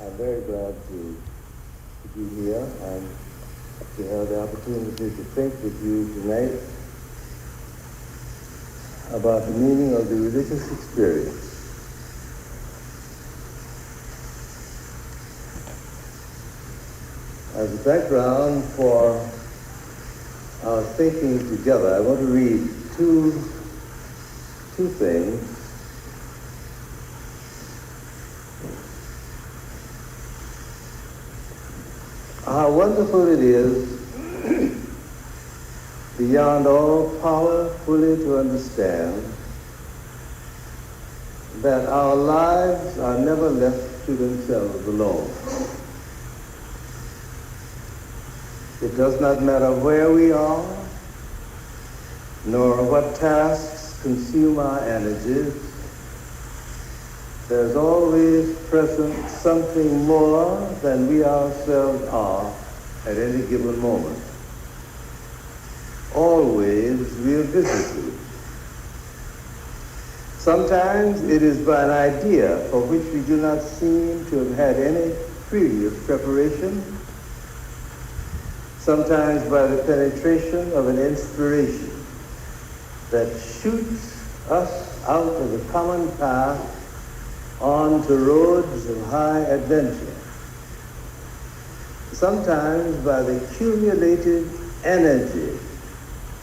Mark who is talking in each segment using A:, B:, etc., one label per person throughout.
A: I'm very glad to be here and to have the opportunity to think with you tonight about the meaning of the religious experience. As a background for our thinking together, I want to read two things. How wonderful it is, beyond all power fully to understand, that our lives are never left to themselves alone. It does not matter where we are, nor what tasks consume our energies. There's always present something more than we ourselves are at any given moment. Always we are visited. Sometimes it is by an idea for which we do not seem to have had any previous preparation. Sometimes by the penetration of an inspiration that shoots us out of the common path onto roads of high adventure. Sometimes by the accumulated energy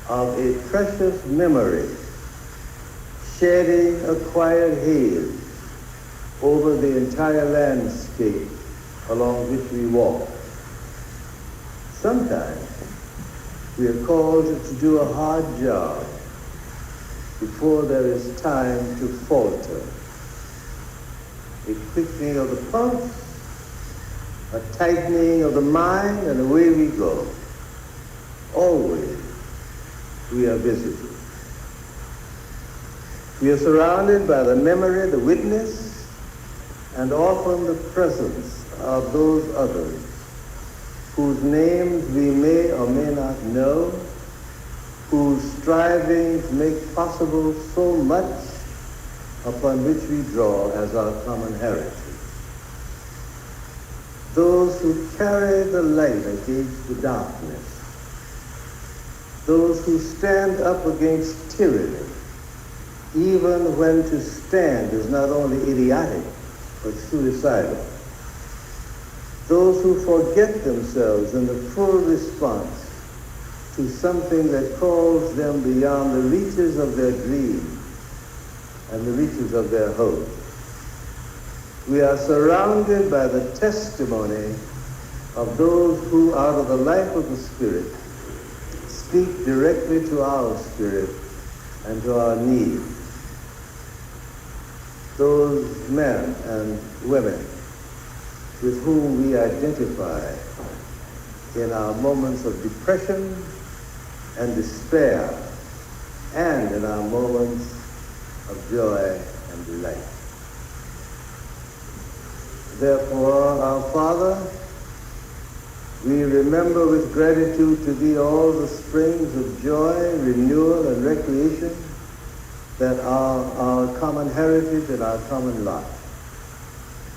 A: of a precious memory shedding a quiet haze over the entire landscape along which we walk. Sometimes we are called to do a hard job before there is time to falter. A quickening of the pulse, a tightening of the mind, and away we go. Always we are visited. We are surrounded by the memory, the witness, and often the presence of those others whose names we may or may not know, whose strivings make possible so much upon which we draw as our common heritage. Those who carry the light against the darkness. Those who stand up against tyranny, even when to stand is not only idiotic, but suicidal. Those who forget themselves in the full response to something that calls them beyond the reaches of their dreams and the reaches of their hope. We are surrounded by the testimony of those who, out of the life of the Spirit, speak directly to our spirit and to our needs. Those men and women with whom we identify in our moments of depression and despair, and in our moments of joy and delight. Therefore, our Father, we remember with gratitude to Thee all the springs of joy, renewal, and recreation that are our common heritage and our common lot.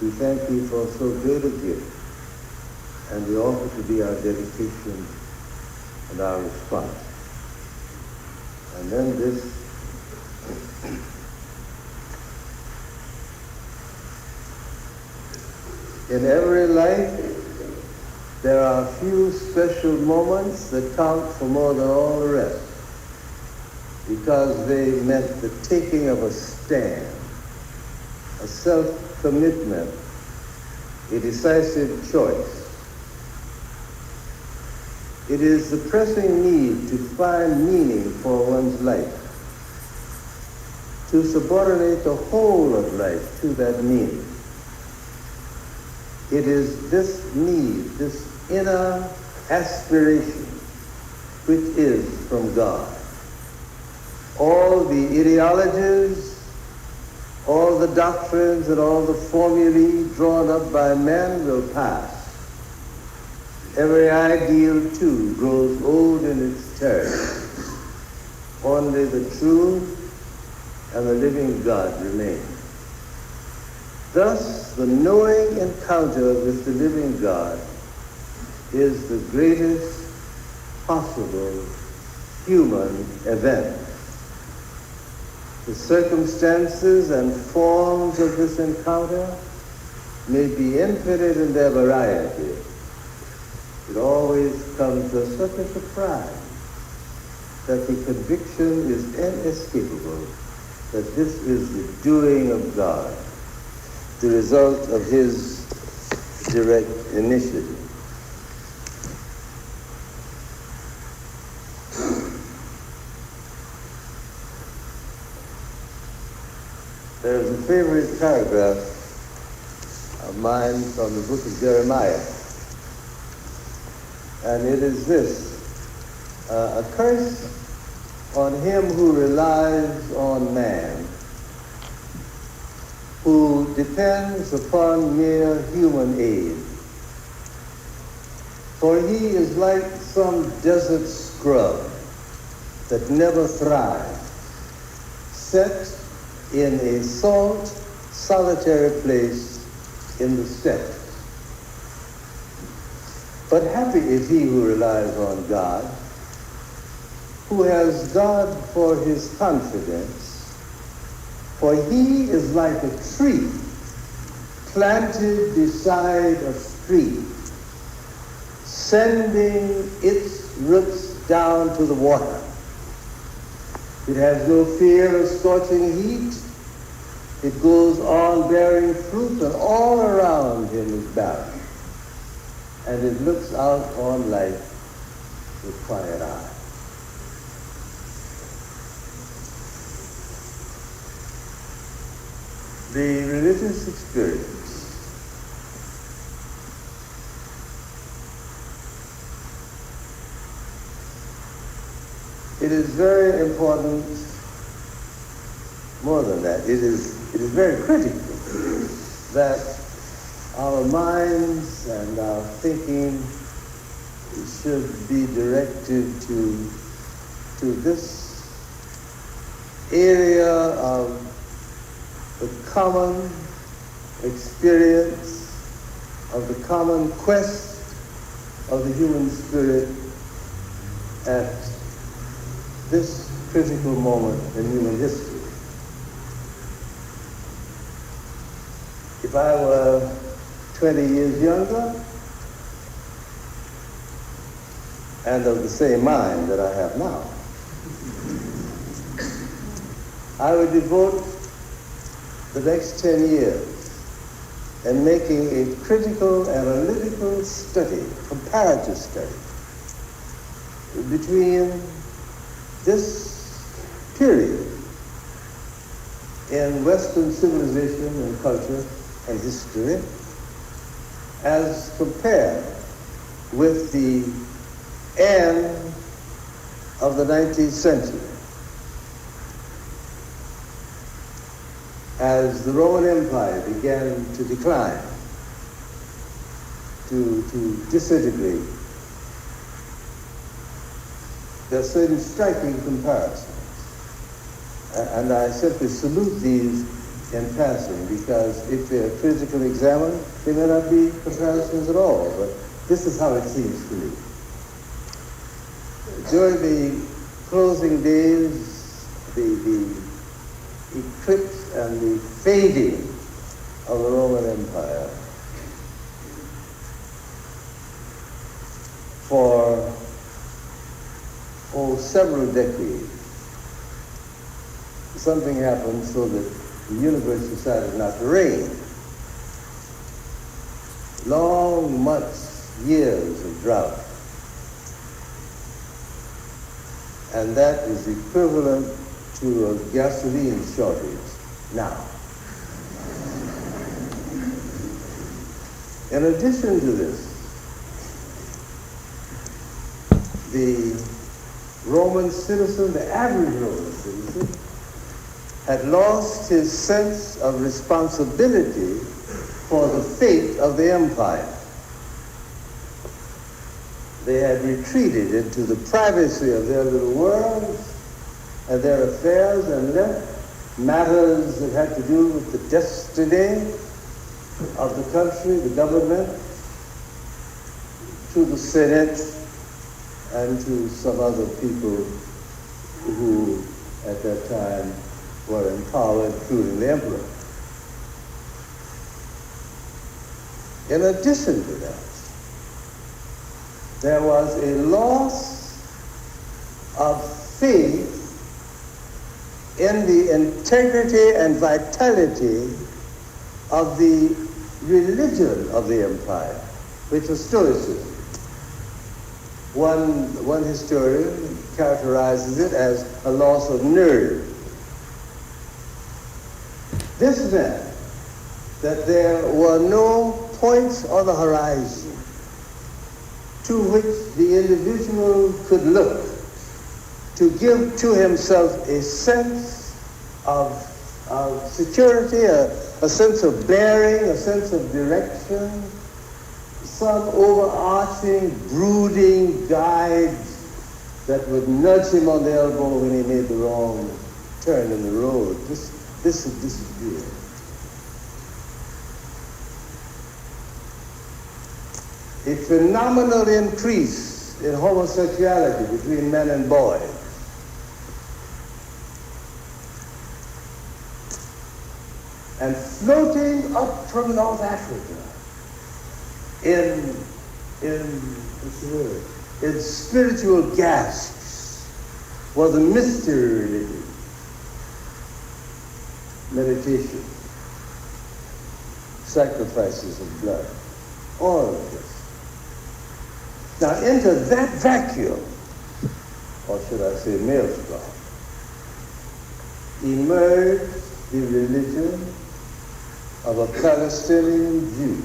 A: We thank Thee for so great a gift, and we offer to Thee our dedication and our response. And then this in every life, there are few special moments that count for more than all the rest, because they meant the taking of a stand, a self-commitment, a decisive choice. It is the pressing need to find meaning for one's life, to subordinate the whole of life to that meaning. It is this need, this inner aspiration, which is from God. All the ideologies, all the doctrines, and all the formulae drawn up by men will pass. Every ideal, too, grows old in its turn. Only the true and the living God remain. Thus, the knowing encounter with the living God is the greatest possible human event. The circumstances and forms of this encounter may be infinite in their variety. It always comes as such a surprise that the conviction is inescapable that this is the doing of God, the result of his direct initiative. There's a favorite paragraph of mine from the book of Jeremiah, and it is this: a curse on him who relies on man, who depends upon mere human aid. For he is like some desert scrub that never thrives, set in a salt, solitary place in the steppes. But happy is he who relies on God, who has God for his confidence, for he is like a tree planted beside a stream, sending its roots down to the water. It has no fear of scorching heat. It goes on bearing fruit, and all around him is barren. And it looks out on life with quiet eye. The religious experience it is very important. More than that, it is very critical that our minds and our thinking should be directed to this area of the common experience, of the common quest of the human spirit at this critical moment in human history. If I were 20 years younger and of the same mind that I have now, I would devote the next 10 years in making a critical analytical study, comparative study, between this period in Western civilization and culture and history as compared with the end of the 19th century, as the Roman Empire began to decline, to disintegrate. There are certain striking comparisons, and I simply salute these in passing, because if they're critically examined, they may not be comparisons at all, but this is how it seems to me. During the closing days, the eclipse and the fading of the Roman Empire, for several decades, something happened so that the universe decided not to rain. Long months, years of drought. And that is equivalent to a gasoline shortage now. In addition to this, the Roman citizen, the average Roman citizen, had lost his sense of responsibility for the fate of the empire. They had retreated into the privacy of their little worlds and their affairs and left matters that had to do with the destiny of the country, the government, to the Senate, and to some other people who at that time were in power, including the emperor. In addition to that, there was a loss of faith in the integrity and vitality of the religion of the empire, which was Stoicism. One historian characterizes it as a loss of nerve. This meant that there were no points on the horizon to which the individual could look to give to himself a sense of security, a sense of bearing, a sense of direction, some overarching, brooding guide that would nudge him on the elbow when he made the wrong turn in the road. This had disappeared. A phenomenal increase in homosexuality between men and boys. And floating up from North Africa in spiritual gasps was a mystery religion, meditation, sacrifices of blood, all of this. Now into that vacuum, or should I say maelstrom, emerged the religion of a Palestinian Jew,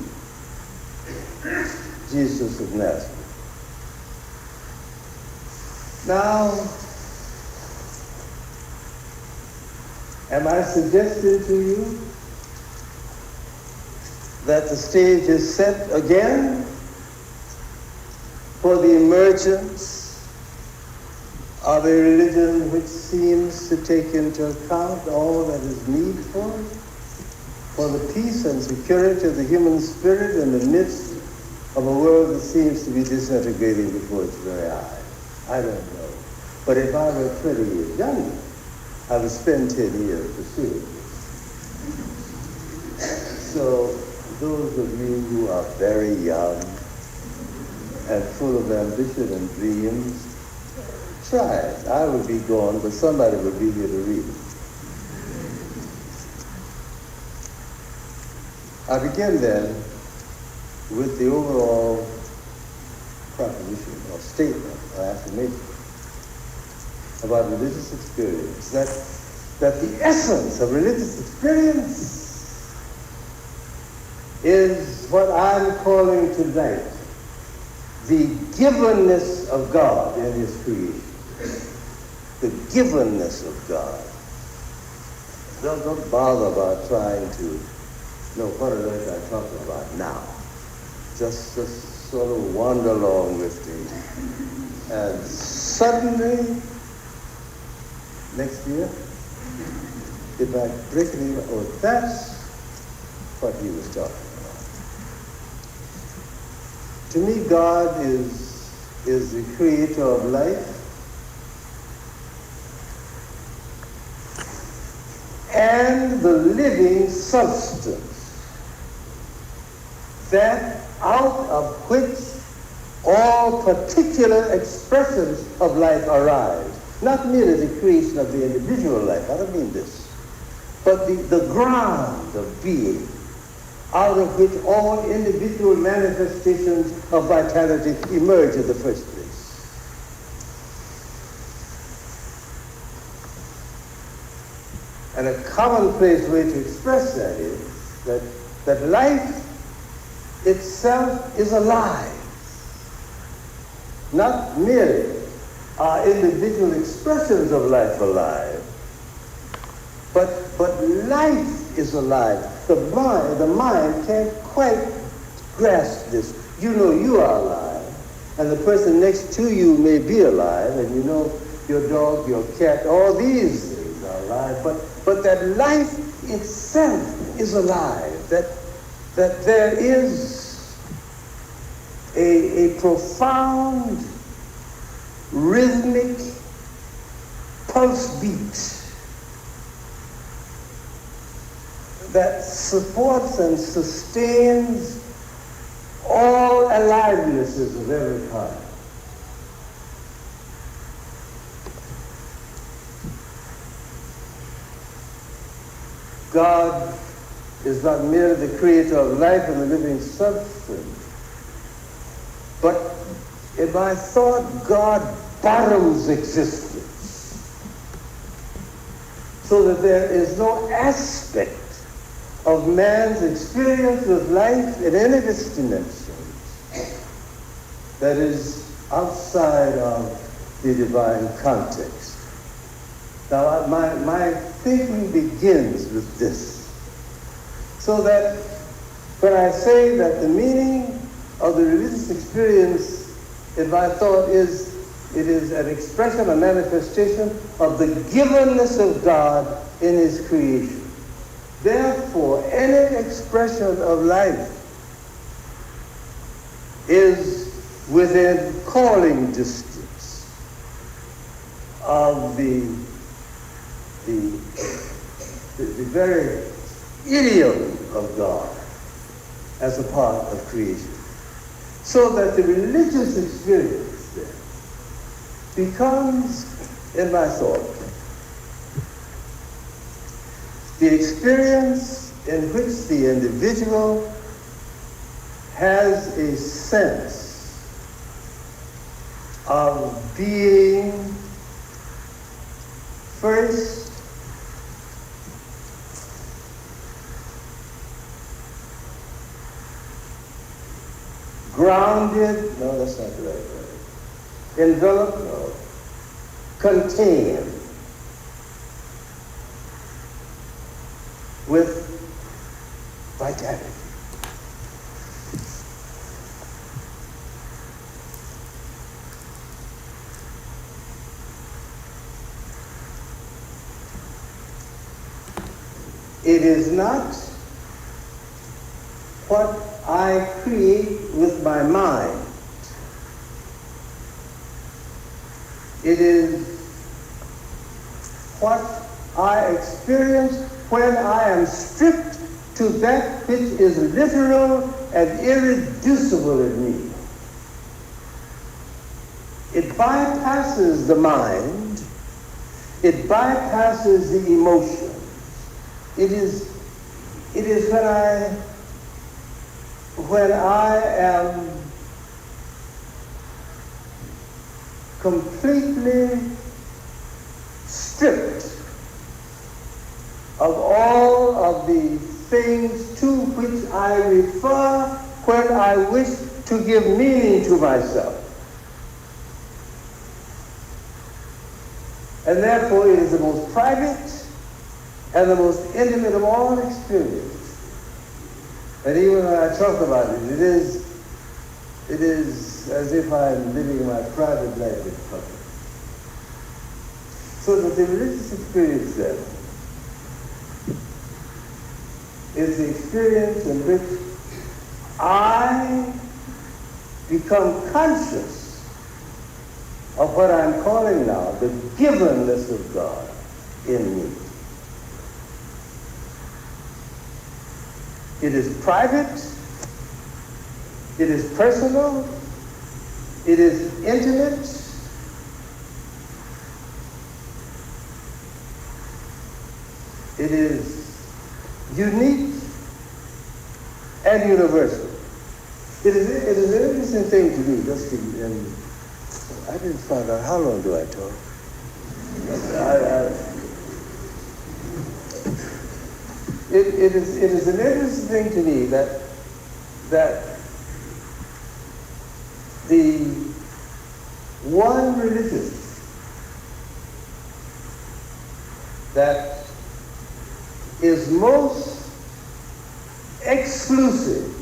A: Jesus of Nazareth. Now, am I suggesting to you that the stage is set again for the emergence of a religion which seems to take into account all that is needful for the peace and security of the human spirit in the midst of a world that seems to be disintegrating before its very eyes? I don't know. But if I were 20 years younger, I would spend 10 years pursuing this. So those of you who are very young and full of ambition and dreams, try it. I would be gone, but somebody would be here to read it. I begin then with the overall proposition or statement or affirmation about religious experience, that the essence of religious experience is what I'm calling tonight the givenness of God in his creation. The givenness of God. Don't bother about trying to know what on earth I'm talking about now. Just sort of wander along with me. And suddenly, next year, if I break it even, oh, that's what he was talking about. To me, God is the creator of life and the living substance that out of which all particular expressions of life arise. Not merely the creation of the individual life, I don't mean this, but the ground of being out of which all individual manifestations of vitality emerge in the first place. And a commonplace way to express that is that life itself is alive. Not merely are individual expressions of life alive, but life is alive. The mind can't quite grasp this. You know you are alive, and the person next to you may be alive, and you know your dog, your cat, all these things are alive, but that life itself is alive, that that there is a profound rhythmic pulse beat that supports and sustains all alivenesses of every kind. God is not merely the creator of life and the living substance, but in my thought, God bottoms existence so that there is no aspect of man's experience with life in any of its dimensions that is outside of the divine context. Now, my thinking begins with this, so that when I say that the meaning of the religious experience in my thought is, it is an expression, a manifestation of the givenness of God in his creation. Therefore, any expression of life is within calling distance of the very idiom of God as a part of creation. So that the religious experience then becomes, in my thought, the experience in which the individual has a sense of being first grounded, no, that's not the right word. Enveloped, no. Contained with vitality. It is not what I create with my mind. It is what I experience when I am stripped to that which is literal and irreducible in me. It bypasses the mind. It bypasses the emotions. It is when I am completely stripped of all of the things to which I refer when I wish to give meaning to myself. And therefore it is the most private and the most intimate of all experiences. And even when I talk about it, it is as if I'm living my private life in public. So that the religious experience then is the experience in which I become conscious of what I'm calling now the givenness of God in me. It is private, it is personal, it is intimate, it is unique and universal. It is an interesting thing to me, and I didn't find out how long do I talk. It is an interesting thing to me that the one religion that is most exclusive,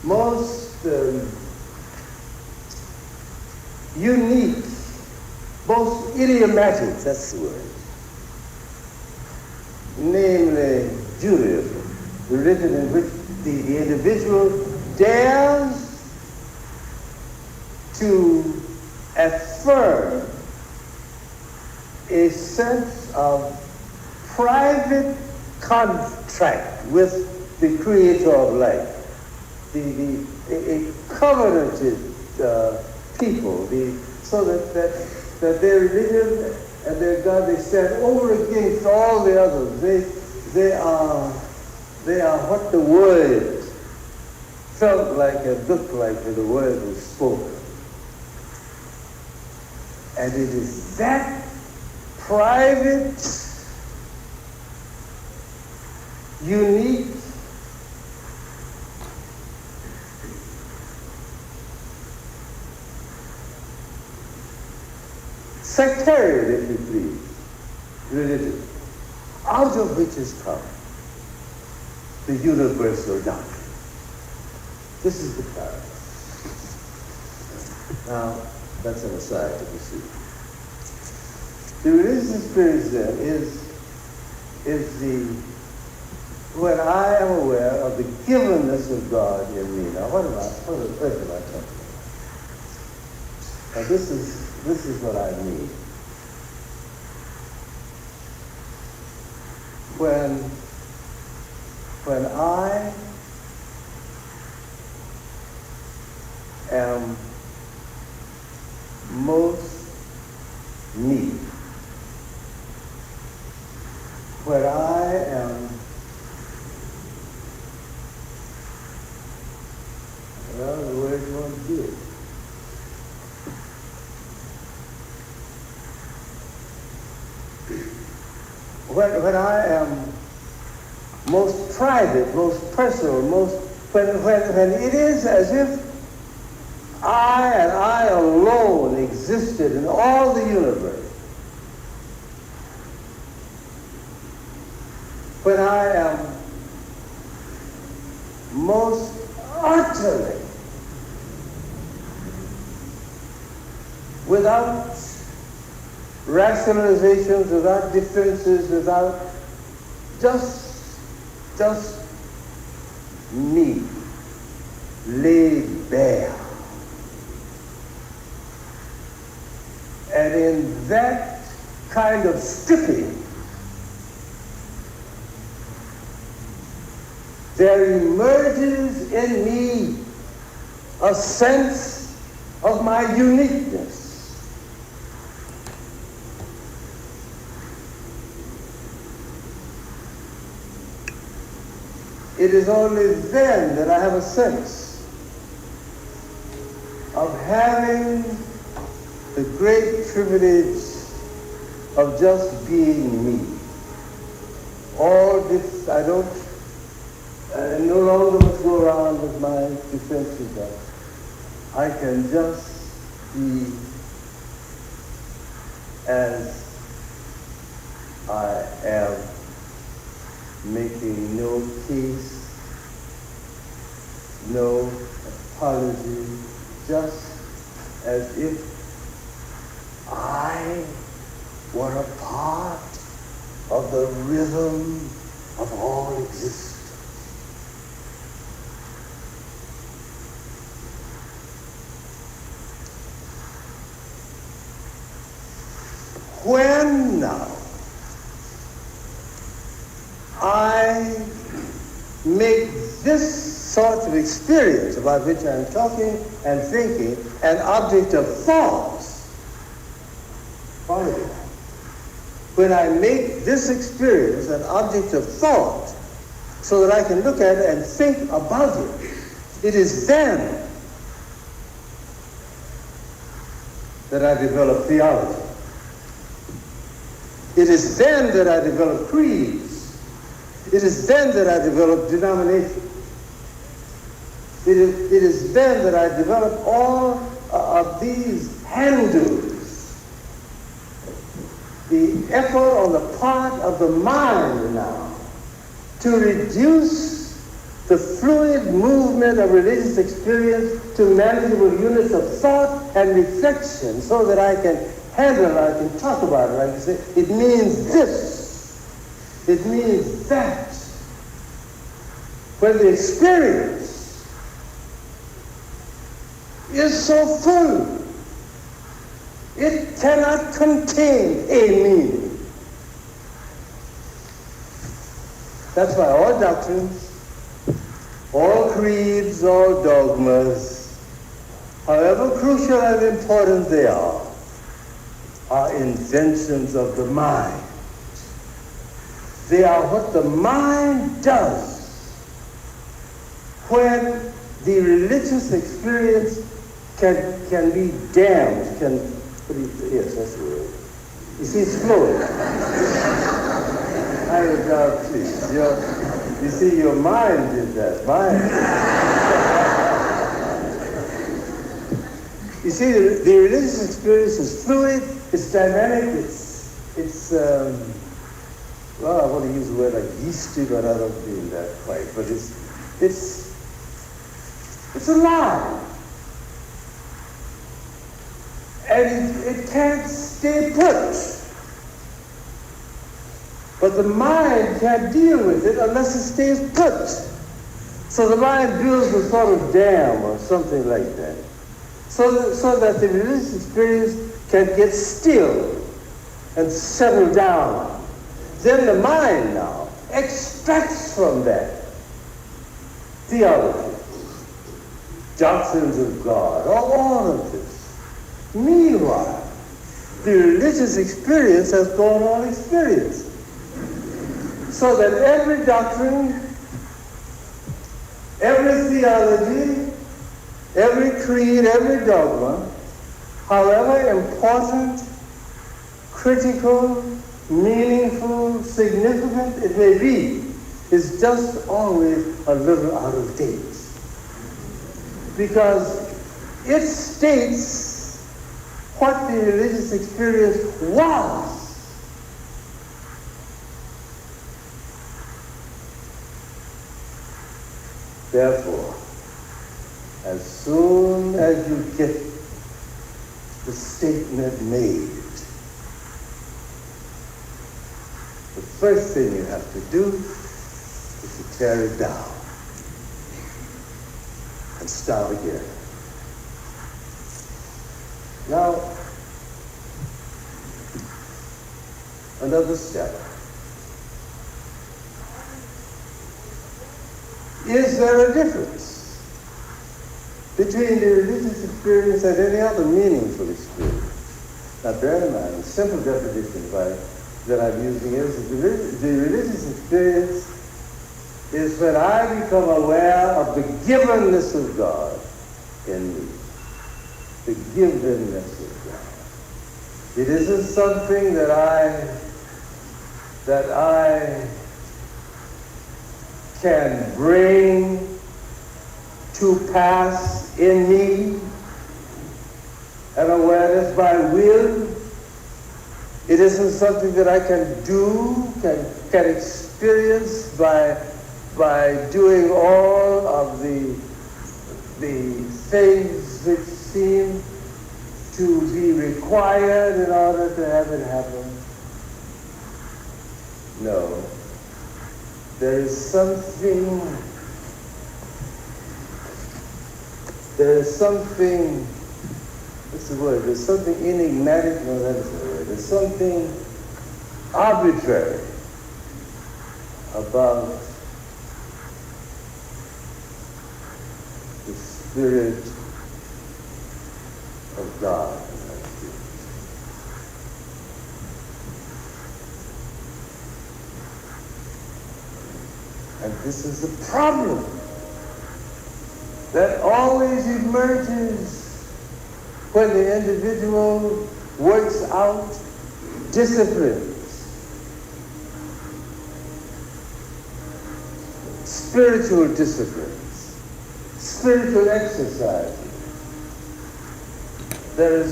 A: most unique, most idiomatic, that's the word, namely Judaism, the religion in which the individual dares to affirm a sense of private contract with the creator of life, a covenanted people, so that their religion and their God, they stand over against all the others. They are what the word felt like and looked like when the word was spoken. And it is that private, unique, sectarian, if you please, religion, out of which has come the universal doctrine. This is the paradox. Now, that's an aside to be seen. The religious experience then is when I am aware of the givenness of God in me. Now, what am I talking about? Now, this is what I mean. When I am most me, when I am, well, the word you want to do it. When I am most private, most personal, when it is as if I and I alone existed in all the universe. When I am most utterly without rationalizations, without defenses, without just me laid bare. And in that kind of stripping, there emerges in me a sense of my uniqueness. It is only then that I have a sense of having the great privilege of just being me. All this, I no longer must go around with my defenses up. I can just be as I am, making no case, no apology, just as if I were a part of the rhythm of all existence. When now I make this sort of experience about which I'm talking and thinking an object of thought, when I make this experience an object of thought so that I can look at it and think about it, it is then that I develop theology. It is then that I develop creeds. It is then that I develop denomination. It is then that I develop all of these handles. The effort on the part of the mind now to reduce the fluid movement of religious experience to manageable units of thought and reflection so that I can handle it, I can talk about it, I can say, it means this, it means that. when the experience is so full, it cannot contain a meaning. That's why all doctrines, all creeds, all dogmas, however crucial and important they are inventions of the mind. They are what the mind does when the religious experience can be damned, yes, that's the word. You see, it's flowing. I was please. You see, your mind did that. You see, the religious experience is fluid, it's dynamic, it's well, I want to use the word like yeasty, but I don't mean that quite. But it's alive. And it can't stay put. But the mind can't deal with it unless it stays put. So the mind builds a sort of dam or something like that. So that the religious experience can get still and settle down. Then the mind now extracts from that theology, doctrines of God, all of this. Meanwhile, the religious experience has gone on experiencing. So that every doctrine, every theology, every creed, every dogma, however important, critical, meaningful, significant it may be, is just always a little out of date. Because it states what the religious experience was. Therefore, as soon as you get the statement made, the first thing you have to do is to tear it down and start again. Now, another step. Is there a difference between the religious experience and any other meaningful experience? Now, bear in mind, the simple definition that I'm using is that the religious experience is when I become aware of the givenness of God in me. The givenness of God. It isn't something that I can bring to pass in me, an awareness by will. It isn't something that I can do, can experience by doing all of the things which seem to be required in order to have it happen. No. There is something, what's the word? There's something enigmatic, no, that is the word. There's something arbitrary about the Spirit of God. And this is the problem that always emerges when the individual works out disciplines, spiritual disciplines, spiritual exercises. There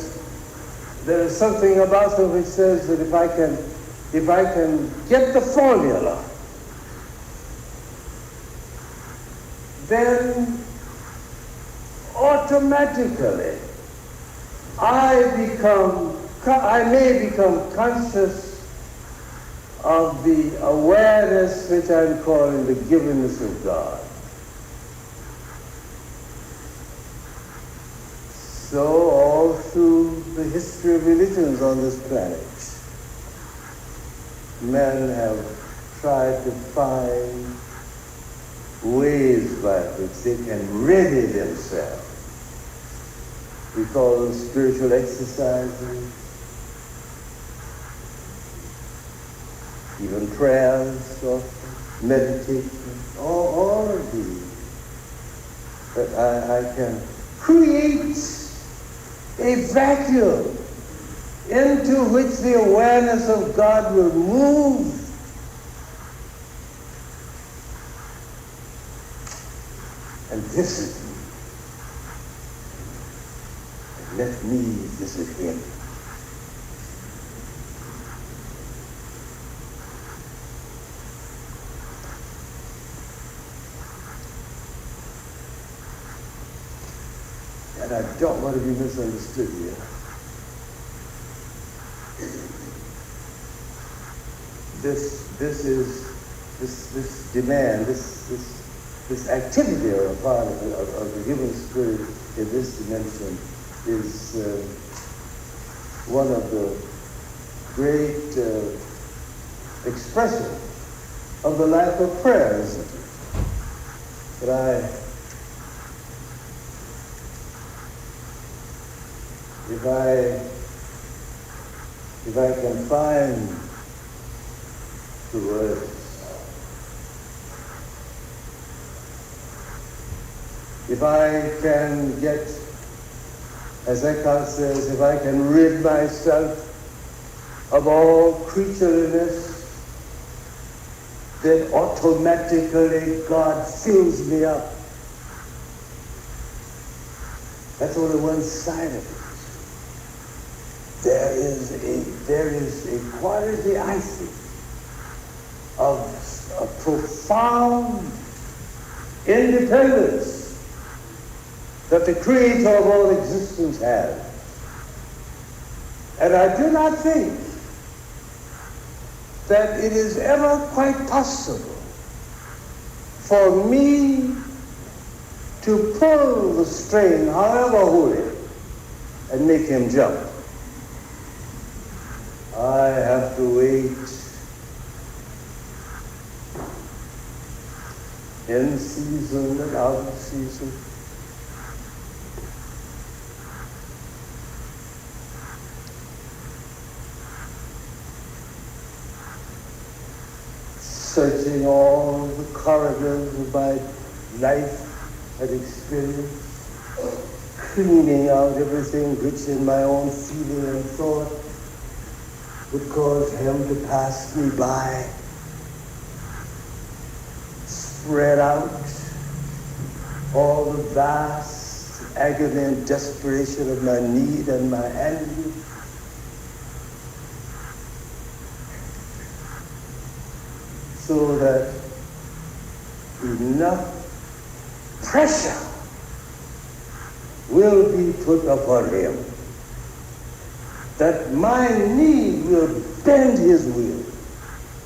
A: is something about them which says that if I can get the formula, then automatically I may become conscious of the awareness which I'm calling the givenness of God. So all through the history of religions on this planet, men have tried to find ways by which they can ready themselves. We call them spiritual exercises, even prayers, or meditation, all of these. But I can create a vacuum into which the awareness of God will move. And visit me. And let me visit him. And I don't want to be misunderstood here. This demand, this activity on the part of the human spirit in this dimension is one of the great expressions of the life of prayer, isn't it? But if I can find the words, if I can get, as Eckhart says, if I can rid myself of all creatureliness, then automatically God fills me up. That's only one side of it. There is a quality, I think, of a profound independence that the Creator of all existence has. And I do not think that it is ever quite possible for me to pull the string, however holy, and make him jump. I have to wait in season and out of season. Searching all the corridors of my life and experience, cleaning out everything which in my own feeling and thought would cause him to pass me by. Spread out all the vast agony and desperation of my need and my anguish. So that enough pressure will be put upon him that my need will bend his will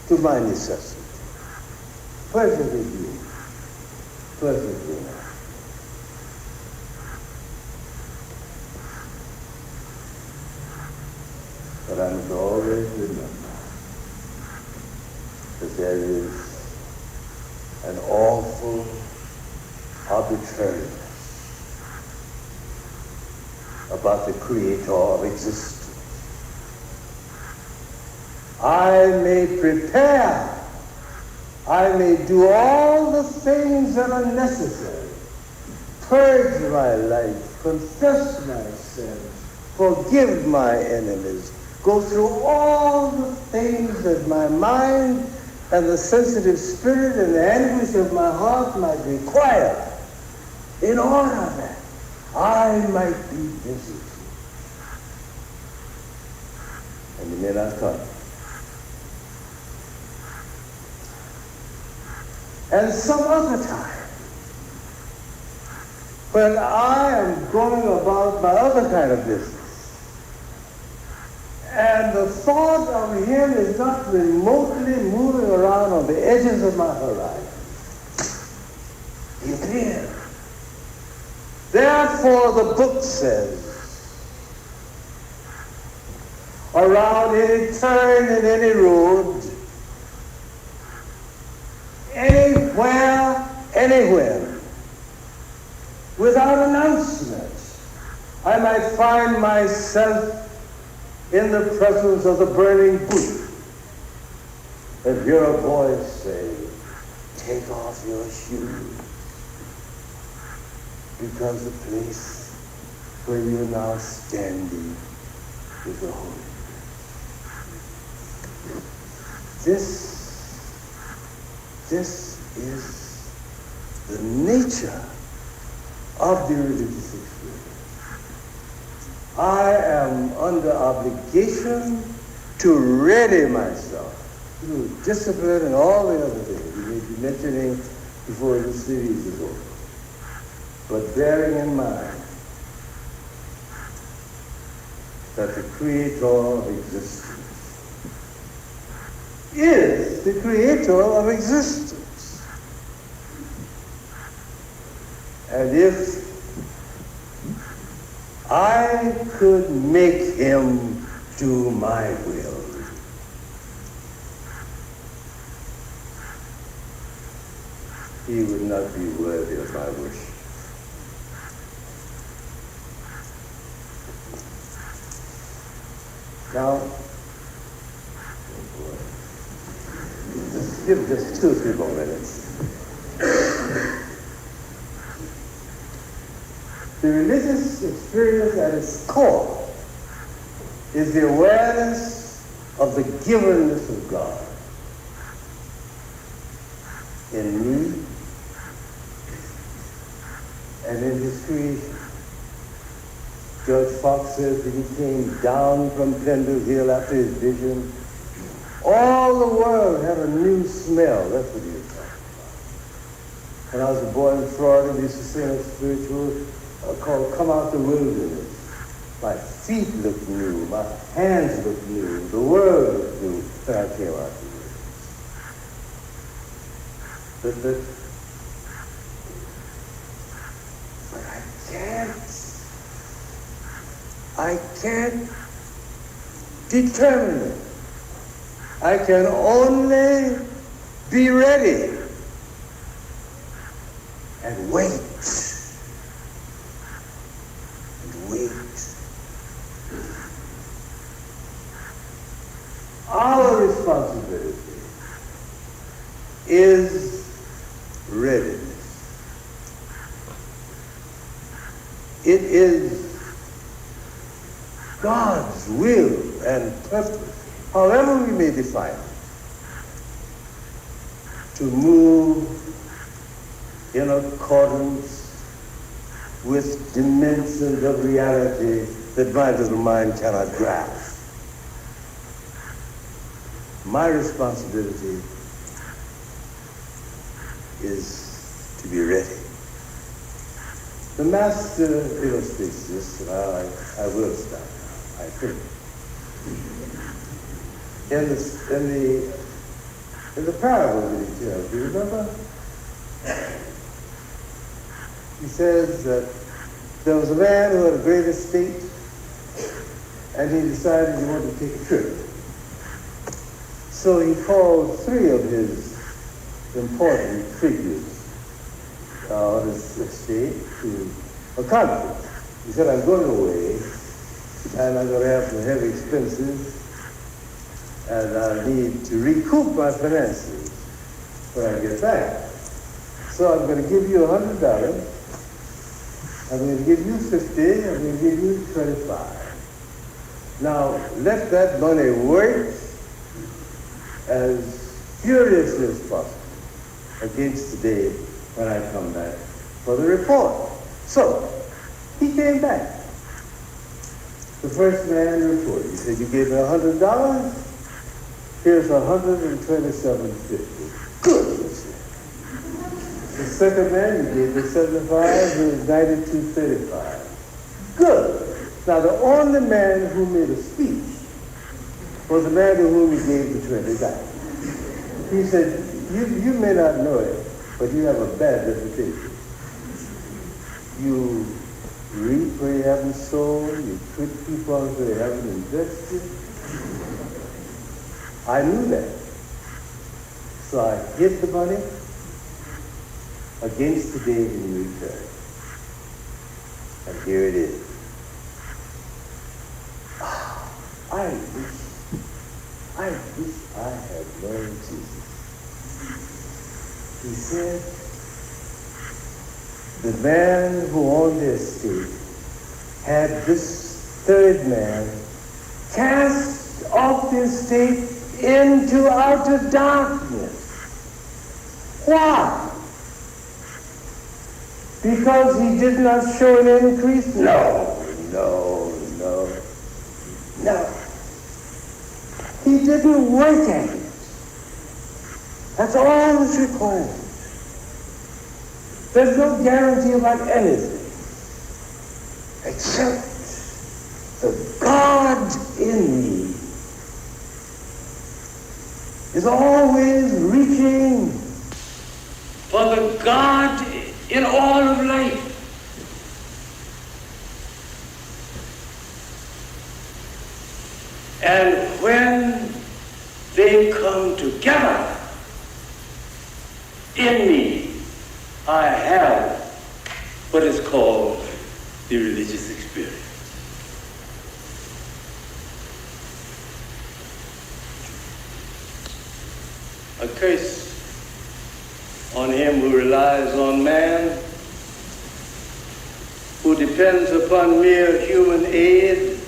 A: to my necessity. Perfectly due. Perfectly enough. But I must always remember that there is an awful arbitrariness about the Creator of existence. I may prepare, I may do all the things that are necessary, purge my life, confess my sins, forgive my enemies, go through all the things that my mind and the sensitive spirit and the anguish of my heart might require in order that I might be visited. And he may not come. And some other time, when I am going about my other kind of business, and the thought of him is not remotely moving around on the edges of my horizon, he appears. Therefore, the book says, around any turn in any road, anywhere, without announcement, I might find myself in the presence of the burning bush and hear a voice say, "Take off your shoes, because the place where you're now standing is a holy place." This is the nature of the religious experience. I am under obligation to ready myself through discipline and all the other things we may be mentioning before the series is over. But bearing in mind that the creator of existence is the creator of existence. And if I could make him do my will, he would not be worthy of my worship. Now, give just 2 or 3 more minutes. The religious experience at its core is the awareness of the givenness of God in me and in his creation. George Fox says that he came down from Pendle Hill after his vision. All the world had a new smell. That's what he was talking about. When I was a boy in Florida, we used to sing a spiritual called "Come Out the Wilderness." My feet looked new. My hands looked new. The world looked new when I came out the wilderness. But I can't determine it. I can only be ready and wait. And wait. Our responsibility is readiness. It is God's will and purpose, however we may define it, to move in accordance with dimensions of reality that my little mind cannot grasp. My responsibility is to be ready. The master illustrates this, and I will stop now, I think. In the parable that he tells, do you remember? He says that there was a man who had a great estate, and he decided he wanted to take a trip. So he called 3 of his important figures on his estate to a conference. He said, "I'm going away, and I'm going to have some heavy expenses, and I need to recoup my finances when I get back. So I'm going to give you $100. I'm going to give you 50. I'm going to give you 25. Now, let that money work as furiously as possible against the day when I come back for the report." So, he came back. The first man reported. He said, "You gave me $100. Here's $127.50. Good," he said. The second man, you gave me 75. Here's $92.35. Good. Now, the only man who made a speech was the man to whom he gave the $20. He said, you may not know it, but you have a bad reputation. You reap where you haven't sown, you trick people until they haven't invested, I knew that. So I hid the money against the day when you return. And here it is. I wish I had known Jesus. He said, the man who owned the estate had this third man cast off the estate into outer darkness. Why? Because he did not show an increase? No. He didn't work at it. That's all that's required. There's no guarantee about anything except the God in me is always reaching for the God in all of life. And when they come together in me, I have what is called the religious experience. A curse on him who relies on man, who depends upon mere human aid,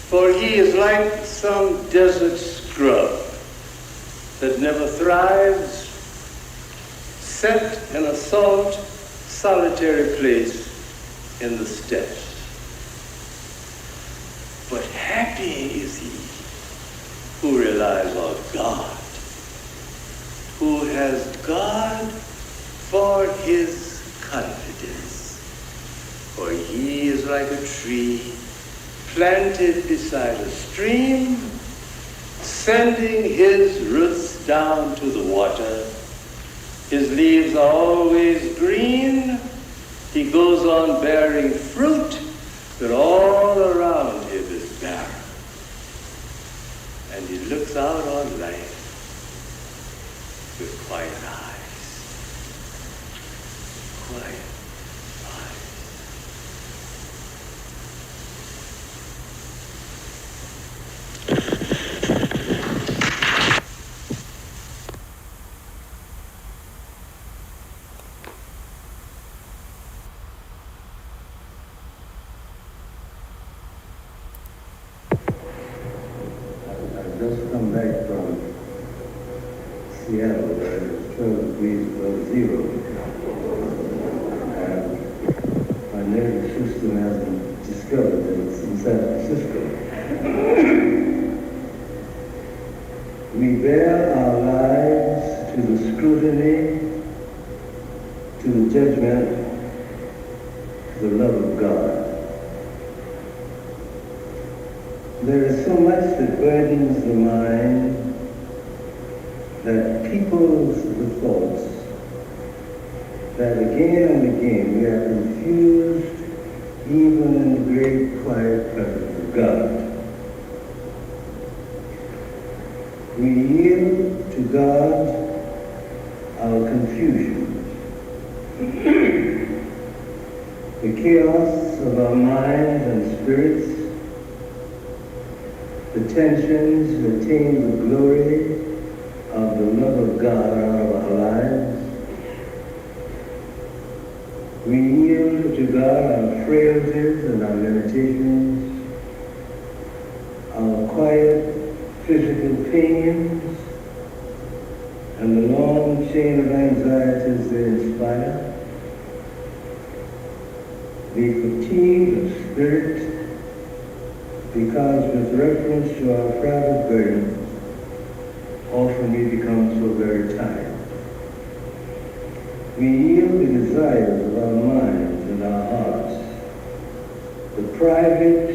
A: for he is like some desert scrub that never thrives, set in a solitary place in the steppes. But happy is he who relies on God, who has God for his confidence. For he is like a tree planted beside a stream, sending his roots down to the water. His leaves are always green. He goes on bearing fruit, but all around him is barren. And he looks out on life with quiet eyes. Quiet eyes. I've just come back from Seattle, where it's 12 degrees below zero. And my nervous system hasn't discovered that it's in San Francisco. We bear our lives to the scrutiny, to the judgment, to the love of God. There is so much that burdens the mind that peoples the thoughts that again and again we are confused even in the great quiet presence of God. We yield to God our confusion, the chaos of our minds and spirits, the tensions to attain the glory of the love of God out of our lives. We yield to God our frailties and our limitations, our quiet physical pains, and the long chain of anxieties they inspire, the fatigue of spirit, because with reference to our private burdens, often we become so very tired. We yield the desires of our minds and our hearts, the private,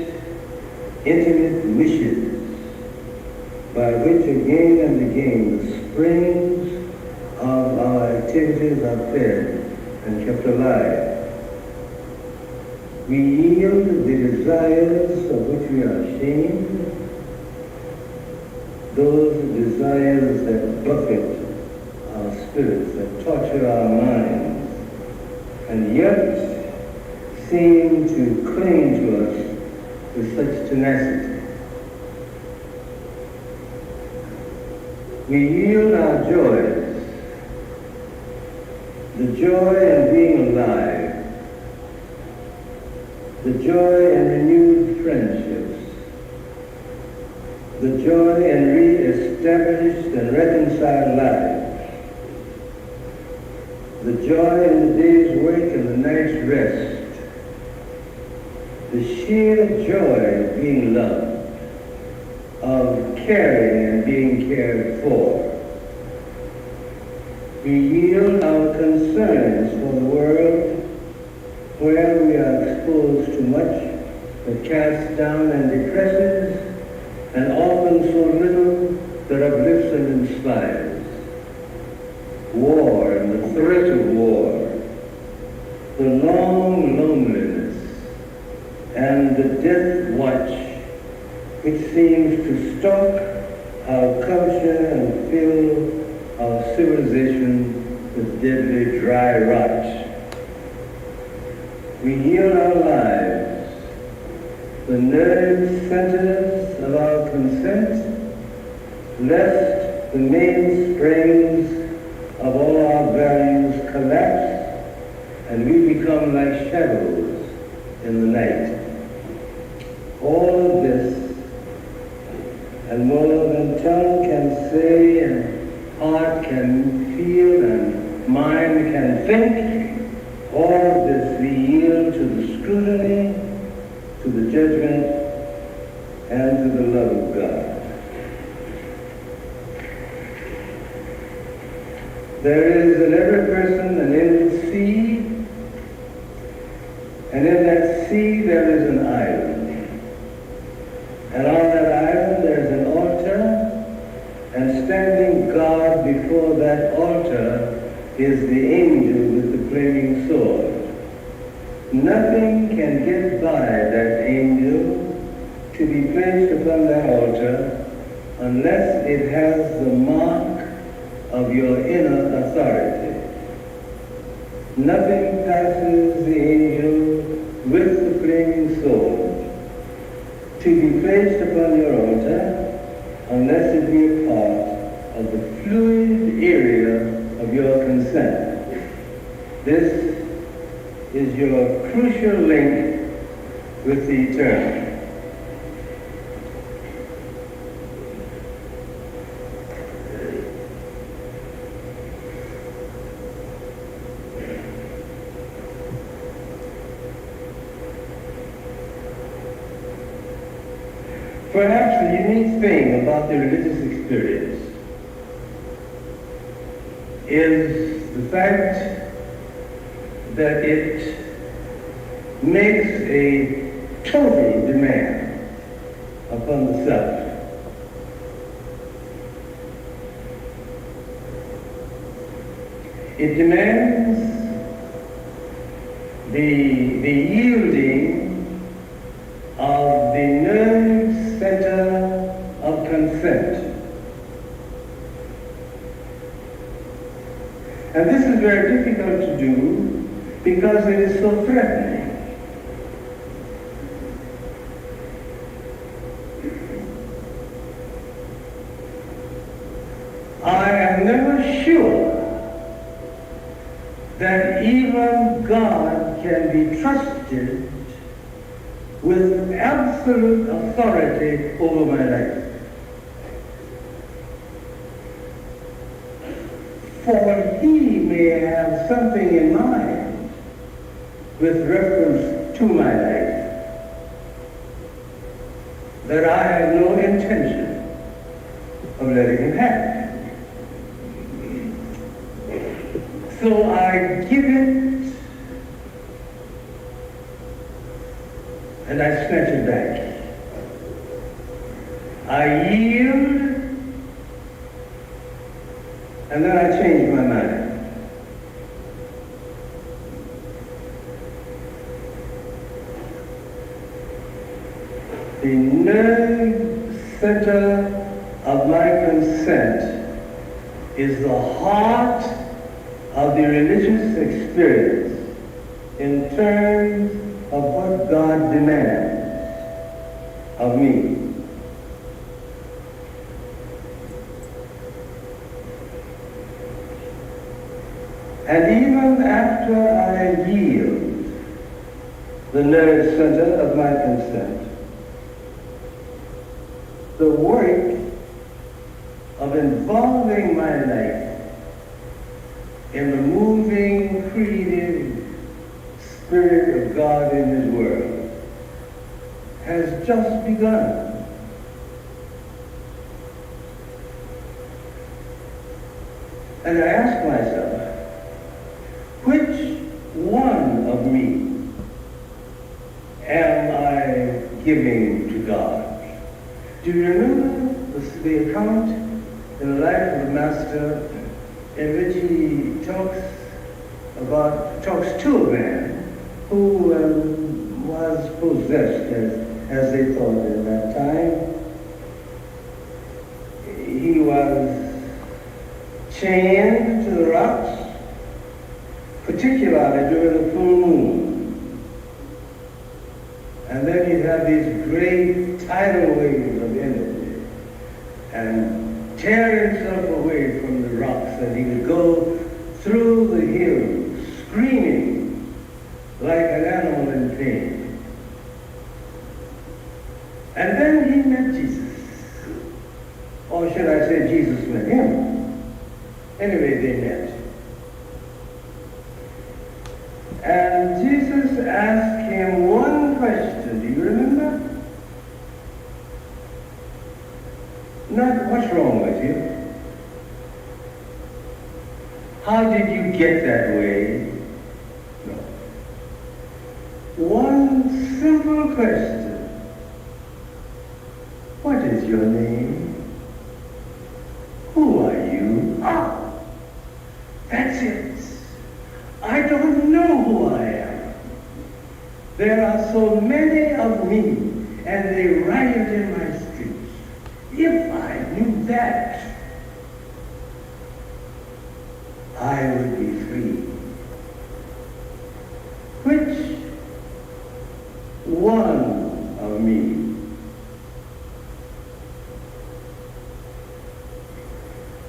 A: intimate wishes by which again and again the springs of our activities are fed and kept alive. We yield the desires of which we are ashamed, those desires that buffet our spirits, that torture our minds, and yet seem to cling to us with such tenacity. We yield our joys, the joy in being alive, the joy in renewed friendships, the joy in re-established and reconciled lives, the joy in the day's work and the night's rest, the sheer joy of being loved, of caring and being cared for. We yield our concerns for the world where we are exposed to much that casts down and depresses, and often so little that uplifts and inspires. War and the threat of war, the long loneliness, and the death watch which seems to stalk our culture and fill our civilization with deadly dry rot. We yield our lives, the nerve centers of our consent, lest the mainsprings of all our values collapse and we become like shadows in the night. All of this and more than tongue can say and heart can feel and mind can think, all of this we yield to the scrutiny, to the judgment, and to the love of God. There is in every person an inner sea, and in that sea there is an island. And on that island there is an altar, and standing guard before that altar is the angel with the flaming sword. Nothing can get by that angel to be placed upon that altar unless it has the mark of your inner authority. Nothing passes the angel with the flaming sword to be placed upon your altar unless it be a part of the fluid area of your consent. This is your crucial link with the eternal. Perhaps the unique thing about the religious experience is the fact that it makes a total demand upon the self. It demands the yielding of the nerve center of consent. And this is very difficult to do because it is so threatening. I am never sure that even God can be trusted with absolute authority over my life. For he may have something in mind with reference to my life that I have no intention of letting him have. So I give it and I snatch it back. I yield and then I change my mind. the nerve center of my consent is the heart of the religious experience in terms of what God demands of me. And even after I yield the nerve center of my consent, the work of involving my life in the moving, creative Spirit of God in His world has just begun. And I ask myself, which one of me am I giving to God? Do you remember the account in the life of the Master in which he talks to a man who was possessed, as they thought at that time? He was chained to the rocks, particularly during the full moon. And then he'd have these great tidal waves of energy and tear himself away from the rocks, and he would go through the hills screaming like an animal in pain. And then he met Jesus. Or should I say Jesus met him? Anyway, they met. And Jesus asked him one question. Do you remember? Not what's wrong with you? How did you get that way? No. One simple question. What is your name? Who are you? Ah, that's it. I don't know who I am. There are so many of me, and they riot in my streets. If I knew that, I would be free. Which one of me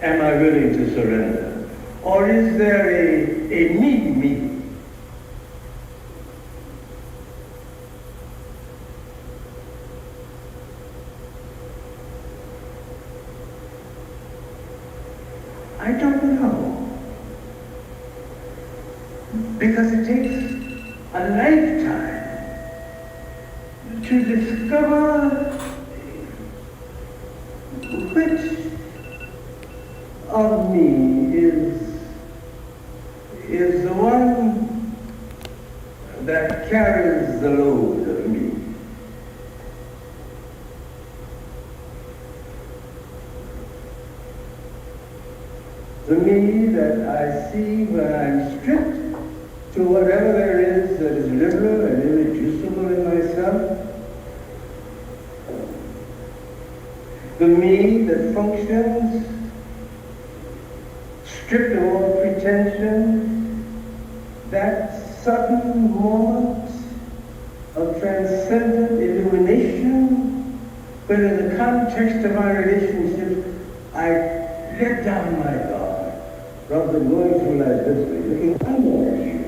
A: am I willing to surrender? Or is there a me? I don't know. Because it takes a lifetime to discover which of me is the one that carries the load of me. The me that I see when I'm stripped to whatever there is that is liberal and irreducible in myself. The me that functions stripped of all pretension, that sudden moment of transcendent illumination when in the context of my relationships I let down my guard rather than going through life this way, looking under at you.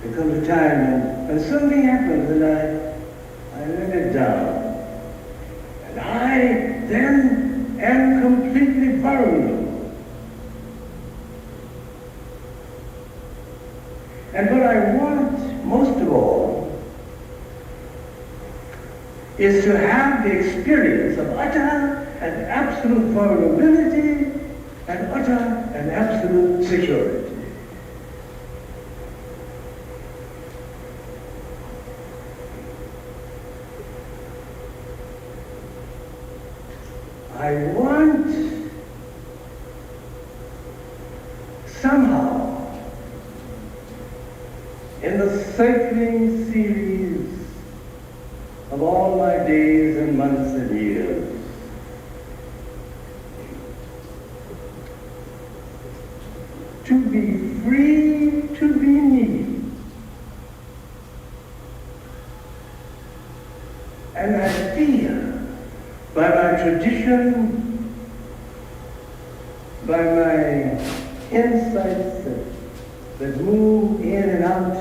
A: There comes a time when something happens and I let it down. And I then am completely vulnerable. And what I want most of all is to have the experience of utter and absolute vulnerability and utter and absolute security. I want somehow in the cycling series of all my
B: by my tradition, by my insights that move in and out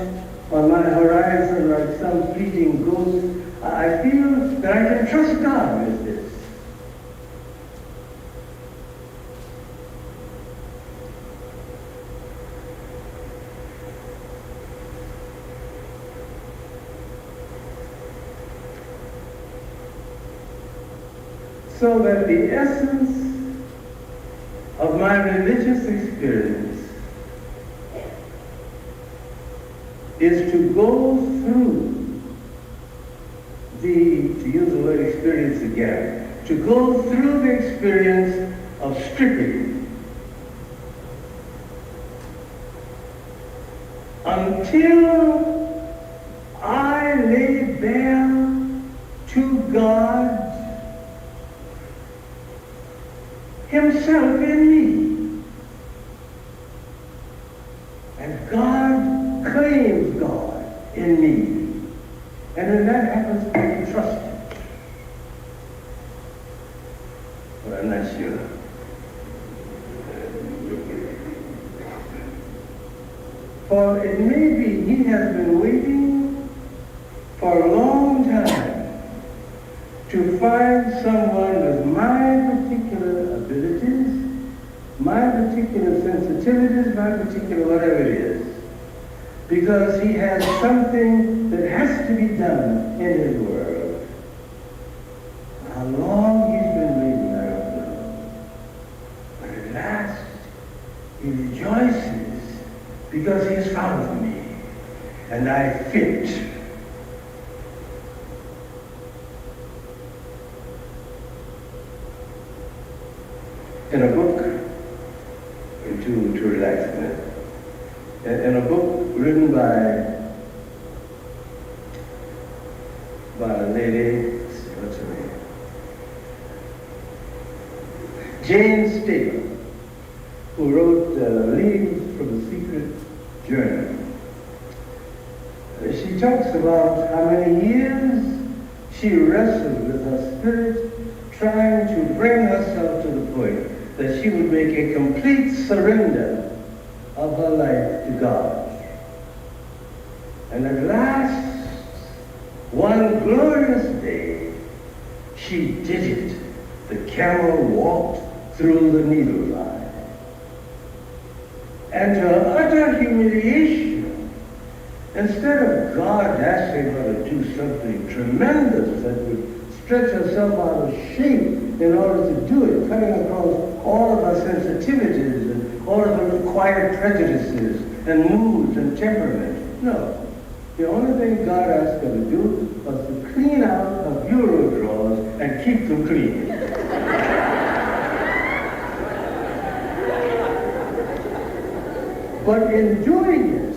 B: on my horizon like some fleeting ghost, I feel that I can trust God with this. So that the essence of my religious experience is to go through to use the word experience again, to go through the experience of stripping until I lay bare to God Himself in me. And God claims God in me. And when that happens, I can trust Him. But I'm not sure. For it may be He has been waiting for a long time to find someone with my particular abilities, my particular sensitivities, my particular whatever it is. Because He has something that has to be done in His world. How long He's been waiting, I don't know. But at last, He rejoices because He has found me, and I fit. In a book, to relax a minute, in a book written by a lady, what's her name? Jane Staple, who wrote Leaves from a Secret Journey. She talks about how many years she wrestled with her spirit, trying to bring herself to the point that she would make a complete surrender of her life to God. And at last, one glorious day, she did it. The camel walked through the needle line. And to her utter humiliation, instead of God asking her to do something tremendous that would stretch herself out of shape in order to do it, cutting across all of her sensitivities and all of her acquired prejudices and moods and temperament. No. The only thing God asked her to do was to clean out her bureau drawers and keep them clean. But in doing it,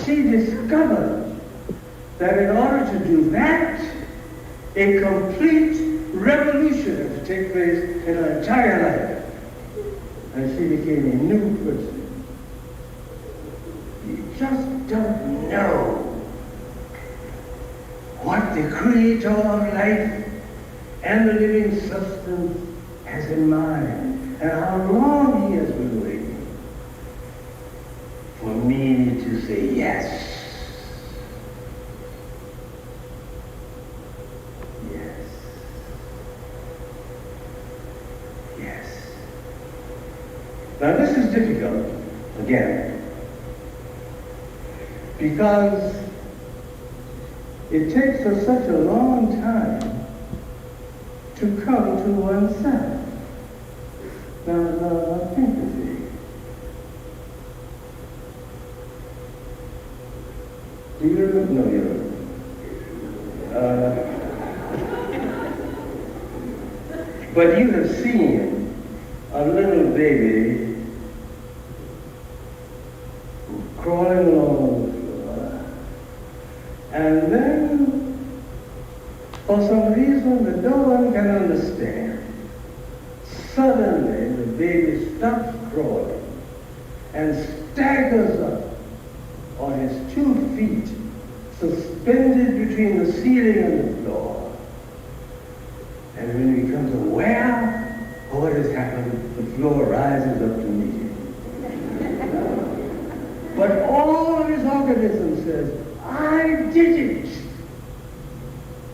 B: she discovered that in order to do that, a complete revolution had to take place in her entire life. And she became a new person. You just don't know what the Creator of life and the living substance has in mind, and how long He has been waiting for me to say yes. Now this is difficult, again, because it takes us such a long time to come to oneself. Now think of it. Do you remember? No, you don't. But you have seen a little baby crawling along the floor, and then, for some reason that no one can understand, suddenly the baby stops crawling and staggers up on his 2 feet, suspended between the ceiling and the floor. And when he becomes aware of what has happened, the floor rises up to meet him. But all of his organism says, I did it.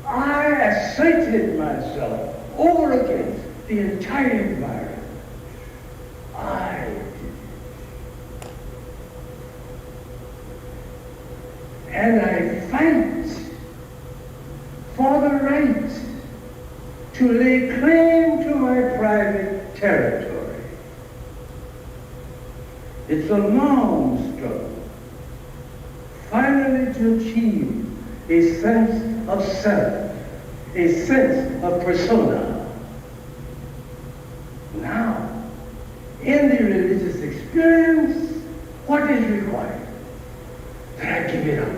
B: I asserted myself over against the entire environment. I did it. And I fight for the right to lay claim to my private territory. It's a long struggle, finally to achieve a sense of self, a sense of persona. Now, in the religious experience, what is required? That I give it up.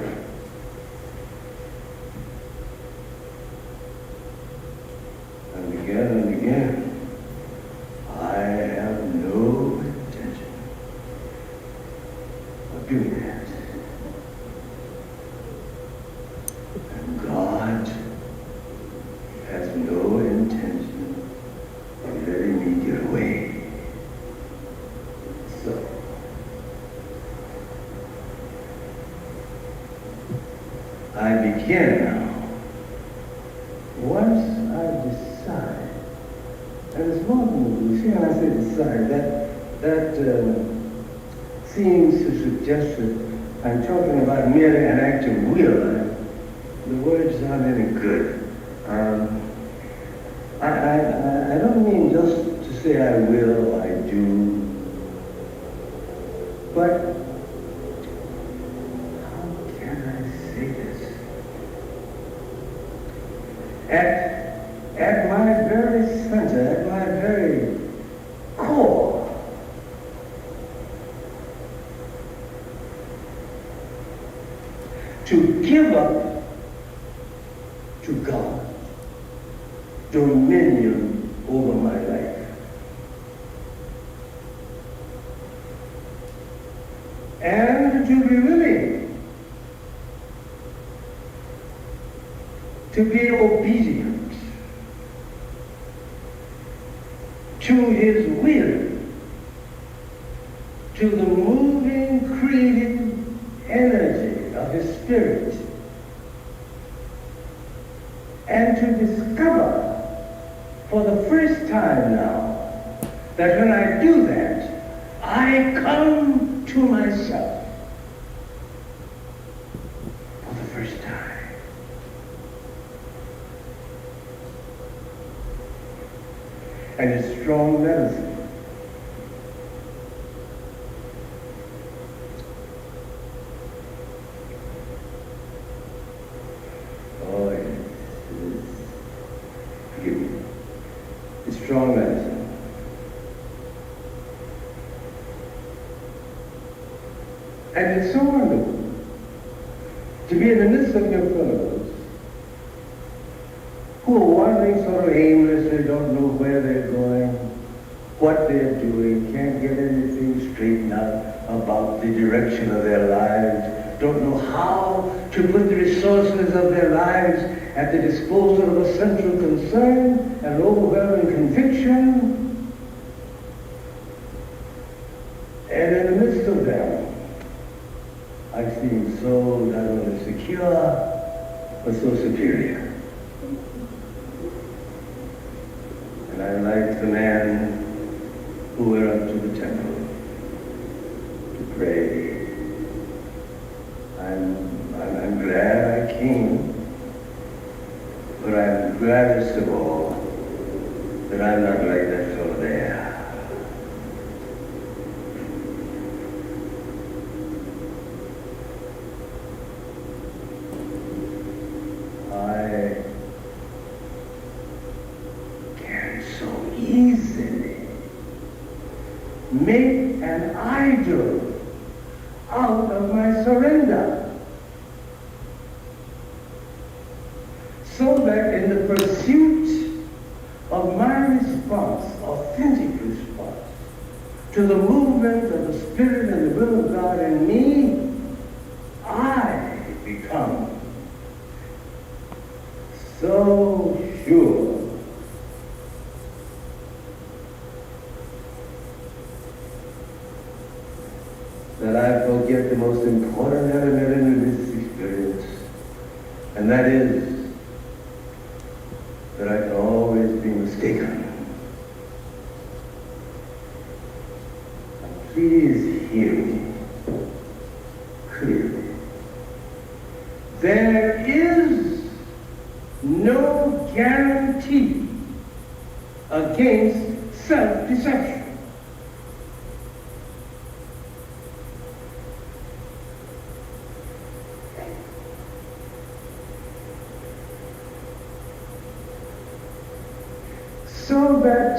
B: And again, I have no intention of doing that. And God has no intention of letting me get away. So, I begin now. Once I decide, and it's more than you see when I say decide, that seems to suggest that I'm talking about merely an act of will. The words aren't any good. I don't mean just to say I will, I do, but how can I say this? At my very center, at my very core, to give up to God dominion over my life. And to be willing to be obedient to his will, to the moving, creative energy of his spirit, and to discover for the first time now that when I do that, I come to myself for the first time. And it's strong medicine. Oh, yes. Forgive me. It's strong medicine. And it's so wonderful to be in the midst of your fellows who are wandering sort of aimlessly, don't know where they're going, what they're doing, can't get anything straightened out about the direction of their lives, don't know how to put the resources of their lives at the disposal of a central concern and overwhelming conviction. And in the midst of them, I feel so not only secure, but so superior. And I'm like the man who went up to the temple to pray. I'm glad I came, but I'm gladdest of all that I'm not like that fellow there. I can so easily make an idol out of my surrender, so that in the pursuit of my response, authentic response, to the movement of the Spirit and the will of God in me, I become so sure that I forget the most important element in this experience, and that is that I can always be mistaken. Now, please hear me clearly. There is no guarantee against self-deception. So that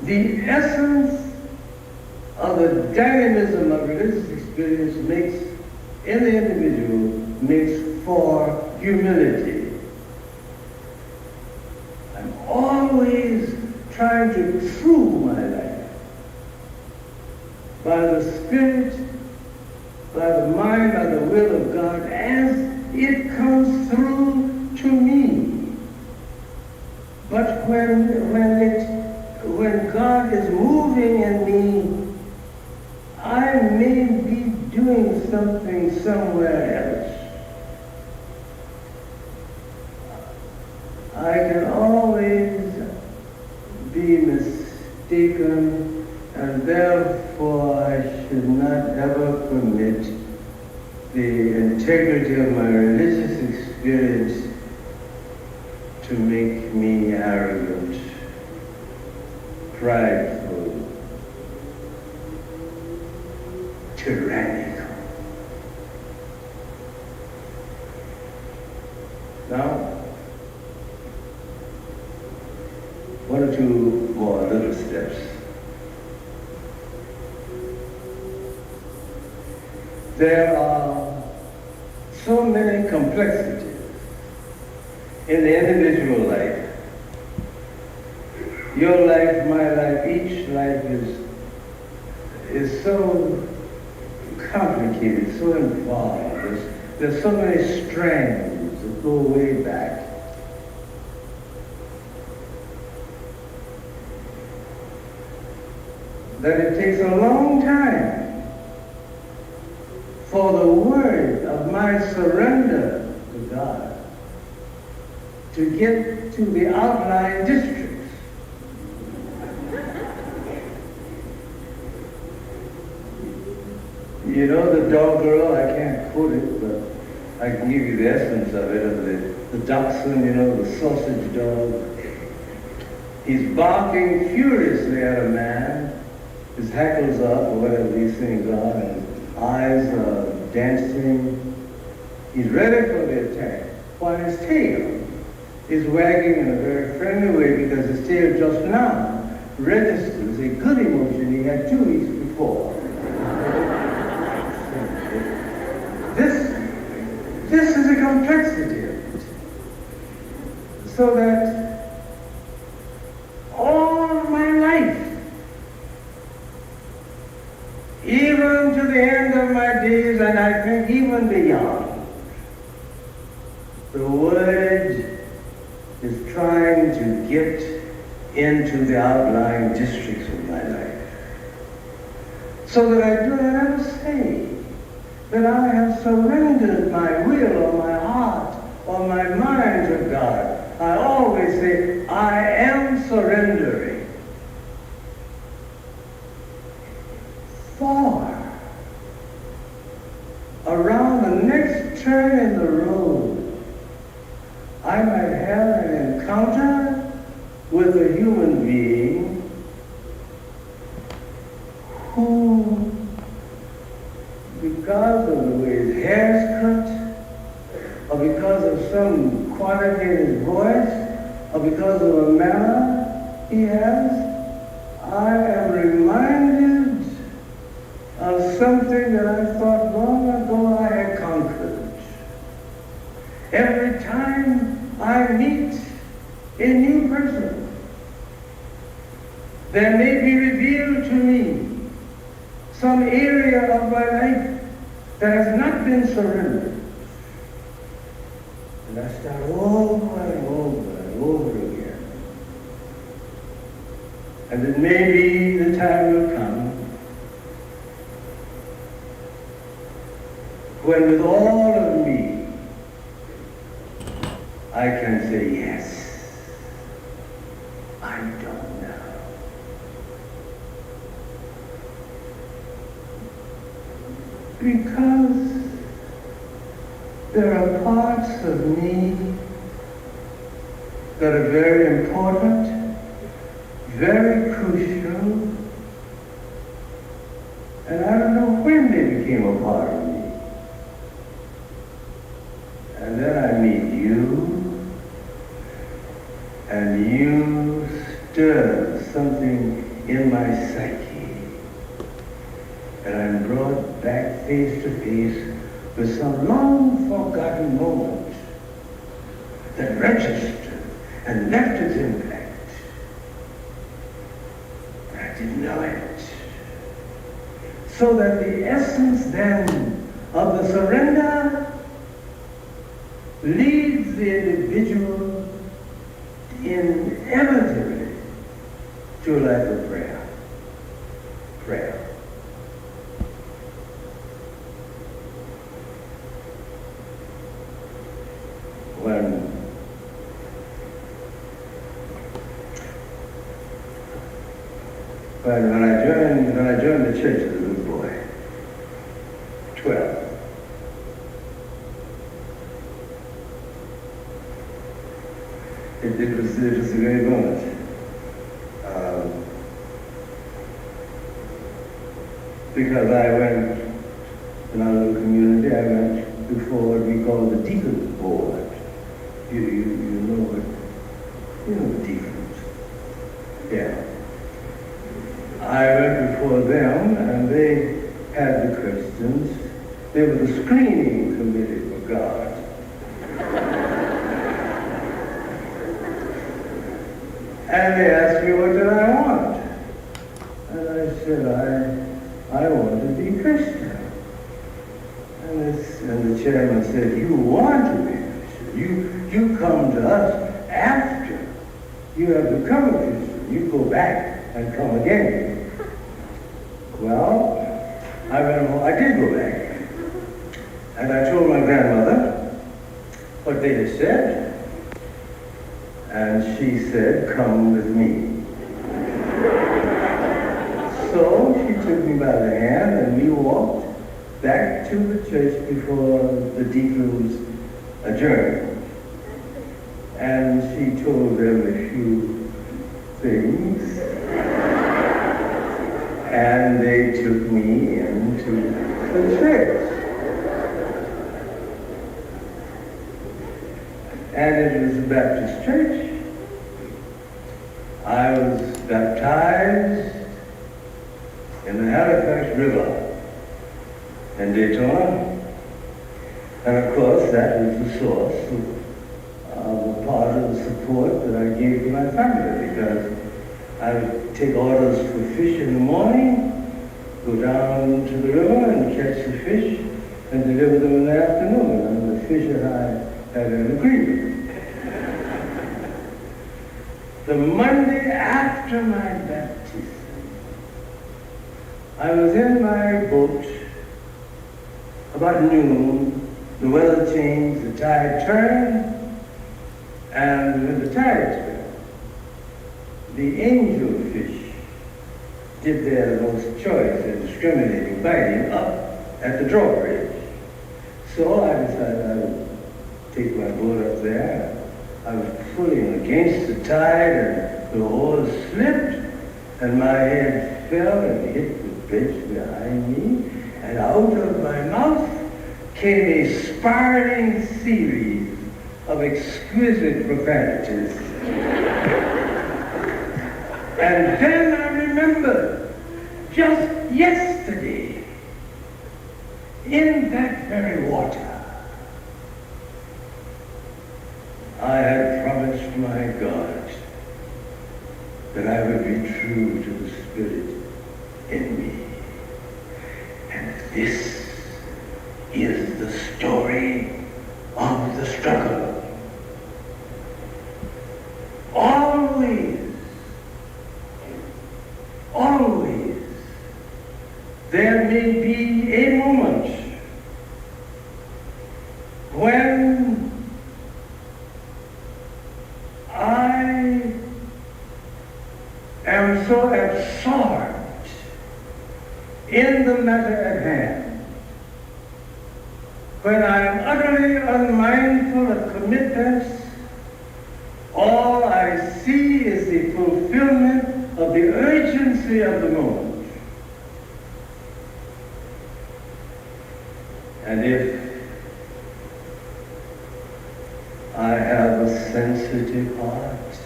B: the essence of the dynamism of religious experience makes, in the individual, makes for humility. I'm always trying to prove my life by the Spirit, by the mind, by the will of God, as it comes through to me. But when God is moving in me, I may be doing something somewhere else. I can always be mistaken, and therefore I should not ever permit the integrity of my religious experience to make me arrogant, prideful, tyrannical. Now, one or two more little steps. There are so many complexities in the individual life. Your life, my life, each life is so complicated, so involved. There's so many strands that go way back. That it takes a long time for the word of my surrender to God to get to the outlying districts. You know the doggerel, I can't quote it, but I can give you the essence of it, of the dachshund, you know, the sausage dog. He's barking furiously at a man, his hackles up, or whatever these things are, and his eyes are dancing. He's ready for the attack, while his tail is wagging in a very friendly way because his tail just now registers a good emotion he had 2 weeks before. This is a complexity of it. So that all my life, even to the end of my days, and I think even beyond, the word is trying to get into the outlying districts of my life. So that I do not ever say that I have surrendered my will or my heart or my mind to God. I always say, I am surrendering. For around the next turn in the road, I might have an encounter with a human being who, because of the way his hair is cut, or because of some quality in his voice, or because of a manner he has, I am reminded of something that I thought long ago I had conquered. Every time I meet a new person, there may be revealed to me some area of my life that has not been surrendered. And I start over and over and over again. And it may be the time will come when with all of me, I can say yes, I don't know. Because there are parts of me that are very important, very crucial, and I don't know when they became a part of me. And then I meet you, and you stir something in my psyche, and I'm brought back face to face with some long-forgotten moment that registered and left its impact. I didn't know it. So that the essence then of the surrender leads the individual inevitably to a life of prayer. Prayer. When I joined the church as a little boy, 12, it was a great moment. Because I went, in our little community, I went before what we call the deacons board. You know what, the deacons. Yeah. I went before them, and they had the questions. They were the screening committee for God. And they asked me, what did I want? And I said, I want to be Christian. And the chairman said, you want to be Christian. You come to us after you have become a Christian. You go back and come again. Well, I went home. I did go back. And I told my grandmother what they had said. And she said, come with me. So she took me by the hand and we walked back to the church before the deacons adjourned. And she told them a few things. And they took me into the church. And it was a Baptist church. I was baptized in the Halifax River in Daytona. And of course, that was the source of a part of the support that I gave to my family, because I would take orders for fish in the morning, go down to the river and catch the fish, and deliver them in the afternoon. And the fish and I had an agreement. The Monday after my baptism, I was in my boat about noon. The weather changed, the tide turned, and when the tide turned, the angelfish did their most choice and discriminating biting up at the drawbridge. So I decided I would take my boat up there. I was pulling against the tide, and the oars slipped, and my head fell and hit the bridge behind me, and out of my mouth came a spiraling series of exquisite profanities. And then I remembered, just yesterday, in that very water, I had promised my God that I would be true to the Spirit in me. And this is the story of the struggle. Always, there may be a moment I am so absorbed in the matter at hand, when I am utterly unmindful of commitments, all I see is the fulfillment of the urgency of the moment. And if I have a sensitive heart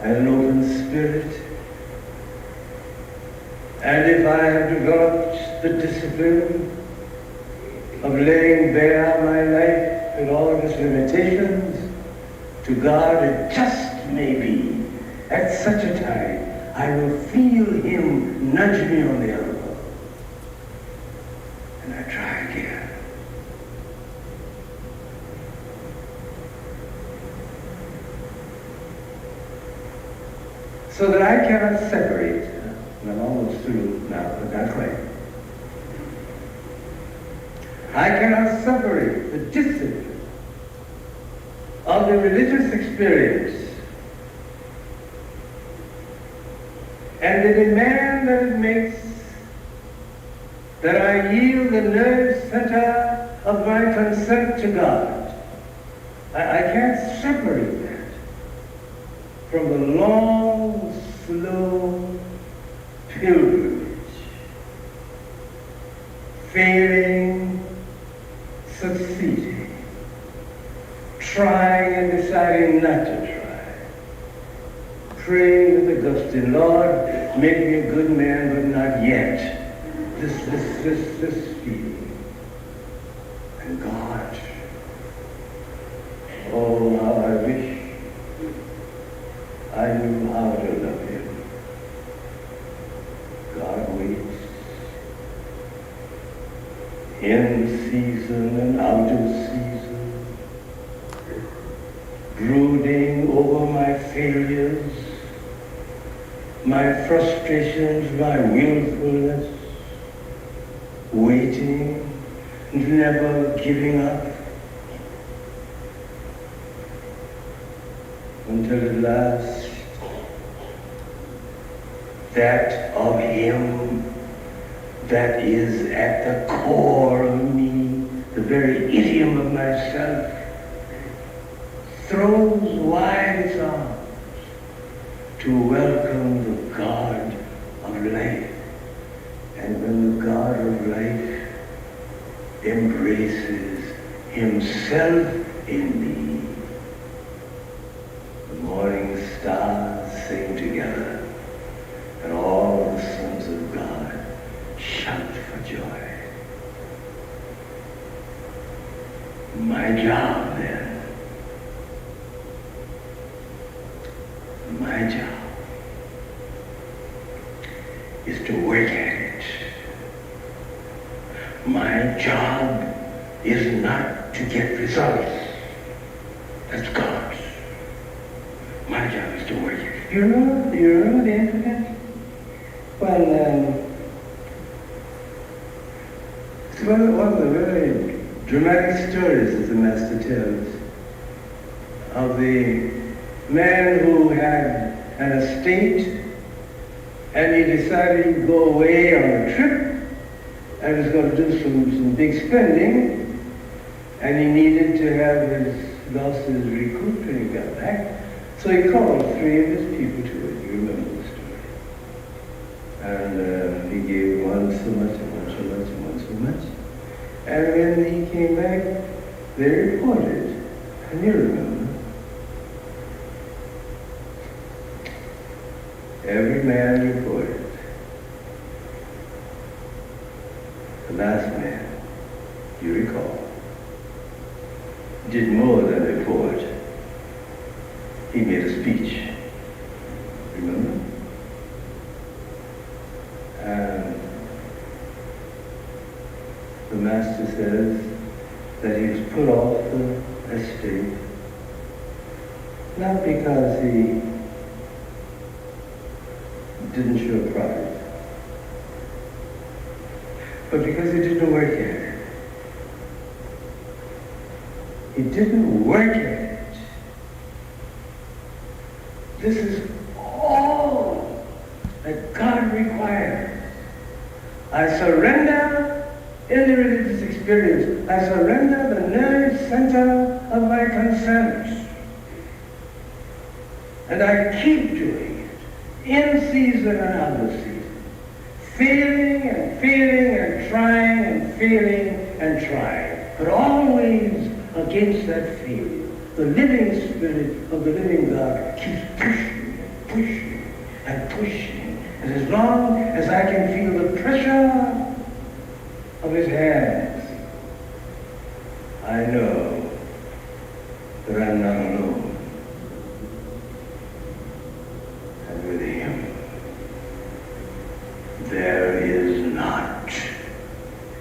B: and an open spirit, and if I have developed the discipline of laying bare my life with all of its limitations to God, it just may be at such a time I will feel him nudge me on the elbow. And I try again. So that I cannot separate, and I'm almost through now, but not quite. I cannot separate the discipline of the religious experience and the demand that it makes that I yield the nerve center of my consent to God. I can't separate that from the long, slow pilgrimage, failing, succeeding, trying and deciding not to try, praying with Augustine, Lord, make me a good man, but not yet. This feeling. And God, oh, how I wish I knew how to love him. God waits in season and out of season, brooding over my failures, my frustrations, my willfulness, waiting, never giving up, until at last that of him that is at the core of me, the very idiom of myself, throws wide its arms to welcome the God of life. And when the God of life embraces himself in me, the morning stars sing together, and all the sons of God shout for joy. My job then, my job is to work at it. My job is not to get results. That's God's. My job is to work at it. You remember the incident? It's one of the very dramatic stories that the master tells of the man who had an estate, and he decided he'd go away on a trip and was going to do some big spending, and he needed to have his losses recouped when he got back. So he called 3 of his people to it. You remember the story. And he gave one so much, and one so much, and one so much. And when he came back, they reported, and you remember, every man reported. The last man, you recall, did more than report. He made a speech. Remember? And the master says that he was put off the estate, not because he didn't show pride, but because he didn't work at it. He didn't work at it This is all that God requires. I surrender in the religious experience. I surrender the nerve center of my consent. And I keep doing it in season and out of season. Feeling and feeling and trying and feeling and trying. But always against that feeling. The living spirit of the living God keeps pushing and pushing and pushing. And as long as I can feel the pressure of his hands, I know that I'm not alone. And with him, there is not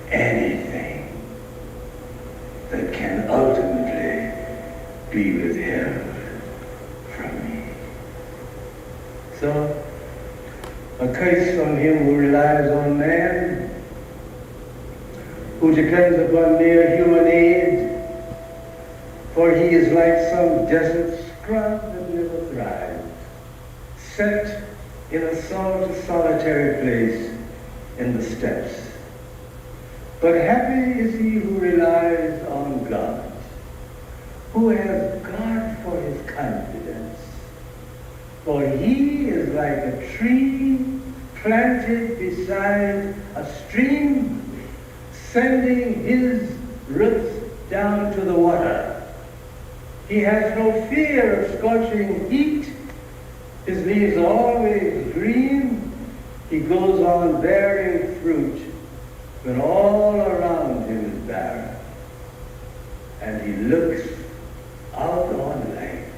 B: anything that can ultimately be withheld from me. So, a curse on him who relies on man, who depends upon mere human aid, for he is like some desert scrub that never thrives, set in a solitary place in the steppes. But happy is he who relies on God, who has God for his confidence. For he is like a tree planted beside a stream, sending his roots down to the water. He has no fear of scorching heat. His leaves are always green. He goes on bearing fruit when all around him is barren. And he looks out on life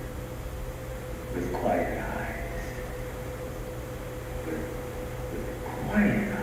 B: with quiet eyes. With quiet eyes.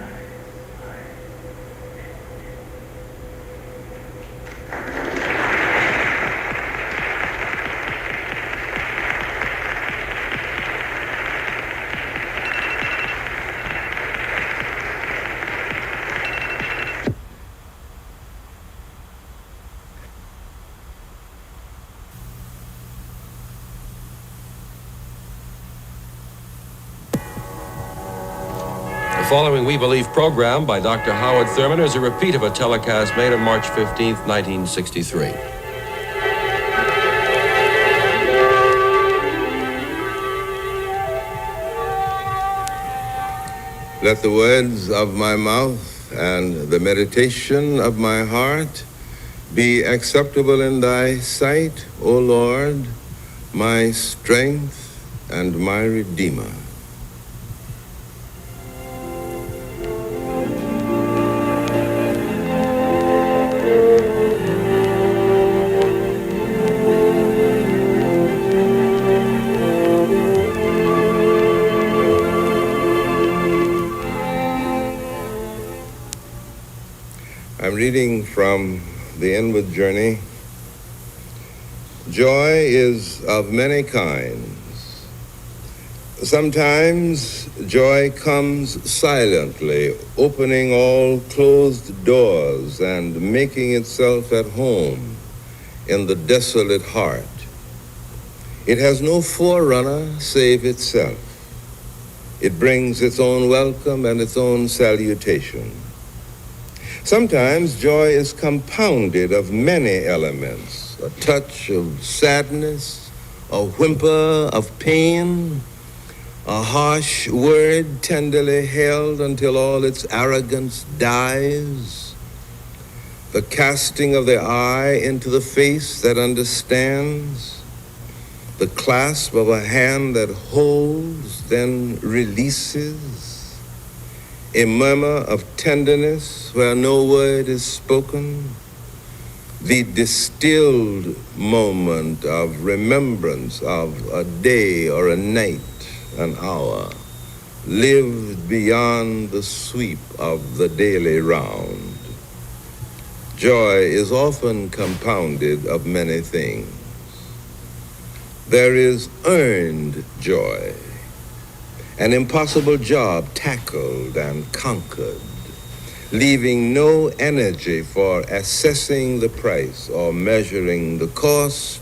C: The following We Believe program by Dr. Howard Thurman is a repeat of a telecast made on March 15, 1963.
D: Let the words of my mouth and the meditation of my heart be acceptable in thy sight, O Lord, my strength and my Redeemer. I'm reading from The Inward Journey. Joy is of many kinds. Sometimes joy comes silently, opening all closed doors and making itself at home in the desolate heart. It has no forerunner save itself. It brings its own welcome and its own salutation. Sometimes joy is compounded of many elements, a touch of sadness, a whimper of pain, a harsh word tenderly held until all its arrogance dies, the casting of the eye into the face that understands, the clasp of a hand that holds, then releases, a murmur of tenderness where no word is spoken, the distilled moment of remembrance of a day or a night, an hour, lived beyond the sweep of the daily round. Joy is often compounded of many things. There is earned joy, an impossible job tackled and conquered, leaving no energy for assessing the price or measuring the cost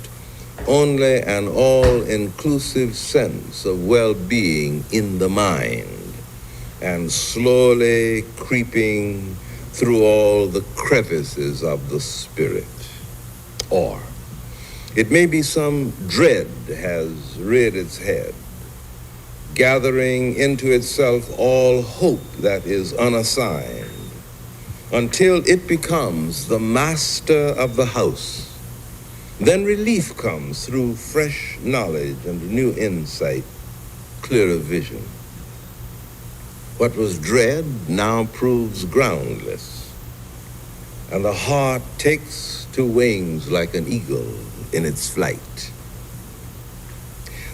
D: only an all-inclusive sense of well-being in the mind, and slowly creeping through all the crevices of the spirit. Or it may be some dread has reared its head, gathering into itself all hope that is unassigned, until it becomes the master of the house. Then relief comes through fresh knowledge and new insight, clearer vision. What was dread now proves groundless, and the heart takes to wings like an eagle in its flight.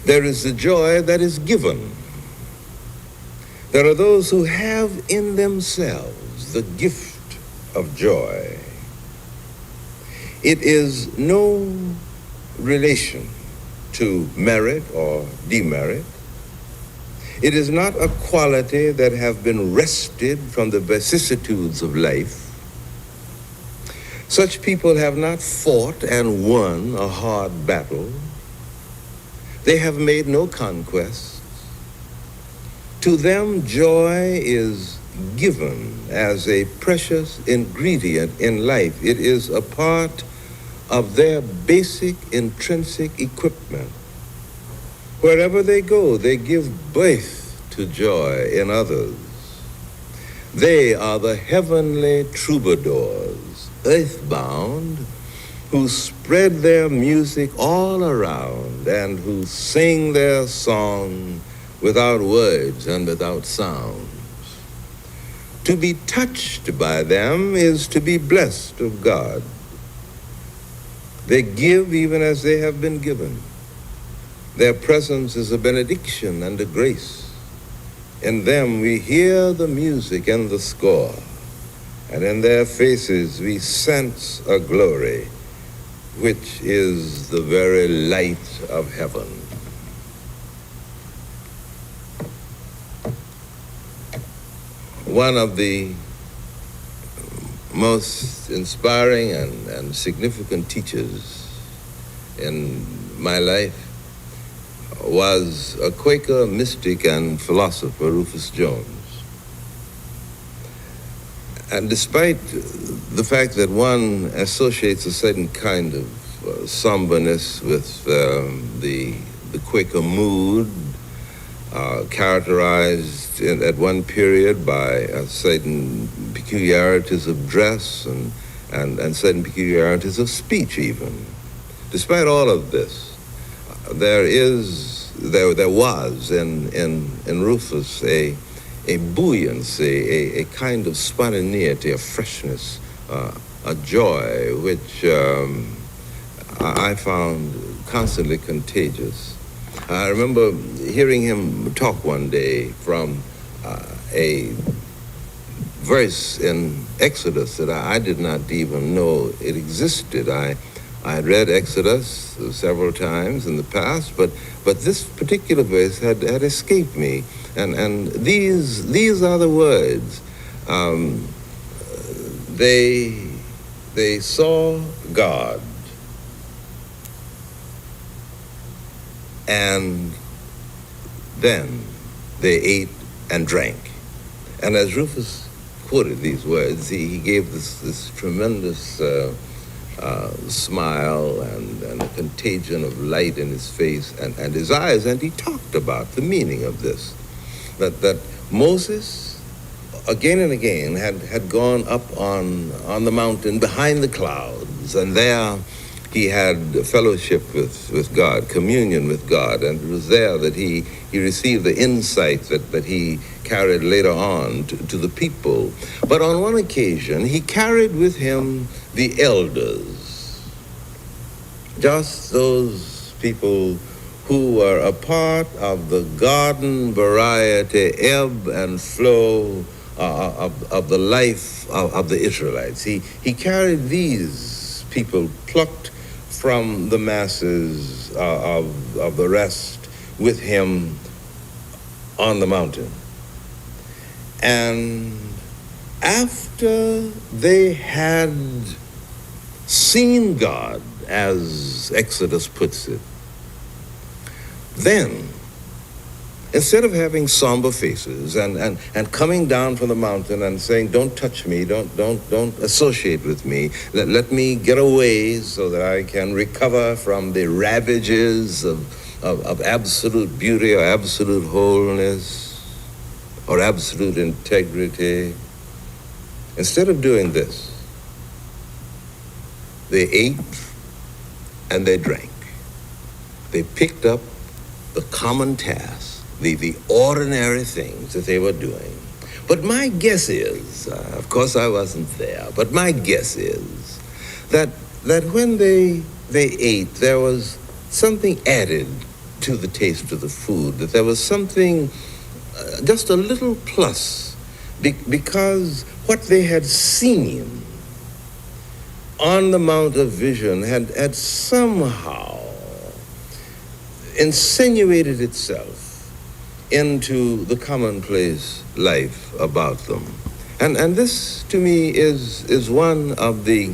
D: There is the joy that is given. There are those who have in themselves the gift of joy. It is no relation to merit or demerit. It is not a quality that have been wrested from the vicissitudes of life. Such people have not fought and won a hard battle. They have made no conquests. To them, joy is given as a precious ingredient in life. It is a part of their basic intrinsic equipment. Wherever they go, they give birth to joy in others. They are the heavenly troubadours, earthbound, who spread their music all around and who sing their song without words and without sounds. To be touched by them is to be blessed of God. They give even as they have been given. Their presence is a benediction and a grace. In them we hear the music and the score, and in their faces we sense a glory which is the very light of heaven. One of the most inspiring and significant teachers in my life was a Quaker mystic and philosopher, Rufus Jones. And despite the fact that one associates a certain kind of somberness with the Quaker mood, characterized at one period by certain peculiarities of dress and certain peculiarities of speech even. Despite all of this, there was in Rufus a buoyancy, a kind of spontaneity, a freshness, a joy which I found constantly contagious. I remember hearing him talk one day from a verse in Exodus that I did not even know it existed. I had read Exodus several times in the past, but this particular verse had escaped me. And these are the words. They saw God, and then they ate and drank. And as Rufus quoted these words, he gave this tremendous smile and a contagion of light in his face and his eyes, and he talked about the meaning of this, that Moses again and again had gone up on the mountain behind the clouds, and there he had fellowship with God, communion with God, and it was there that he received the insight that he carried later on to the people. But on one occasion, he carried with him the elders, just those people who were a part of the garden variety ebb and flow of the life of the Israelites. He carried these people plucked from the masses of the rest with him on the mountain. And after they had seen God as Exodus puts it. Then, instead of having somber faces and coming down from the mountain and saying, don't touch me, don't associate with me, let me get away so that I can recover from the ravages of absolute beauty or absolute wholeness or absolute integrity. Instead of doing this, they ate and they drank. They picked up the common tasks, the ordinary things that they were doing. But my guess is, of course I wasn't there, but my guess is that when they ate, there was something added to the taste of the food, that there was something, just a little plus, because what they had seen on the Mount of Vision had somehow insinuated itself into the commonplace life about them. And this, to me, is one of the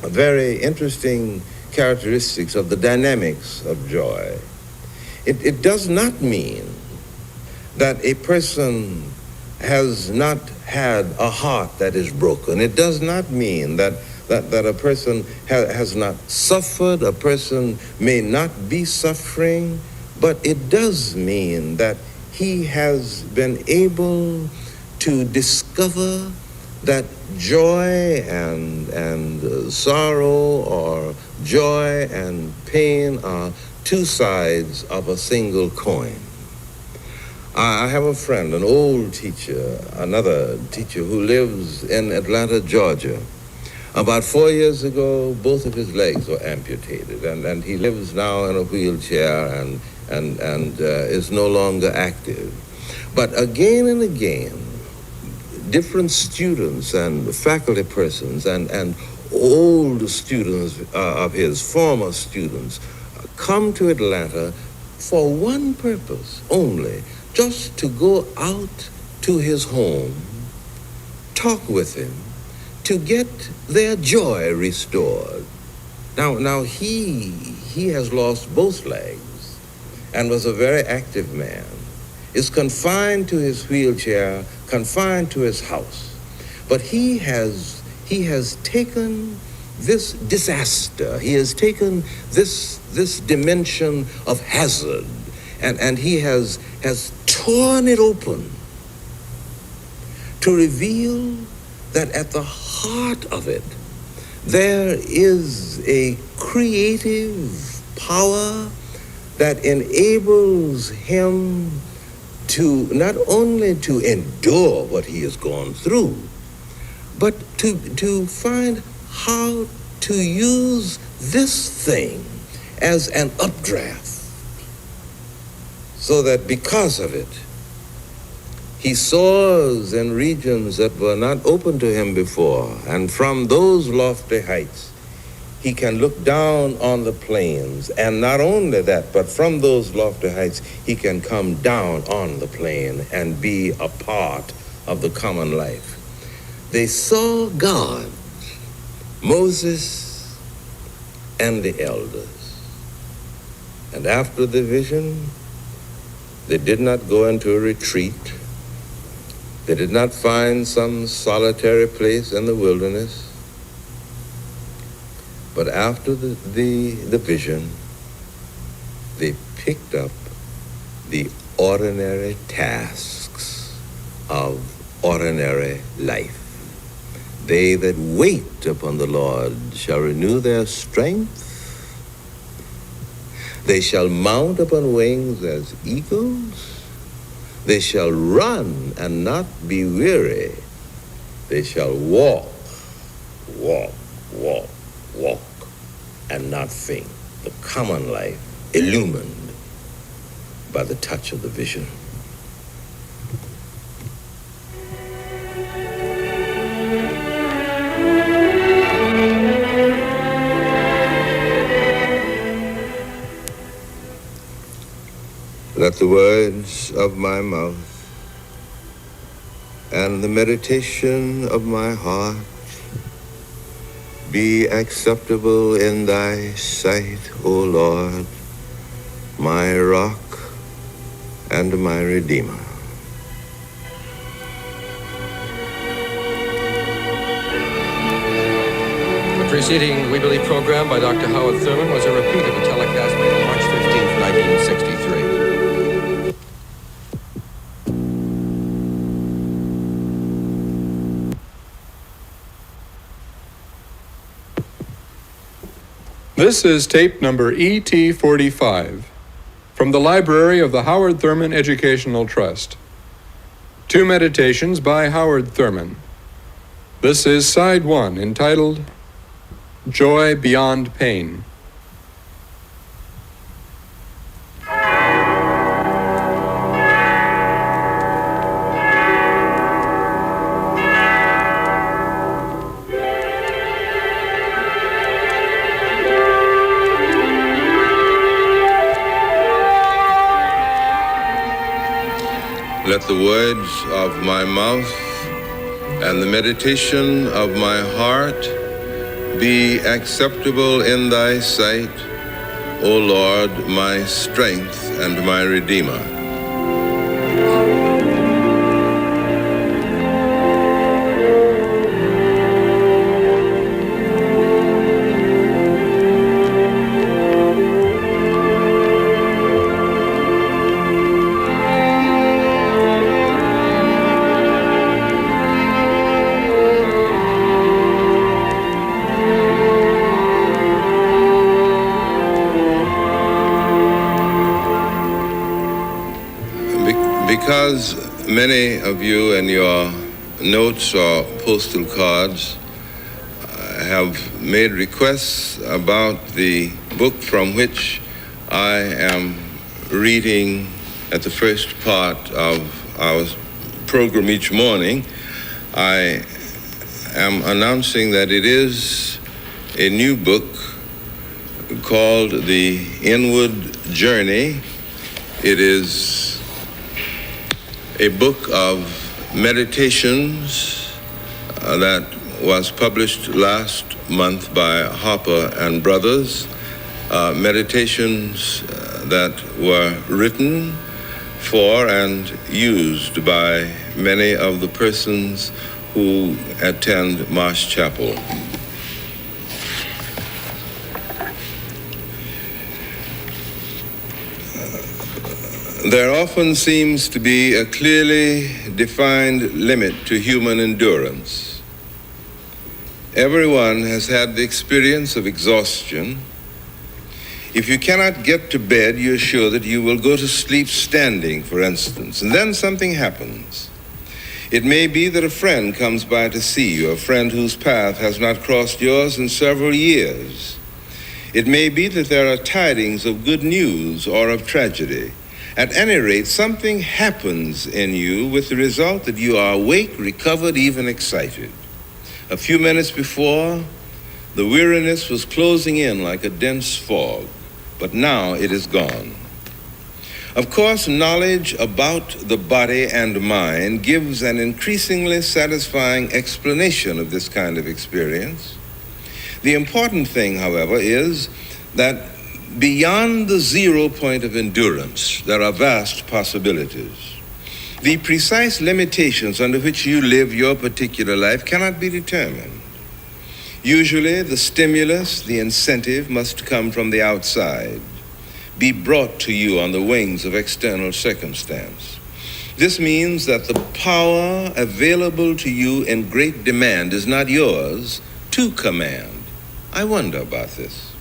D: very interesting characteristics of the dynamics of joy. It does not mean that a person has not had a heart that is broken. It does not mean that a person has not suffered, a person may not be suffering, but it does mean that he has been able to discover that joy and sorrow, or joy and pain, are two sides of a single coin. I have a friend, an old teacher, another teacher who lives in Atlanta, Georgia. About 4 years ago, both of his legs were amputated, and he lives now in a wheelchair and is no longer active. But again and again, different students and faculty persons and old students of his, former students, come to Atlanta for one purpose only, just to go out to his home, talk with him, to get their joy restored. Now he has lost both legs and was a very active man, is confined to his wheelchair, confined to his house. But he has taken this disaster, he has taken this dimension of hazard, and he has torn it open to reveal that at the heart of it, there is a creative power that enables him to not only to endure what he has gone through, but to find how to use this thing as an updraft, so that because of it, he soars in regions that were not open to him before, and from those lofty heights, he can look down on the plains, and not only that, but from those lofty heights, he can come down on the plain and be a part of the common life. They saw God, Moses, and the elders. And after the vision, they did not go into a retreat. They did not find some solitary place in the wilderness. But after the vision, they picked up the ordinary tasks of ordinary life. They that wait upon the Lord shall renew their strength. They shall mount upon wings as eagles. They shall run and not be weary. They shall walk, and not faint. The common life illumined by the touch of the vision. Let the words of my mouth and the meditation of my heart be acceptable in thy sight, O Lord, my rock and my redeemer.
C: The preceding We Believe program by Dr. Howard Thurman was a repeat of a telecast made on March 15th, 1963.
E: This is tape number ET45 from the library of the Howard Thurman Educational Trust. 2 meditations by Howard Thurman. This is side 1, entitled Joy Beyond Pain.
D: Let the words of my mouth and the meditation of my heart be acceptable in thy sight, O Lord, my strength and my redeemer. Because many of you in your notes or postal cards have made requests about the book from which I am reading at the first part of our program each morning, I am announcing that it is a new book called The Inward Journey. It is a book of meditations that was published last month by Harper and Brothers, meditations that were written for and used by many of the persons who attend Marsh Chapel. There often seems to be a clearly defined limit to human endurance. Everyone has had the experience of exhaustion. If you cannot get to bed, you're sure that you will go to sleep standing, for instance, and then something happens. It may be that a friend comes by to see you, a friend whose path has not crossed yours in several years. It may be that there are tidings of good news or of tragedy. At any rate, something happens in you with the result that you are awake, recovered, even excited. A few minutes before, the weariness was closing in like a dense fog, but now it is gone. Of course, knowledge about the body and mind gives an increasingly satisfying explanation of this kind of experience. The important thing, however, is that beyond the 0 point of endurance, there are vast possibilities. The precise limitations under which you live your particular life cannot be determined. Usually, the stimulus, the incentive, must come from the outside, be brought to you on the wings of external circumstance. This means that the power available to you in great demand is not yours to command. I wonder about this.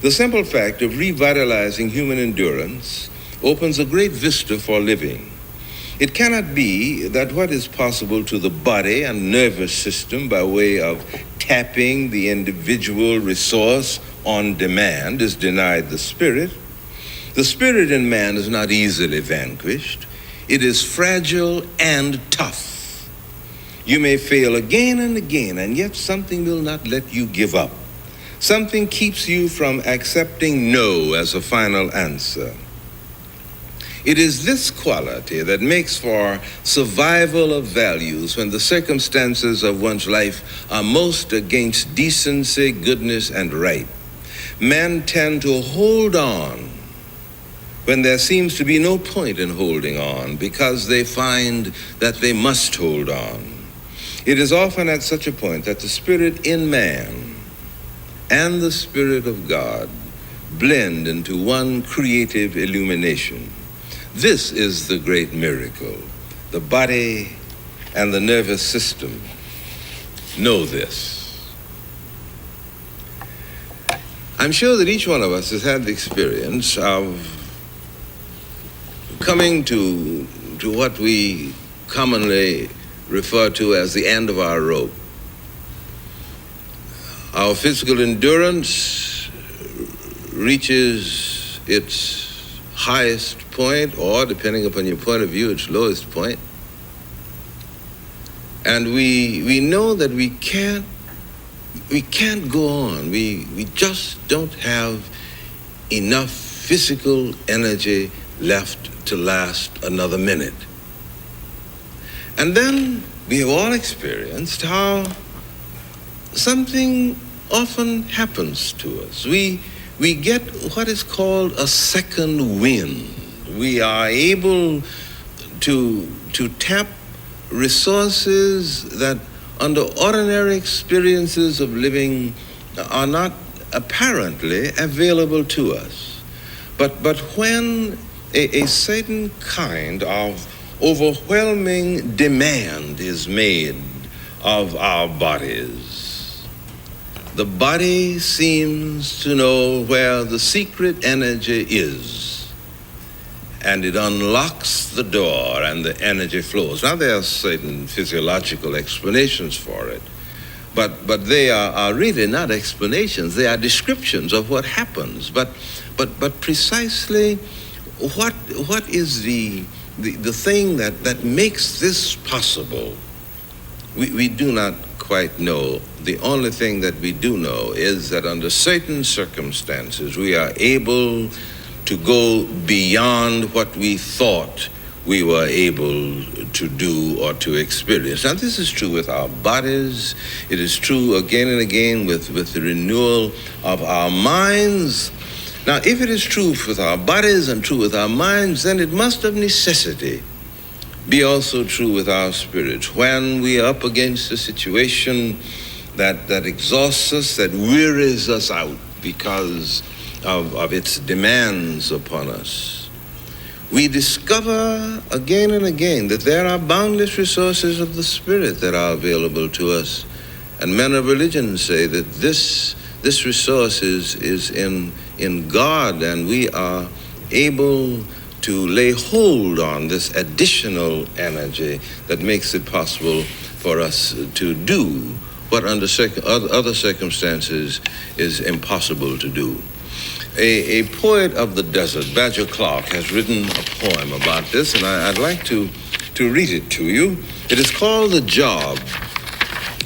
D: The simple fact of revitalizing human endurance opens a great vista for living. It cannot be that what is possible to the body and nervous system by way of tapping the individual resource on demand is denied the spirit. The spirit in man is not easily vanquished. It is fragile and tough. You may fail again and again, and yet something will not let you give up. Something keeps you from accepting no as a final answer. It is this quality that makes for survival of values when the circumstances of one's life are most against decency, goodness, and right. Men tend to hold on when there seems to be no point in holding on because they find that they must hold on. It is often at such a point that the spirit in man and the Spirit of God blend into one creative illumination. This is the great miracle. The body and the nervous system know this. I'm sure that each one of us has had the experience of coming to what we commonly refer to as the end of our rope. Our physical endurance reaches its highest point, or depending upon your point of view, its lowest point. And we know that we can't go on. We just don't have enough physical energy left to last another minute. And then we have all experienced how something often happens to us. We get what is called a second wind. We are able to tap resources that under ordinary experiences of living are not apparently available to us. But when a certain kind of overwhelming demand is made of our bodies, the body seems to know where the secret energy is, and it unlocks the door and the energy flows. Now, there are certain physiological explanations for it, but they are really not explanations. They are descriptions of what happens. But precisely what is the thing that makes this possible? We do not quite know. The only thing that we do know is that under certain circumstances we are able to go beyond what we thought we were able to do or to experience. Now, this is true with our bodies. It is true again and again with the renewal of our minds. Now, if it is true with our bodies and true with our minds, then it must of necessity be also true with our spirits. When we are up against a situation that exhausts us, that wearies us out because of its demands upon us, we discover again and again that there are boundless resources of the Spirit that are available to us. And men of religion say that this resource is in God, and we are able to lay hold on this additional energy that makes it possible for us to do what under other circumstances is impossible to do. A poet of the desert, Badger Clark, has written a poem about this, and I'd like to read it to you. It is called The Job.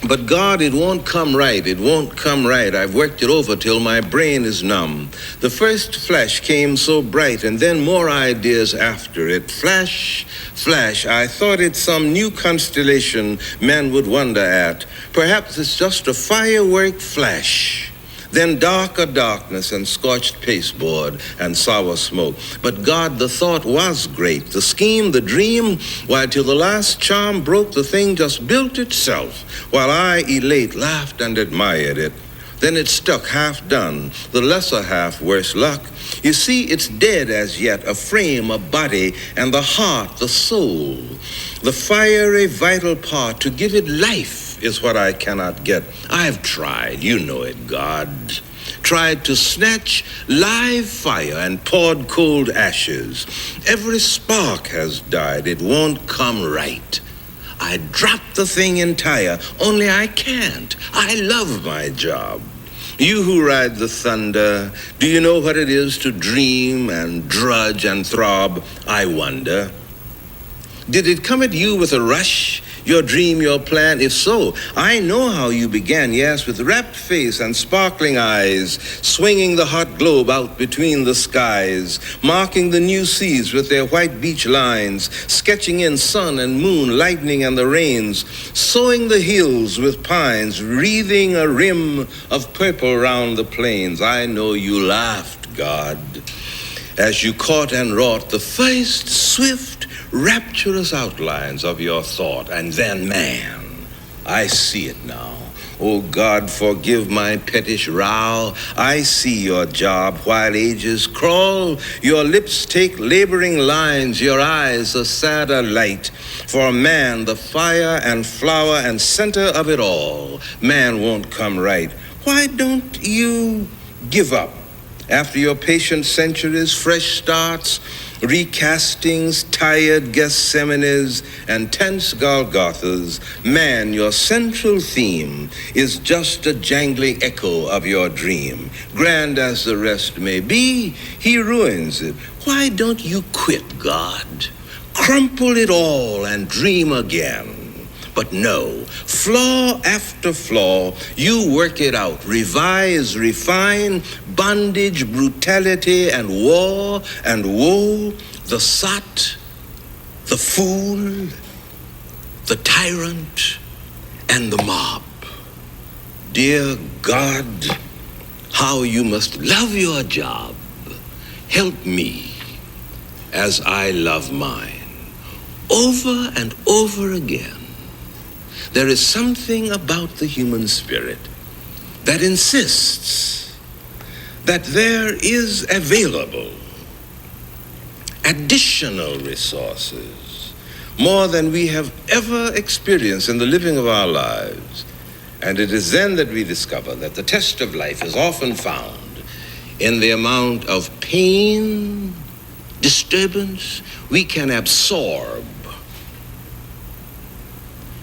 D: But God, it won't come right. It won't come right. I've worked it over till my brain is numb. The first flash came so bright, and then more ideas after it. Flash, flash, I thought it some new constellation man would wonder at. Perhaps it's just a firework flash. Then darker darkness and scorched pasteboard and sour smoke. But God, the thought was great. The scheme, the dream, why till the last charm broke, the thing just built itself, while I, elate, laughed and admired it. Then it stuck half done, the lesser half worse luck. You see, it's dead as yet, a frame, a body, and the heart, the soul, the fiery vital part. To give it life is what I cannot get. I've tried, you know it, God. Tried to snatch live fire and poured cold ashes. Every spark has died, it won't come right. I dropped the thing entire, only I can't. I love my job. You who ride the thunder, do you know what it is to dream and drudge and throb? I wonder. Did it come at you with a rush? your dream, your plan? If so, I know how you began, yes, with rapt face and sparkling eyes, swinging the hot globe out between the skies, marking the new seas with their white beach lines, sketching in sun and moon, lightning and the rains, sowing the hills with pines, wreathing a rim of purple round the plains. I know you laughed, God, as you caught and wrought the first swift, rapturous outlines of your thought. And then, man, I see it now. Oh God, forgive my pettish row. I see your job while ages crawl. Your lips take laboring lines, your eyes a sadder light. For man, the fire and flower and center of it all, man won't come right. Why don't you give up? After your patient centuries, fresh starts, recastings, tired Gethsemanes, and tense Golgothas, man, your central theme is just a jangling echo of your dream. Grand as the rest may be, he ruins it. Why don't you quit, God? Crumple it all and dream again. But no, flaw after flaw, you work it out, revise, refine, bondage, brutality, and war, and woe, the sot, the fool, the tyrant, and the mob. Dear God, how you must love your job. Help me as I love mine, over and over again. There is something about the human spirit that insists that there is available additional resources, more than we have ever experienced in the living of our lives. And it is then that we discover that the test of life is often found in the amount of pain, disturbance we can absorb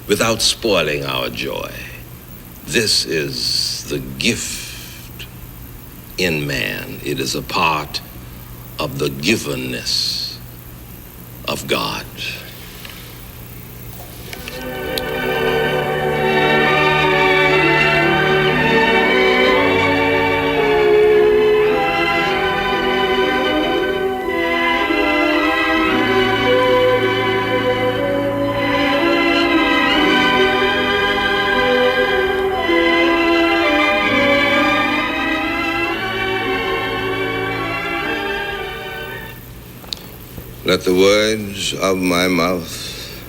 D: without spoiling our joy. This is the gift in man. It is a part of the givenness of God. Let the words of my mouth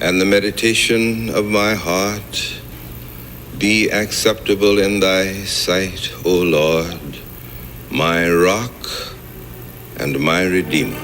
D: and the meditation of my heart be acceptable in thy sight, O Lord, my rock and my redeemer.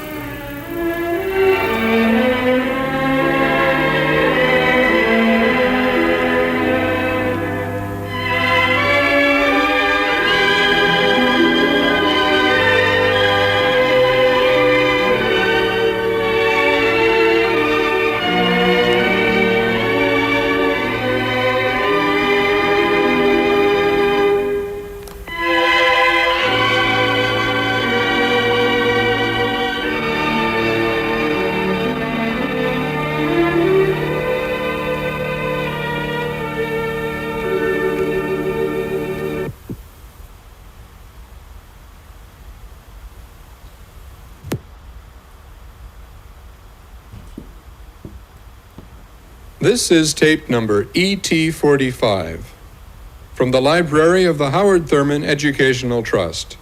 E: This is tape number ET45 from the library of the Howard Thurman Educational Trust.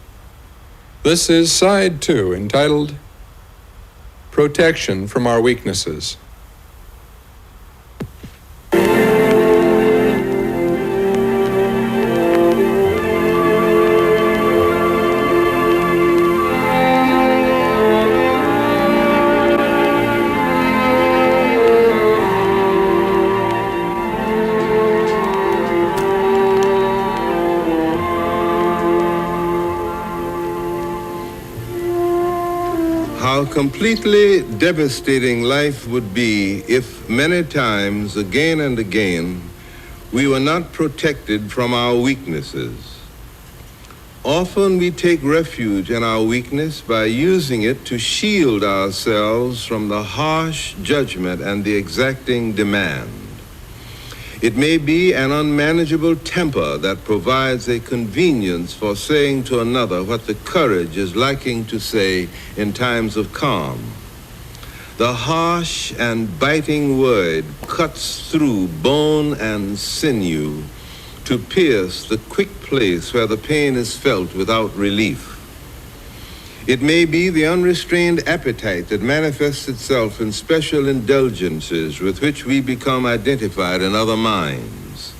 E: This is side 2, entitled Protection from Our Weaknesses.
D: How completely devastating life would be if many times, again and again, we were not protected from our weaknesses. Often we take refuge in our weakness by using it to shield ourselves from the harsh judgment and the exacting demand. It may be an unmanageable temper that provides a convenience for saying to another what the courage is lacking to say in times of calm. The harsh and biting word cuts through bone and sinew to pierce the quick place where the pain is felt without relief. It may be the unrestrained appetite that manifests itself in special indulgences with which we become identified in other minds.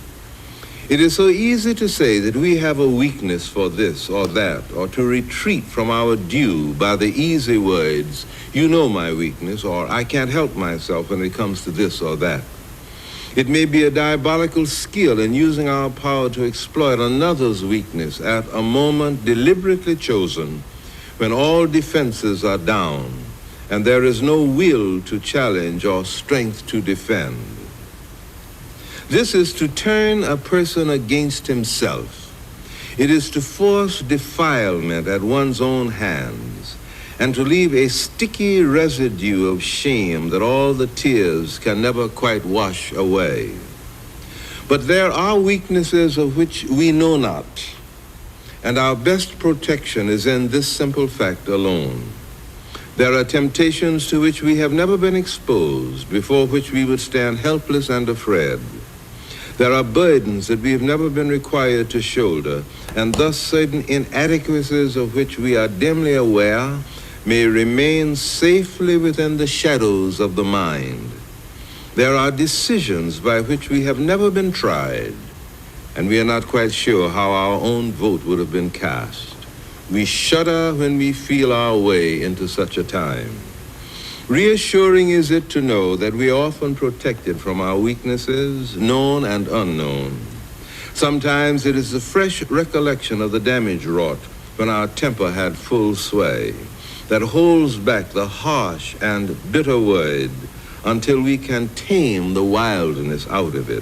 D: It is so easy to say that we have a weakness for this or that, or to retreat from our due by the easy words, "You know my weakness," or "I can't help myself when it comes to this or that." It may be a diabolical skill in using our power to exploit another's weakness at a moment deliberately chosen when all defenses are down and there is no will to challenge or strength to defend. This is to turn a person against himself. It is to force defilement at one's own hands and to leave a sticky residue of shame that all the tears can never quite wash away. But there are weaknesses of which we know not, and our best protection is in this simple fact alone. There are temptations to which we have never been exposed, before which we would stand helpless and afraid. There are burdens that we have never been required to shoulder, and thus certain inadequacies of which we are dimly aware may remain safely within the shadows of the mind. There are decisions by which we have never been tried, and we are not quite sure how our own vote would have been cast. We shudder when we feel our way into such a time. Reassuring is it to know that we are often protected from our weaknesses, known and unknown. Sometimes it is the fresh recollection of the damage wrought when our temper had full sway that holds back the harsh and bitter word until we can tame the wildness out of it.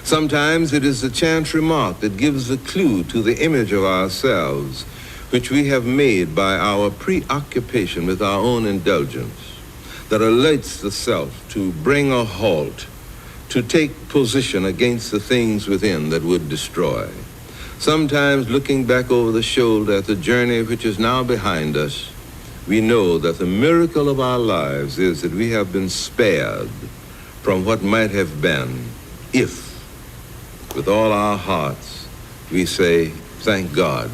D: Sometimes it is the chance remark that gives the clue to the image of ourselves which we have made by our preoccupation with our own indulgence, that alerts the self to bring a halt, to take position against the things within that would destroy. Sometimes looking back over the shoulder at the journey which is now behind us, we know that the miracle of our lives is that we have been spared from what might have been if, with all our hearts, we say, thank God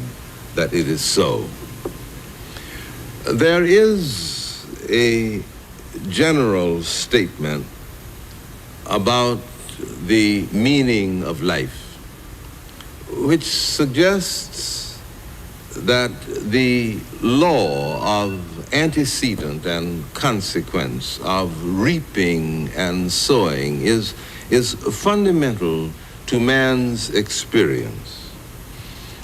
D: that it is so. There is a general statement about the meaning of life, which suggests that the law of antecedent and consequence, of reaping and sowing, is fundamental to man's experience.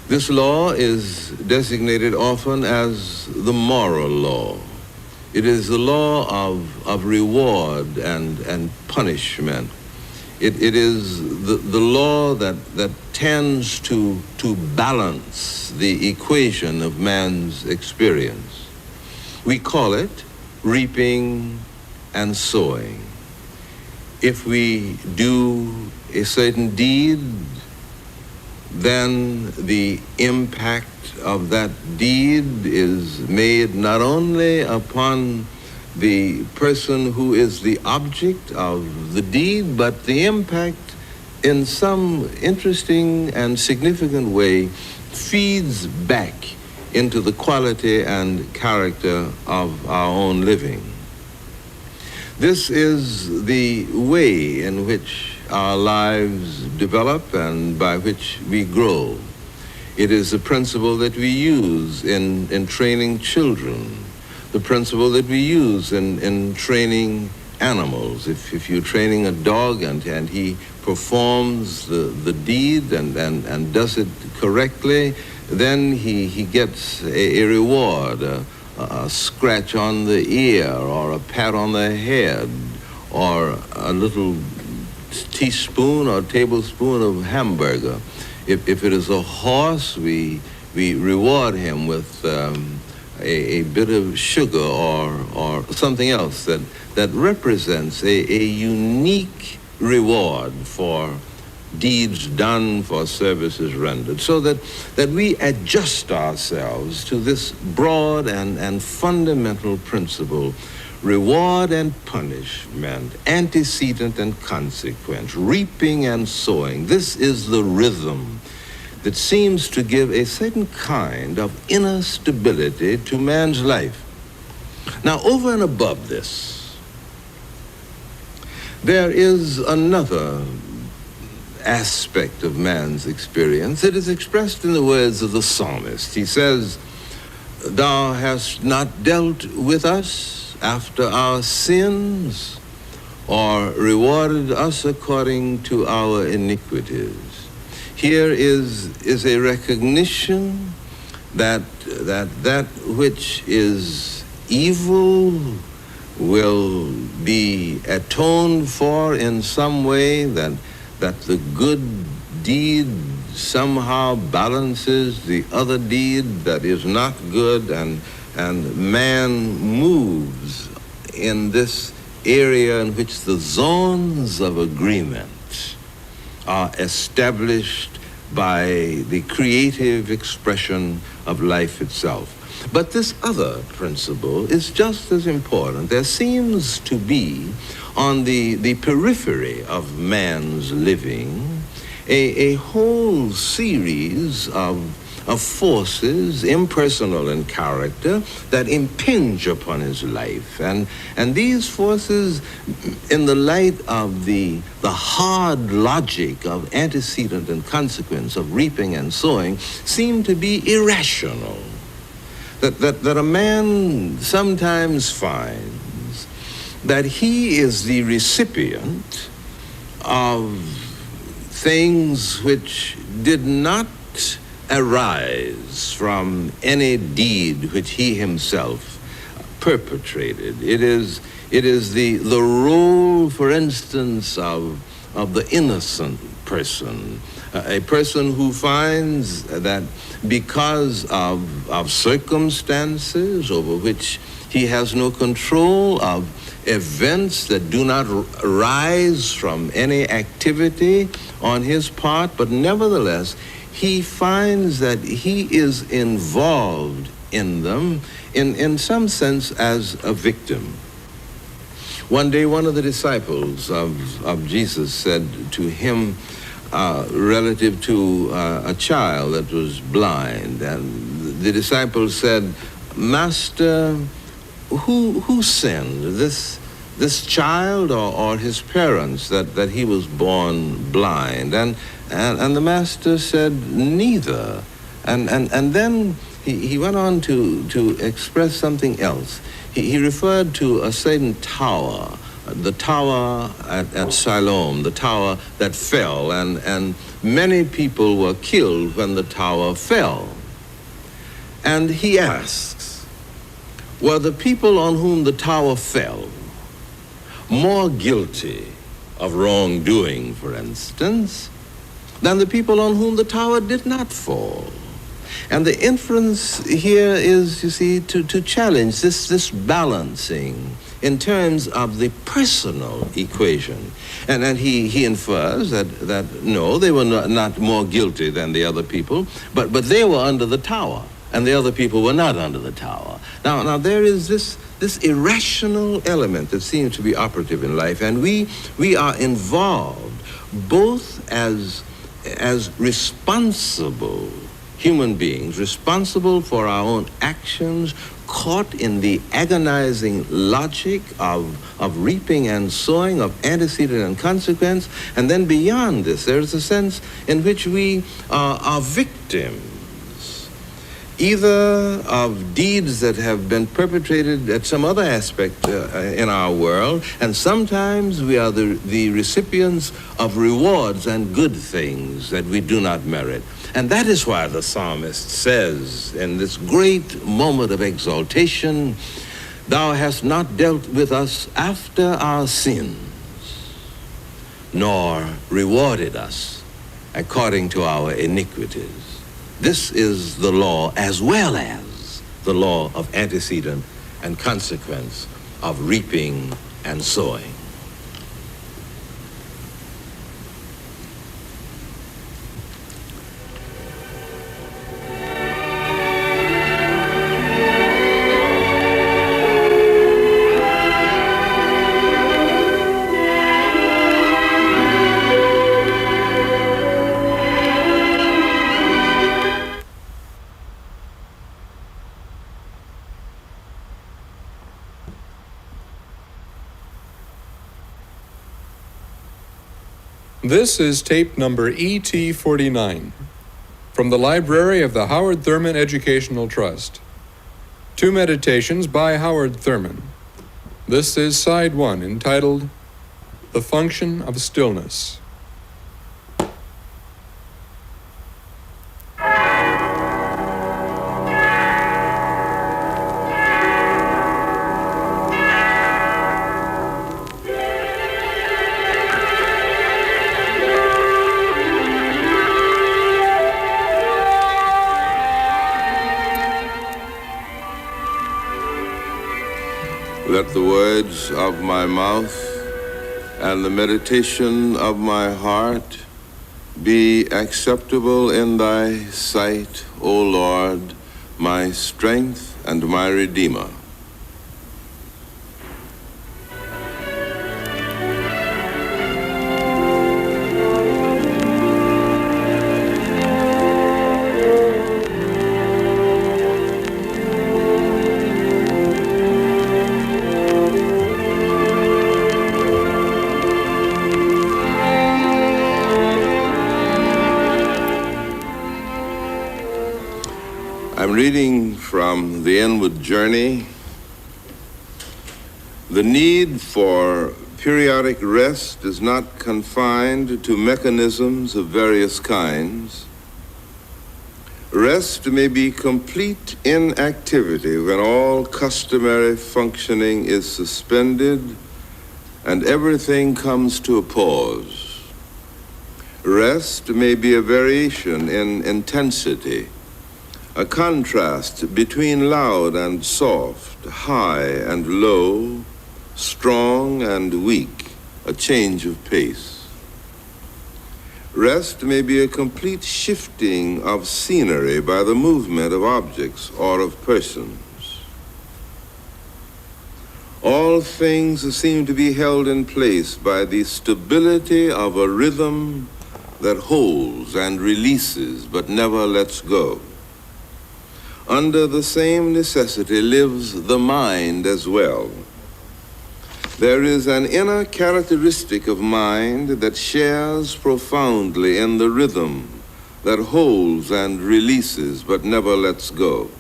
D: This law is designated often as the moral law. It is the law of reward and punishment. It is the law that tends to balance the equation of man's experience. We call it reaping and sowing. If we do a certain deed, then the impact of that deed is made not only upon the person who is the object of the deed, but the impact in some interesting and significant way feeds back into the quality and character of our own living. This is the way in which our lives develop and by which we grow. It is the principle that we use in training children, the principle that we use in training animals. If you're training a dog and he performs the deed and does it correctly, then he gets a reward, a scratch on the ear or a pat on the head or a little teaspoon or tablespoon of hamburger. if it is a horse, we reward him with a bit of sugar or something else that represents a unique reward for deeds done, for services rendered, so that we adjust ourselves to this broad and fundamental principle: reward and punishment, antecedent and consequence, reaping and sowing. This is the rhythm that seems to give a certain kind of inner stability to man's life. Now, over and above this, there is another aspect of man's experience. It is expressed in the words of the psalmist. He says, "Thou hast not dealt with us after our sins, or rewarded us according to our iniquities." Here is a recognition that which is evil will be atoned for in some way, that the good deed somehow balances the other deed that is not good, and man moves in this area in which the zones of agreement are established by the creative expression of life itself. But this other principle is just as important. There seems to be on the periphery of man's living a whole series of forces, impersonal in character, that impinge upon his life. And these forces, in the light of the hard logic of antecedent and consequence, of reaping and sowing, seem to be irrational. That a man sometimes finds that he is the recipient of things which did not arise from any deed which he himself perpetrated. It is the role, for instance, of the innocent person, a person who finds that because of circumstances over which he has no control, of events that do not arise from any activity on his part, but nevertheless he finds that he is involved in them in some sense as a victim. One day, one of the disciples of Jesus said to him, relative to a child that was blind, and the disciple said, "Master, who sinned, this child or his parents, that he was born blind?" And the master said, "Neither." And then he went on to express something else. He referred to a certain tower, the tower at Siloam, the tower that fell, and many people were killed when the tower fell. And he asks, were the people on whom the tower fell more guilty of wrongdoing, for instance, than the people on whom the tower did not fall? And the inference here is, you see, to challenge this balancing in terms of the personal equation. And he infers that no, they were not more guilty than the other people, but they were under the tower, and the other people were not under the tower. Now there is this irrational element that seems to be operative in life, and we are involved both as responsible human beings, responsible for our own actions, caught in the agonizing logic of reaping and sowing, of antecedent and consequence, and then beyond this, there's a sense in which we are victims, either of deeds that have been perpetrated at some other aspect in our world, and sometimes we are the recipients of rewards and good things that we do not merit. And that is why the psalmist says, in this great moment of exaltation, "Thou hast not dealt with us after our sins, nor rewarded us according to our iniquities. This is the law as well as the law of antecedent and consequence of reaping and sowing.
E: This is tape number ET49 from the library of the Howard Thurman Educational Trust. 2 meditations by Howard Thurman. This is side 1, entitled The Function of Stillness.
D: Let the words of my mouth and the meditation of my heart be acceptable in thy sight, O Lord, my strength and my Redeemer. I'm reading from The Inward Journey. The need for periodic rest is not confined to mechanisms of various kinds. Rest may be complete inactivity when all customary functioning is suspended and everything comes to a pause. Rest may be a variation in intensity, a contrast between loud and soft, high and low, strong and weak, a change of pace. Rest may be a complete shifting of scenery by the movement of objects or of persons. All things seem to be held in place by the stability of a rhythm that holds and releases but never lets go. Under the same necessity lives the mind as well. There is an inner characteristic of mind that shares profoundly in the rhythm that holds and releases but never lets go.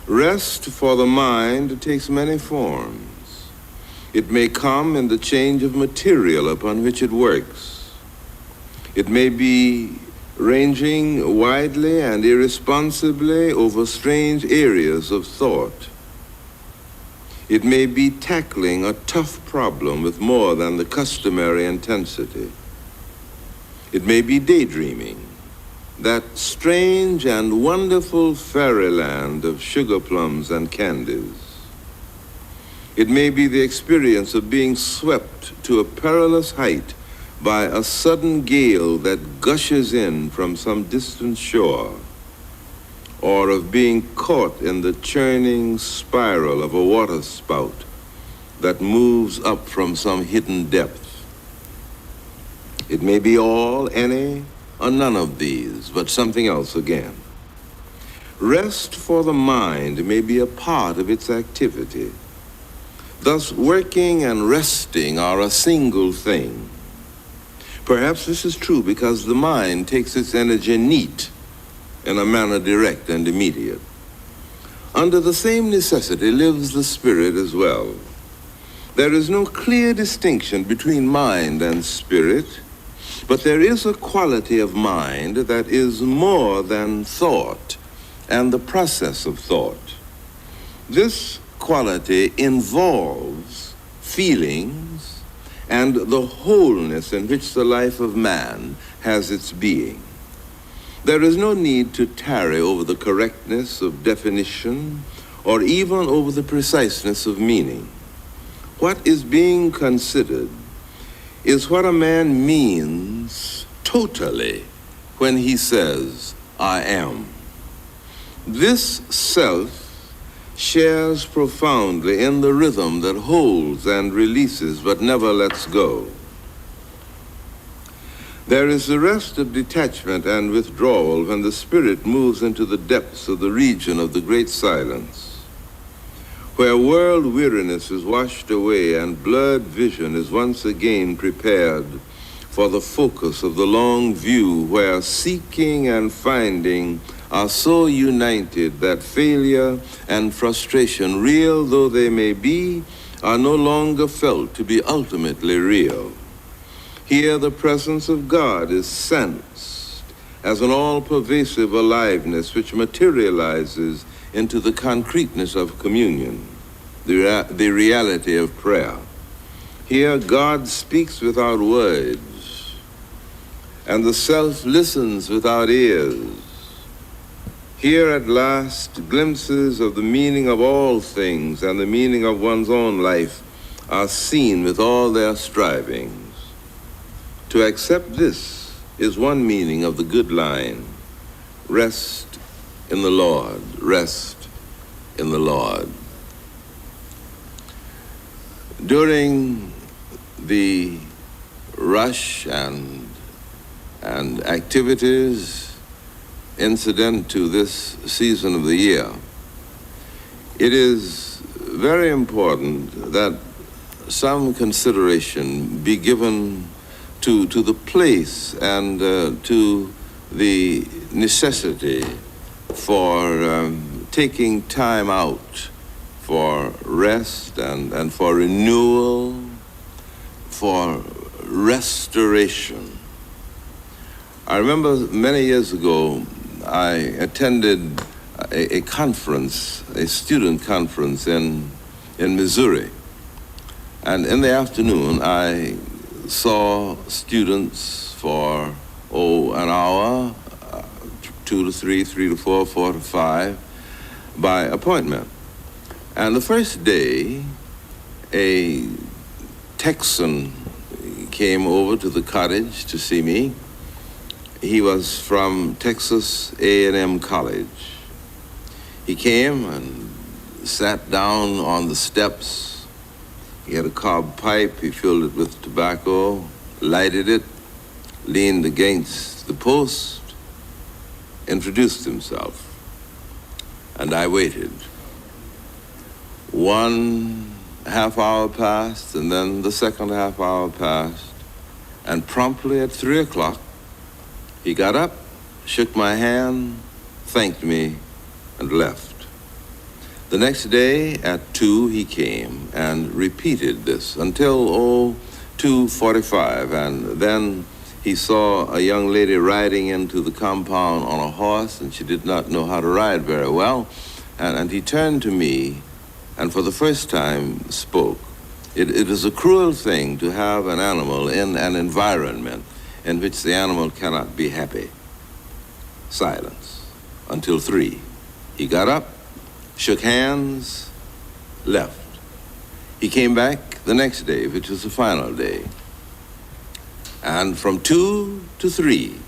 D: Rest for the mind takes many forms. It may come in the change of material upon which it works. It may be ranging widely and irresponsibly over strange areas of thought. It may be tackling a tough problem with more than the customary intensity. It may be daydreaming, that strange and wonderful fairyland of sugar plums and candies. It may be the experience of being swept to a perilous height by a sudden gale that gushes in from some distant shore, or of being caught in the churning spiral of a water spout that moves up from some hidden depth. It may be all, any, or none of these, but something else again. Rest for the mind may be a part of its activity. Thus, working and resting are a single thing. Perhaps this is true because the mind takes its energy neat in a manner direct and immediate. Under the same necessity lives the spirit as well. There is no clear distinction between mind and spirit, but there is a quality of mind that is more than thought and the process of thought. This quality involves feelings and the wholeness in which the life of man has its being. There is no need to tarry over the correctness of definition or even over the preciseness of meaning. What is being considered is what a man means totally when he says, I am. This self shares profoundly in the rhythm that holds and releases but never lets go. There is the rest of detachment and withdrawal when the spirit moves into the depths of the region of the great silence, where world weariness is washed away and blurred vision is once again prepared for the focus of the long view, where seeking and finding are so united that failure and frustration, real though they may be, are no longer felt to be ultimately real. Here the presence of God is sensed as an all-pervasive aliveness which materializes into the concreteness of communion, the reality of prayer. Here God speaks without words, and the self listens without ears. Here at last, glimpses of the meaning of all things and the meaning of one's own life are seen with all their strivings. To accept this is one meaning of the good line, rest in the Lord, rest in the Lord. During the rush and activities incident to this season of the year, it is very important that some consideration be given to the place and to the necessity for taking time out for rest and for renewal, for restoration. I remember many years ago, I attended a conference, a student conference in Missouri. And in the afternoon, I saw students for, an hour, 2 to 3, 3 to 4, 4 to 5, by appointment. And the first day, a Texan came over to the cottage to see me. He was from Texas A&M College. He came and sat down on the steps. He had a cob pipe, he filled it with tobacco, lighted it, leaned against the post, introduced himself, and I waited. 1 half hour passed, and then the second half hour passed, and promptly at 3 o'clock, he got up, shook my hand, thanked me, and left. The next day at 2, he came and repeated this until 2:45, and then he saw a young lady riding into the compound on a horse, and she did not know how to ride very well, and he turned to me and for the first time spoke. It is a cruel thing to have an animal in an environment in which the animal cannot be happy. Silence until 3. He got up, shook hands, left. He came back the next day, which was the final day. And from 2 to 3,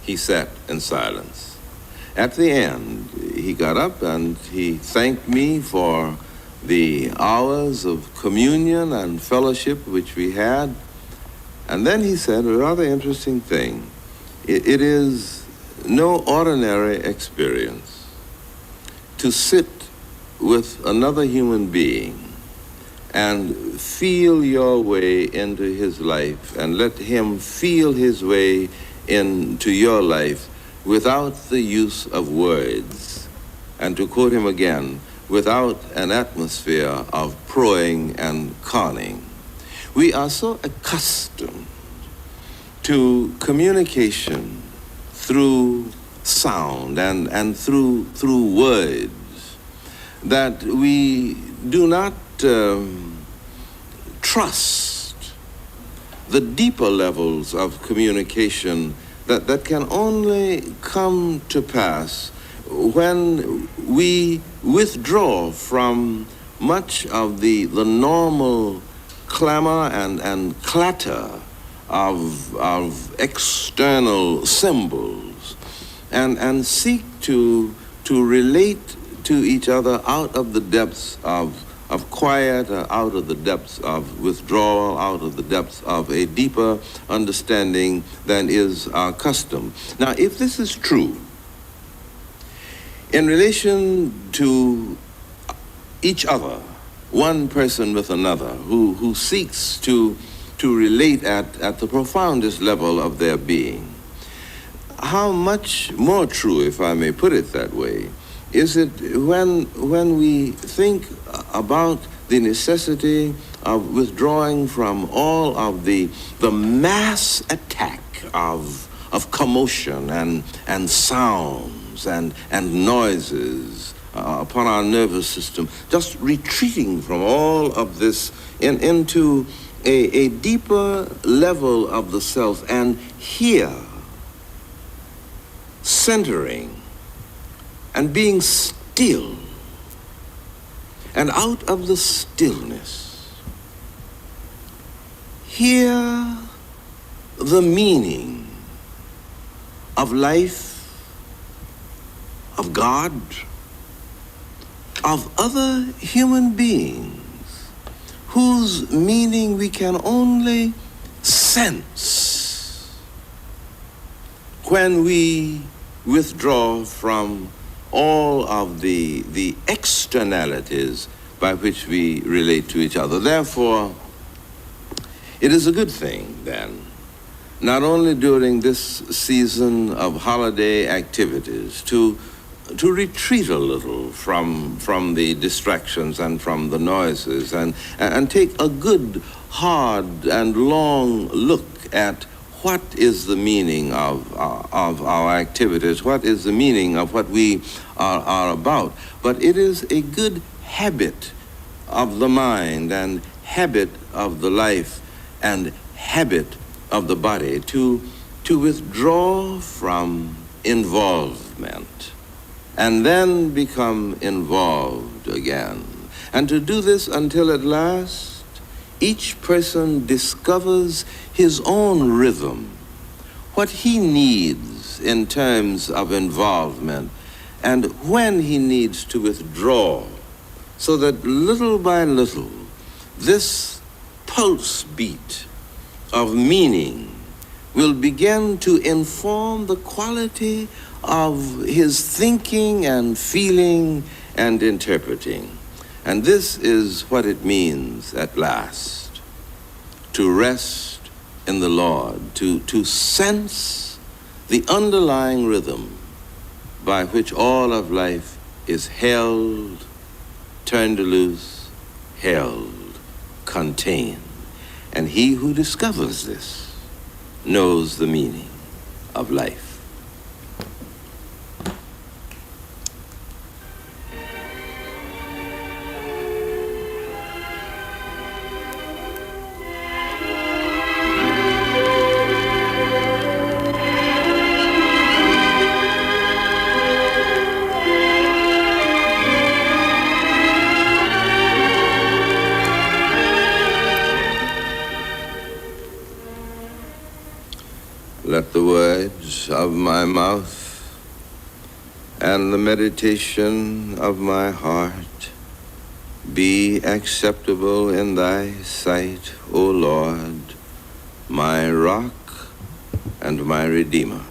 D: he sat in silence. At the end, he got up and he thanked me for the hours of communion and fellowship which we had. And then he said a rather interesting thing. It is no ordinary experience to sit with another human being and feel your way into his life and let him feel his way into your life without the use of words. And to quote him again, without an atmosphere of proing and conning. We are so accustomed to communication through sound and through words that we do not trust the deeper levels of communication that can only come to pass when we withdraw from much of the normal clamor and clatter of external symbols and seek to relate to each other out of the depths of quiet, out of the depths of withdrawal, out of the depths of a deeper understanding than is our custom. Now, if this is true, in relation to each other, one person with another, who seeks to relate at the profoundest level of their being, how much more true, if I may put it that way, is it when we think about the necessity of withdrawing from all of the mass attack of commotion and sounds and noises upon our nervous system, just retreating from all of this into a deeper level of the self, and here, centering and being still, and out of the stillness, hear the meaning of life, of God, of other human beings, whose meaning we can only sense when we withdraw from all of the externalities by which we relate to each other. Therefore, it is a good thing then, not only during this season of holiday activities, to retreat a little from the distractions and from the noises and take a good, hard, and long look at what is the meaning of our activities, what is the meaning of what we are about. But it is a good habit of the mind and habit of the life and habit of the body to withdraw from involvement and then become involved again. And to do this until at last each person discovers his own rhythm, what he needs in terms of involvement, and when he needs to withdraw, so that little by little, this pulse beat of meaning will begin to inform the quality of his thinking and feeling and interpreting. And this is what it means at last, to rest in the Lord, to sense the underlying rhythm by which all of life is held, turned loose, held, contained. And he who discovers this knows the meaning of life. Let the words of my mouth and the meditation of my heart be acceptable in thy sight, O Lord, my rock and my redeemer.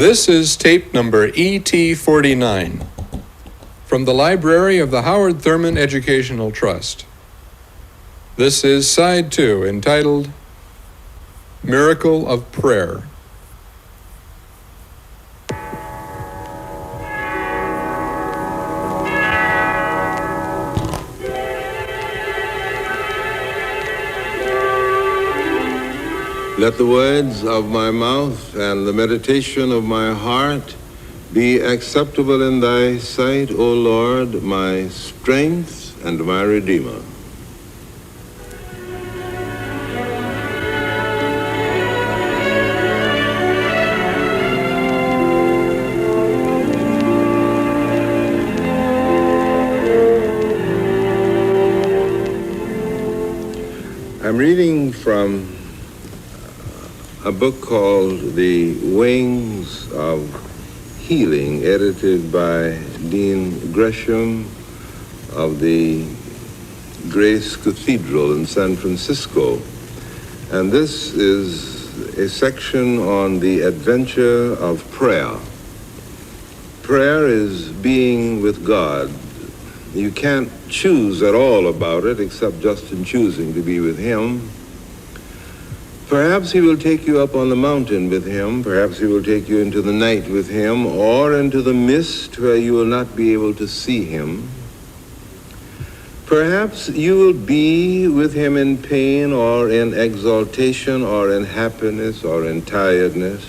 E: This is tape number ET49 from the library of the Howard Thurman Educational Trust. This is side 2, entitled Miracle of Prayer.
D: Let the words of my mouth and the meditation of my heart be acceptable in thy sight, O Lord, my strength and my Redeemer. I'm reading from a book called The Wings of Healing, edited by Dean Gresham of the Grace Cathedral in San Francisco. And this is a section on the adventure of prayer. Prayer is being with God. You can't choose at all about it except just in choosing to be with Him. Perhaps He will take you up on the mountain with Him. Perhaps He will take you into the night with Him, or into the mist where you will not be able to see Him. Perhaps you will be with Him in pain or in exaltation or in happiness or in tiredness.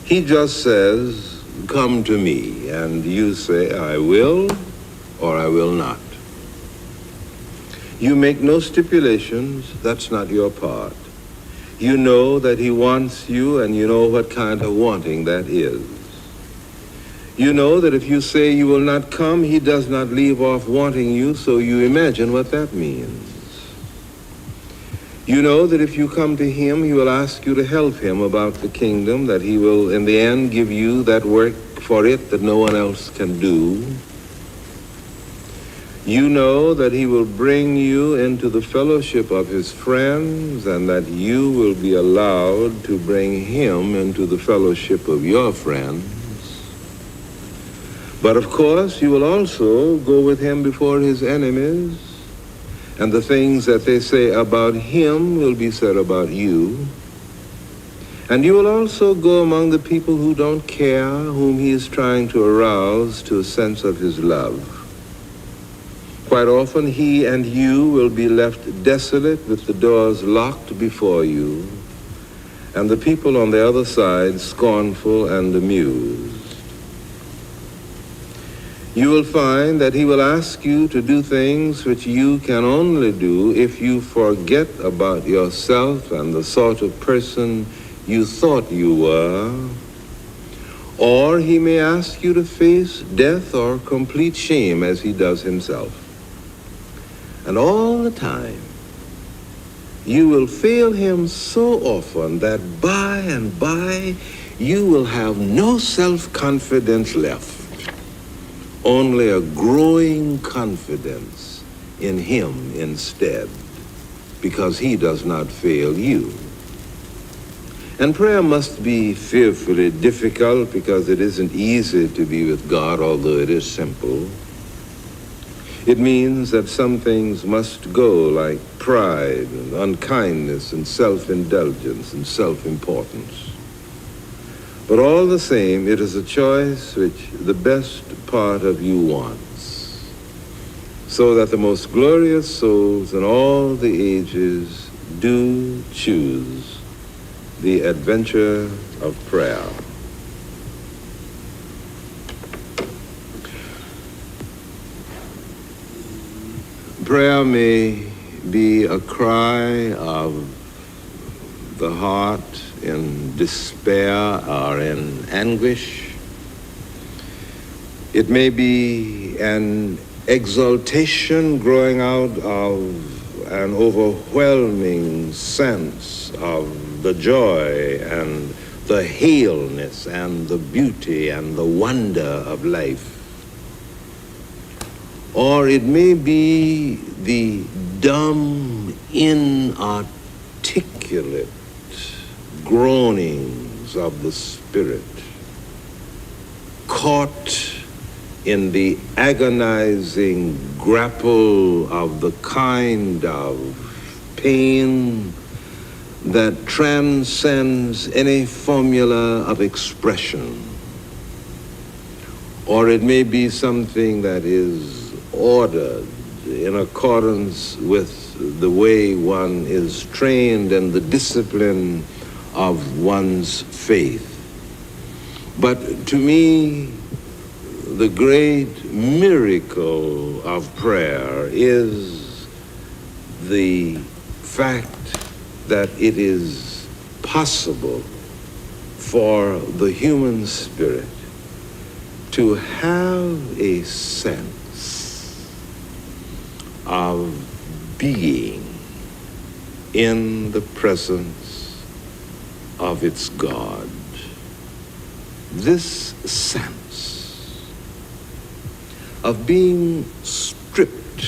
D: He just says, "Come to me," and you say, "I will," or "I will not." You make no stipulations. That's not your part. You know that He wants you, and you know what kind of wanting that is. You know that if you say you will not come, He does not leave off wanting you, so you imagine what that means. You know that if you come to Him, He will ask you to help Him about the kingdom, that He will in the end give you that work for it that no one else can do. You know that He will bring you into the fellowship of His friends, and that you will be allowed to bring Him into the fellowship of your friends. But of course, you will also go with Him before His enemies, and the things that they say about Him will be said about you. And you will also go among the people who don't care, whom He is trying to arouse to a sense of His love. Quite often, He and you will be left desolate with the doors locked before you, and the people on the other side scornful and amused. You will find that He will ask you to do things which you can only do if you forget about yourself and the sort of person you thought you were. Or He may ask you to face death or complete shame as He does Himself. And all the time, you will fail Him so often that by and by, you will have no self-confidence left, only a growing confidence in Him instead, because He does not fail you. And prayer must be fearfully difficult because it isn't easy to be with God, although it is simple. It means that some things must go, like pride and unkindness and self-indulgence and self-importance. But all the same, it is a choice which the best part of you wants, so that the most glorious souls in all the ages do choose the adventure of prayer. Prayer may be a cry of the heart in despair or in anguish. It may be an exaltation growing out of an overwhelming sense of the joy and the haleness and the beauty and the wonder of life. Or it may be the dumb, inarticulate groanings things of the Spirit, caught in the agonizing grapple of the kind of pain that transcends any formula of expression. Or it may be something that is ordered in accordance with the way one is trained and the discipline of one's faith. But to me, the great miracle of prayer is the fact that it is possible for the human spirit to have a sense of being in the presence of its God. This sense of being stripped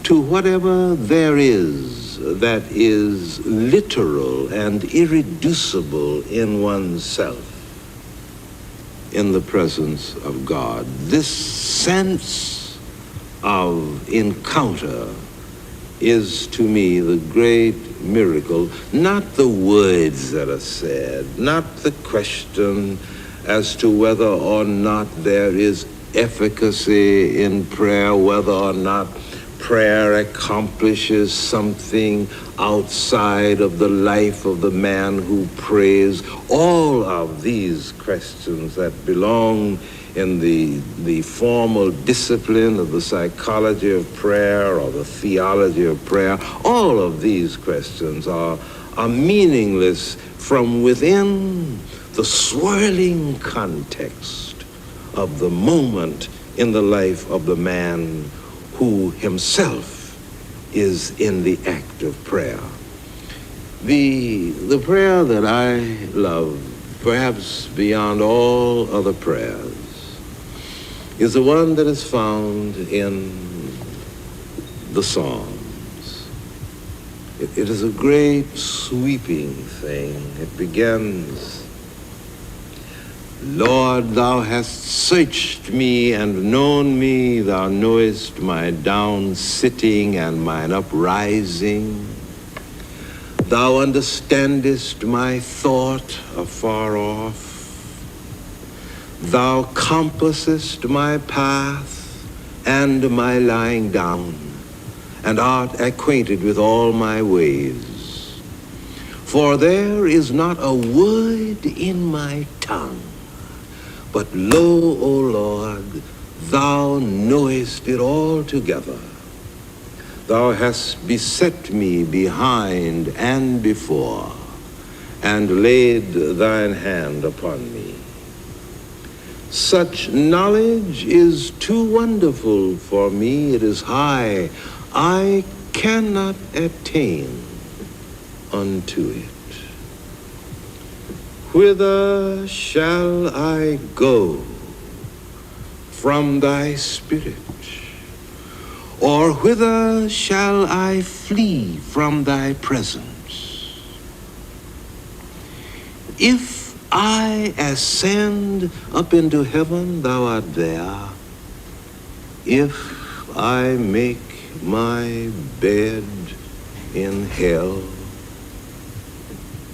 D: to whatever there is that is literal and irreducible in oneself in the presence of God. This sense of encounter is to me the great miracle, not the words that are said, not the question as to whether or not there is efficacy in prayer, whether or not prayer accomplishes something outside of the life of the man who prays. All of these questions that belong in the formal discipline of the psychology of prayer or the theology of prayer, all of these questions are meaningless from within the swirling context of the moment in the life of the man who himself is in the act of prayer. The prayer that I love, perhaps beyond all other prayers, is the one that is found in the Psalms. It is a great sweeping thing. It begins, Lord, thou hast searched me and known me, thou knowest my down sitting and mine uprising. Thou understandest my thought afar off. Thou compassest my path and my lying down, and art acquainted with all my ways. For there is not a word in my tongue, but lo, O Lord, thou knowest it altogether. Thou hast beset me behind and before, and laid thine hand upon me. Such knowledge is too wonderful for me. It is high. I cannot attain unto it. Whither shall I go from thy spirit? Or whither shall I flee from thy presence? If I ascend up into heaven, thou art there. If I make my bed in hell,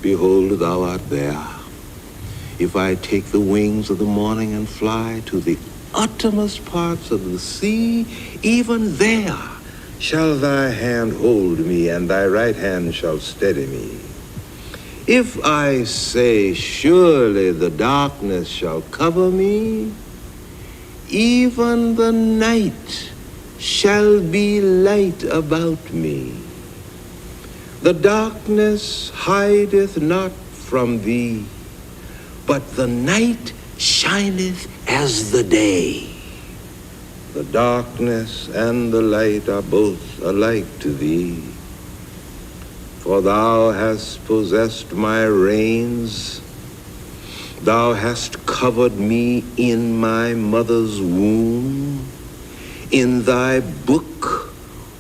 D: behold, thou art there. If I take the wings of the morning and fly to the uttermost parts of the sea, even there shall thy hand hold me, and thy right hand shall steady me. If I say, surely the darkness shall cover me, even the night shall be light about me. The darkness hideth not from thee, but the night shineth as the day. The darkness and the light are both alike to thee. For thou hast possessed my reins. Thou hast covered me in my mother's womb. In thy book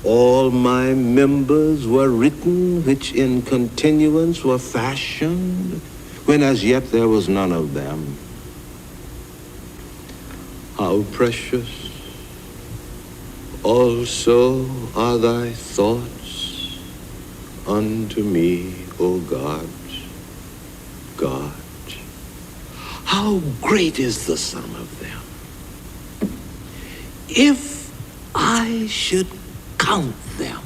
D: all my members were written, which in continuance were fashioned, when as yet there was none of them. How precious also are thy thoughts unto me, O God, God. How great is the sum of them. If I should count them,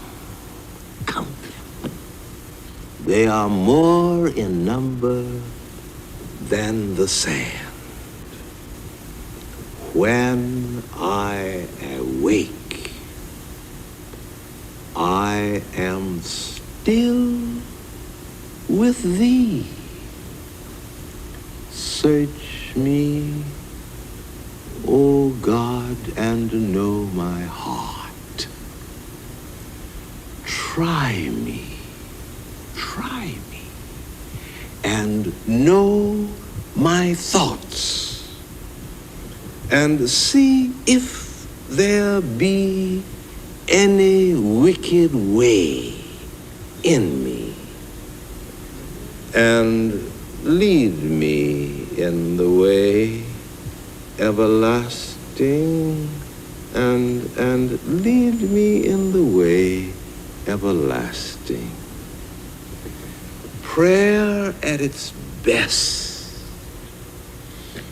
D: they are more in number than the sand. When I awake, I am still with thee. Search me, O God, and know my heart. Try me, and know my thoughts, and see if there be any wicked way in me, and lead me in the way everlasting, and lead me in the way everlasting. Prayer at its best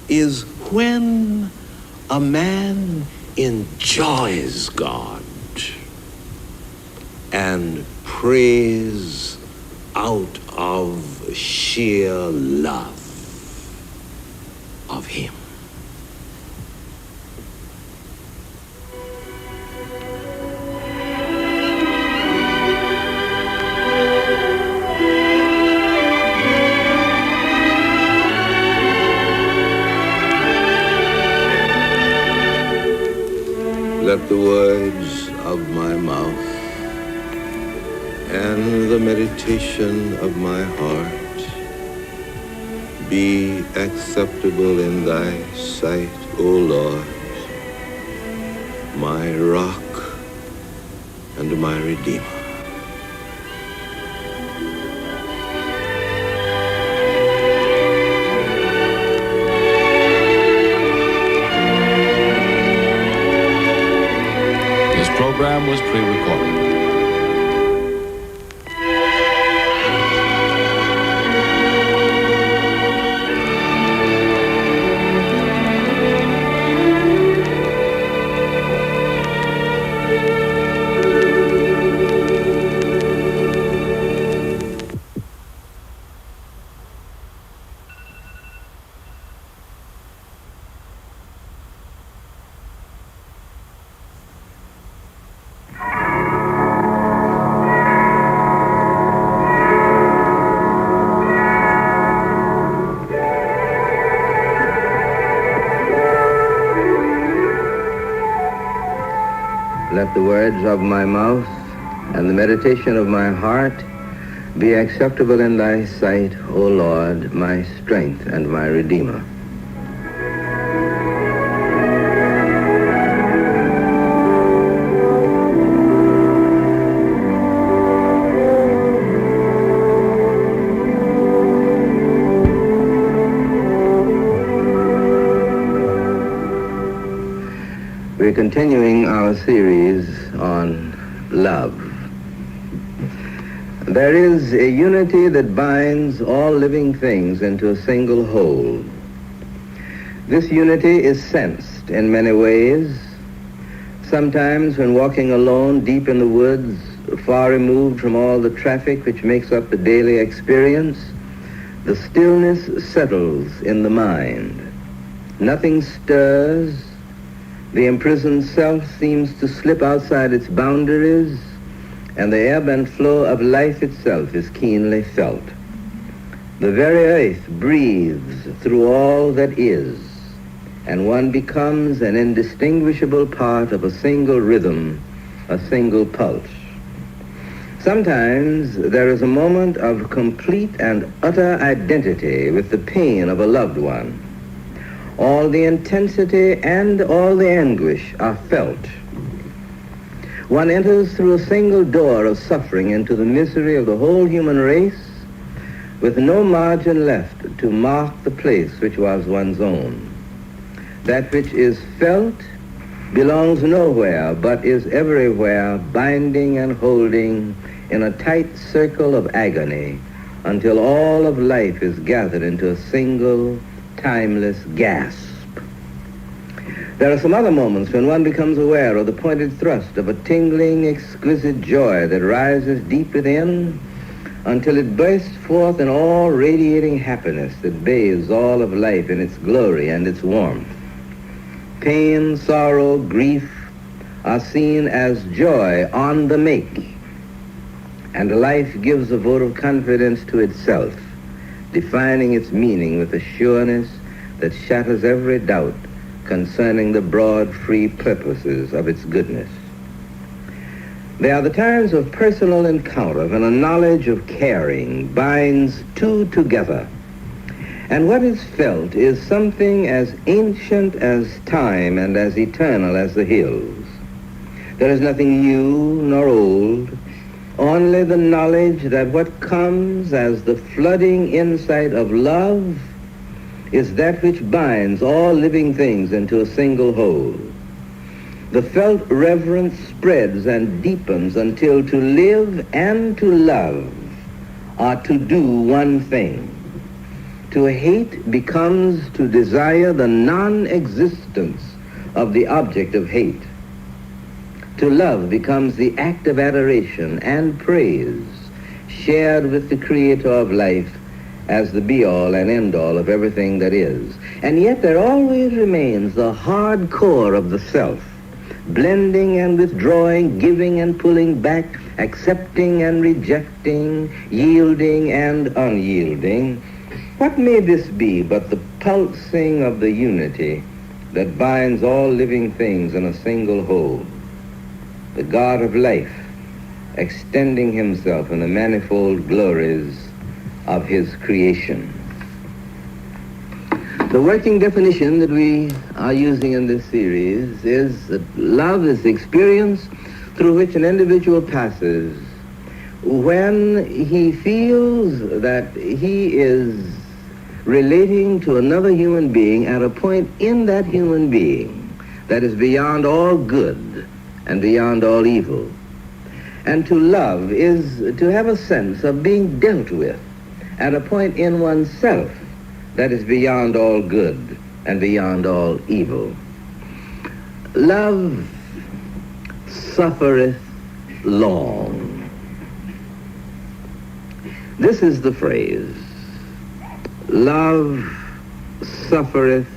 D: is when a man enjoys God and prays out of sheer love of him. Let the words of my mouth and the meditation of my heart be acceptable in thy sight, O Lord, my rock and my redeemer.
C: This program was pre-recorded.
A: Let the words of my mouth and the meditation of my heart be acceptable in thy sight, O Lord, my strength and my redeemer. We're continuing our series on love. There is a unity that binds all living things into a single whole. This unity is sensed in many ways. Sometimes when walking alone deep in the woods, far removed from all the traffic which makes up the daily experience, the stillness settles in the mind. Nothing stirs. The imprisoned self seems to slip outside its boundaries, and the ebb and flow of life itself is keenly felt. The very earth breathes through all that is, and one becomes an indistinguishable part of a single rhythm, a single pulse. Sometimes there is a moment of complete and utter identity with the pain of a loved one. All the intensity and all the anguish are felt. One enters through a single door of suffering into the misery of the whole human race,
F: with no margin left to mark the place which was one's own. That which is felt belongs nowhere, but is everywhere, binding and holding in a tight circle of agony until all of life is gathered into a single, timeless gasp. There are some other moments when one becomes aware of the pointed thrust of a tingling, exquisite joy that rises deep within until it bursts forth in all radiating happiness that bathes all of life in its glory and its warmth. Pain, sorrow, grief are seen as joy on the make, and life gives a vote of confidence to itself, defining its meaning with a sureness that shatters every doubt concerning the broad, free purposes of its goodness. They are the times of personal encounter when a knowledge of caring binds two together, and what is felt is something as ancient as time and as eternal as the hills. There is nothing new nor old, only the knowledge that what comes as the flooding insight of love is that which binds all living things into a single whole. The felt reverence spreads and deepens until to live and to love are to do one thing. To hate becomes to desire the non-existence of the object of hate. To love becomes the act of adoration and praise shared with the Creator of life as the be-all and end-all of everything that is. And yet there always remains the hard core of the self, blending and withdrawing, giving and pulling back, accepting and rejecting, yielding and unyielding. What may this be but the pulsing of the unity that binds all living things in a single whole? The God of life, extending himself in the manifold glories of his creation. The working definition that we are using in this series is that love is the experience through which an individual passes when he feels that he is relating to another human being at a point in that human being that is beyond all good and beyond all evil. And to love is to have a sense of being dealt with at a point in oneself that is beyond all good and beyond all evil. Love suffereth long. This is the phrase. Love suffereth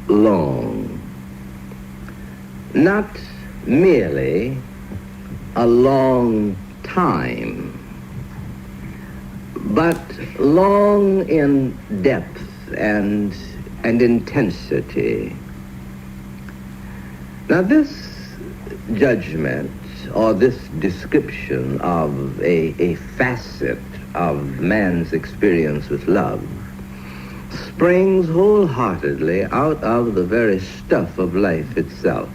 F: long. Not merely a long time, but long in depth and intensity. Now this judgment or this description of a facet of man's experience with love springs wholeheartedly out of the very stuff of life itself.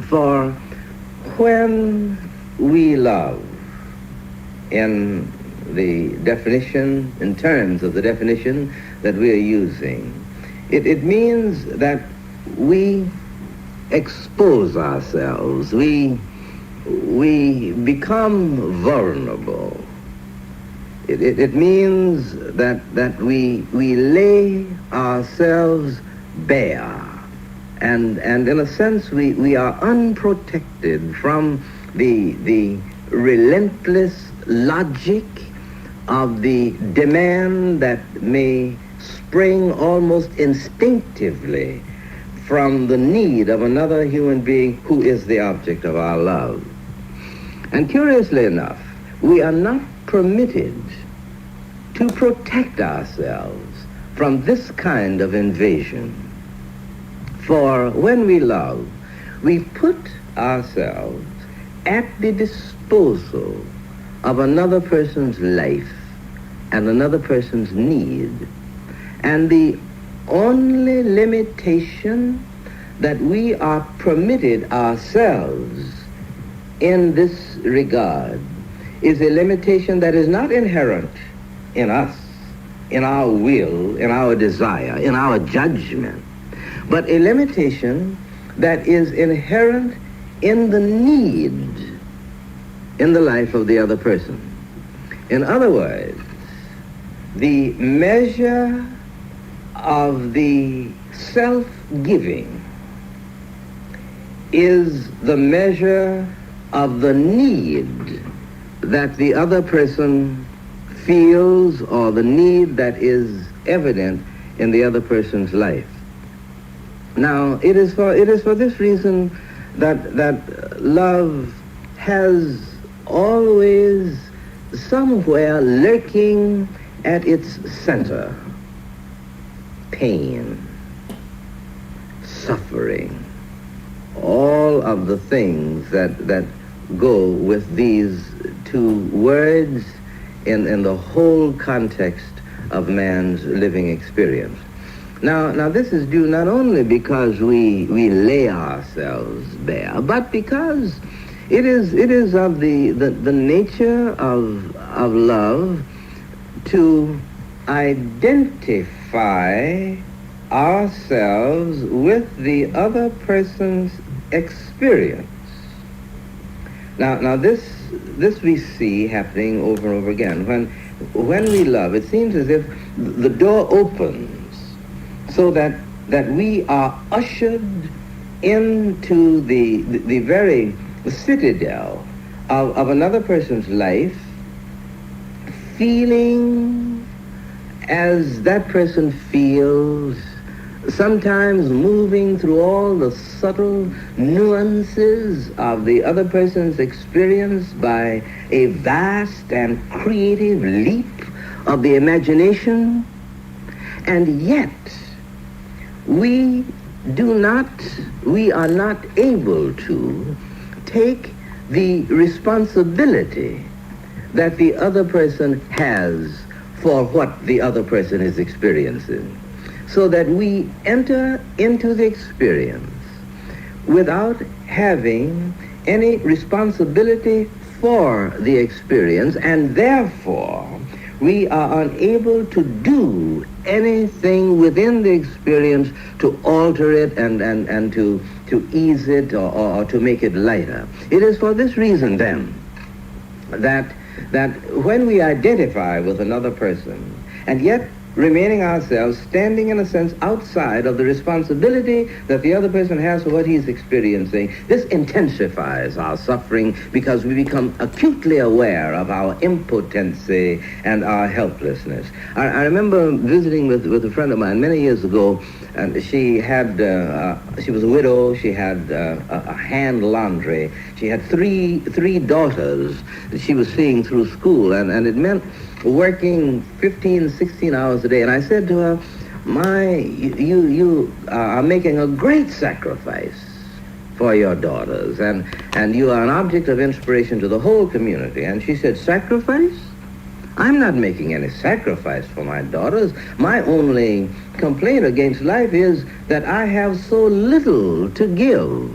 F: For when we love, in the definition, in terms of the definition that we are using, it means that we expose ourselves, we become vulnerable. It means that we lay ourselves bare, and in a sense we are unprotected from the relentless logic of the demand that may spring almost instinctively from the need of another human being who is the object of our love. And curiously enough, we are not permitted to protect ourselves from this kind of invasion. For when we love, we put ourselves at the disposal of another person's life and another person's need. And the only limitation that we are permitted ourselves in this regard is a limitation that is not inherent in us, in our will, in our desire, in our judgment, but a limitation that is inherent in the need in the life of the other person. In other words, the measure of the self-giving is the measure of the need that the other person feels, or the need that is evident in the other person's life. Now, it is for this reason that love has always somewhere lurking at its center pain, suffering, all of the things that go with these two words in the whole context of man's living experience. Now this is due not only because we lay ourselves bare, but because it is of the nature of love to identify ourselves with the other person's experience. Now this we see happening over and over again. When we love, it seems as if the door opens so that we are ushered into the very citadel of another person's life, feeling as that person feels, sometimes moving through all the subtle nuances of the other person's experience by a vast and creative leap of the imagination. And yet, we are not able to take the responsibility that the other person has for what the other person is experiencing, so that we enter into the experience without having any responsibility for the experience, and therefore we are unable to do anything within the experience to alter it and to ease it or to make it lighter. It is for this reason then that when we identify with another person and yet remaining ourselves, standing in a sense outside of the responsibility that the other person has for what he's experiencing, this intensifies our suffering because we become acutely aware of our impotency and our helplessness. I remember visiting with a friend of mine many years ago, and she was a widow. She had a hand laundry. She had three daughters that she was seeing through school, and it meant working 15, 16 hours a day. And I said to her, you are making a great sacrifice for your daughters, and you are an object of inspiration to the whole community. And she said, sacrifice? I'm not making any sacrifice for my daughters. My only complaint against life is that I have so little to give.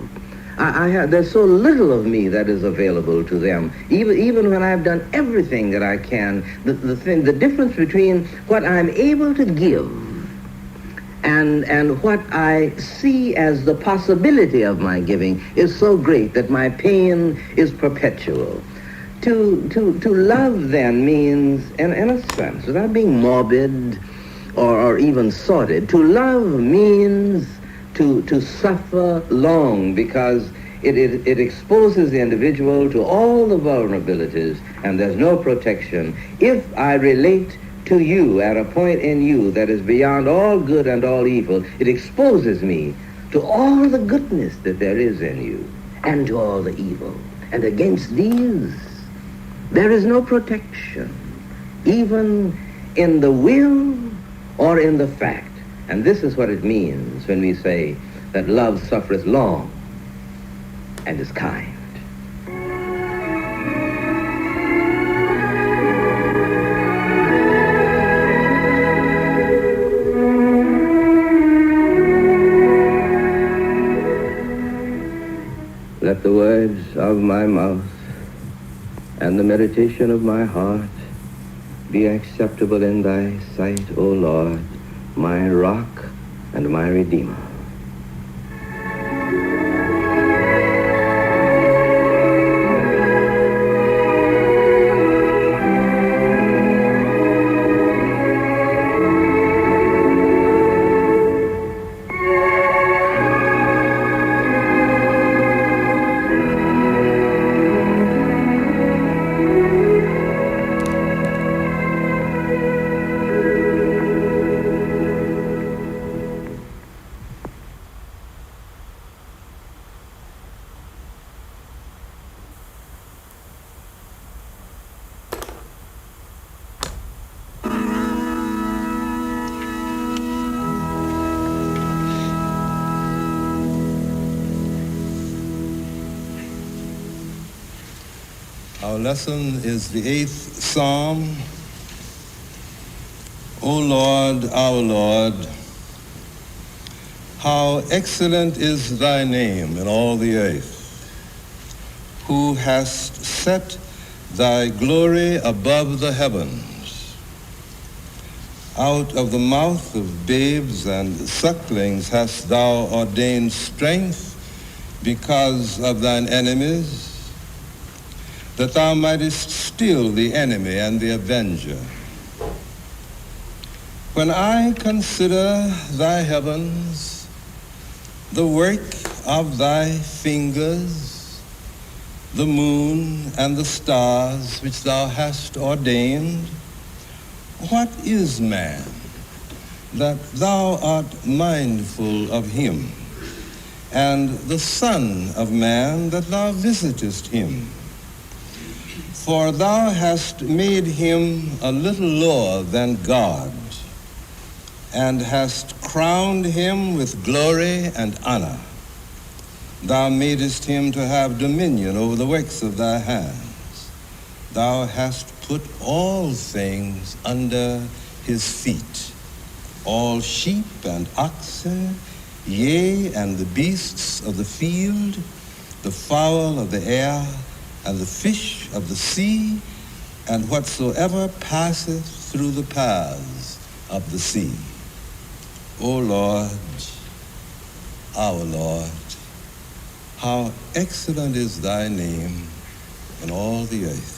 F: There's so little of me that is available to them. Even when I've done everything that I can, the difference between what I'm able to give and what I see as the possibility of my giving is so great that my pain is perpetual. To love then means, in a sense, without being morbid or even sordid, to love means to suffer long, because it exposes the individual to all the vulnerabilities, and there's no protection. If I relate to you at a point in you that is beyond all good and all evil, it exposes me to all the goodness that there is in you and to all the evil. And against these, there is no protection, even in the will or in the fact. And this is what it means when we say that love suffereth long and is kind. Let the words of my mouth and the meditation of my heart be acceptable in thy sight, O Lord, my rock and my redeemer.
D: Our lesson is the 8th Psalm. O Lord, our Lord, how excellent is thy name in all the earth, who hast set thy glory above the heavens. Out of the mouth of babes and sucklings hast thou ordained strength because of thine enemies, that thou mightest still the enemy and the avenger. When I consider thy heavens, the work of thy fingers, the moon and the stars which thou hast ordained, what is man that thou art mindful of him, and the son of man that thou visitest him? For thou hast made him a little lower than God, and hast crowned him with glory and honor. Thou madest him to have dominion over the works of thy hands. Thou hast put all things under his feet, all sheep and oxen, yea, and the beasts of the field, the fowl of the air, and the fish of the sea, and whatsoever passeth through the paths of the sea. O Lord, our Lord, how excellent is thy name in all the earth.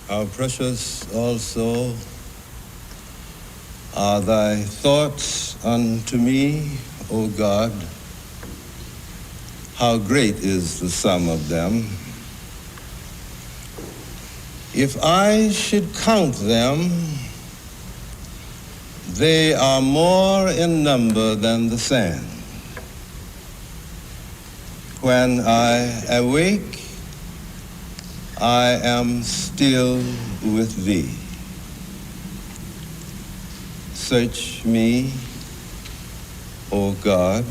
D: How precious also are thy thoughts unto me, O God. How great is the sum of them. If I should count them, they are more in number than the sand. When I awake, I am still with thee. Search me, O God,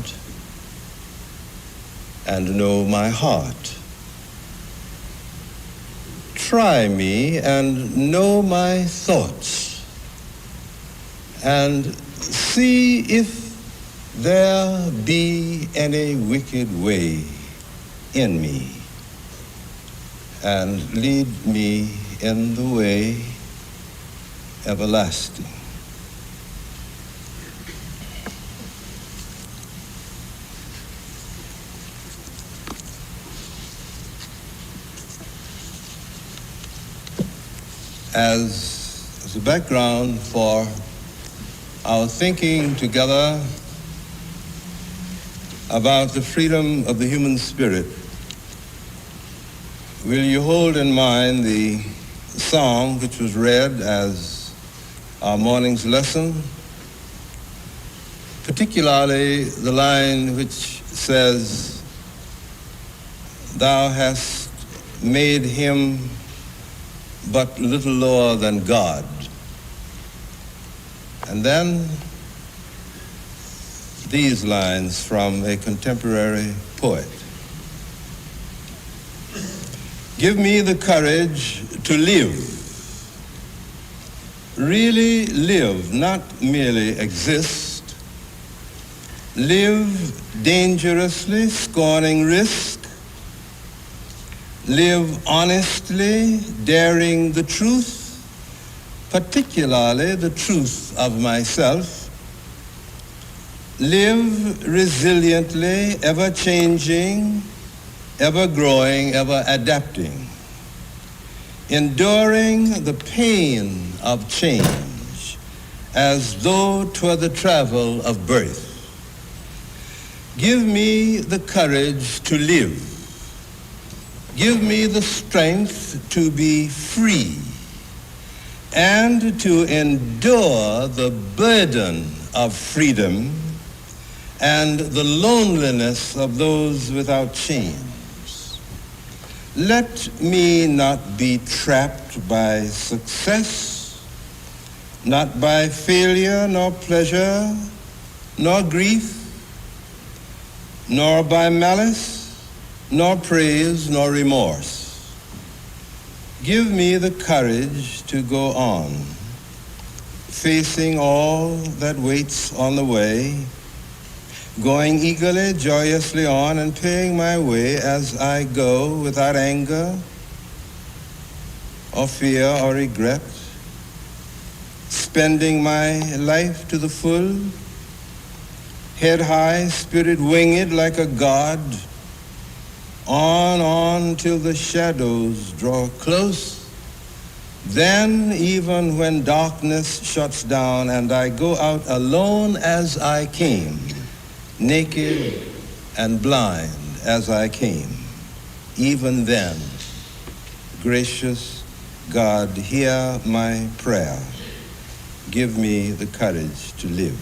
D: and know my heart. Try me and know my thoughts, and see if there be any wicked way in me, and lead me in the way everlasting. As a background for our thinking together about the freedom of the human spirit, will you hold in mind the song which was read as our morning's lesson, particularly the line which says, "Thou hast made him but little lower than God." And then these lines from a contemporary poet. Give me the courage to live. Really live, not merely exist. Live dangerously, scorning risk. Live honestly, daring the truth, particularly the truth of myself. Live resiliently, ever changing, ever growing, ever adapting, enduring the pain of change as though 'twere the travel of birth. Give me the courage to live. Give me the strength to be free and to endure the burden of freedom and the loneliness of those without chains. Let me not be trapped by success, not by failure, nor pleasure, nor grief, nor by malice, nor praise, nor remorse. Give me the courage to go on, facing all that waits on the way, going eagerly, joyously on, and paying my way as I go without anger or fear or regret, spending my life to the full, head high, spirit winged like a god, on till the shadows draw close. Then, even when darkness shuts down and I go out alone as I came, naked and blind as I came, even then, gracious God, hear my prayer. Give me the courage to live.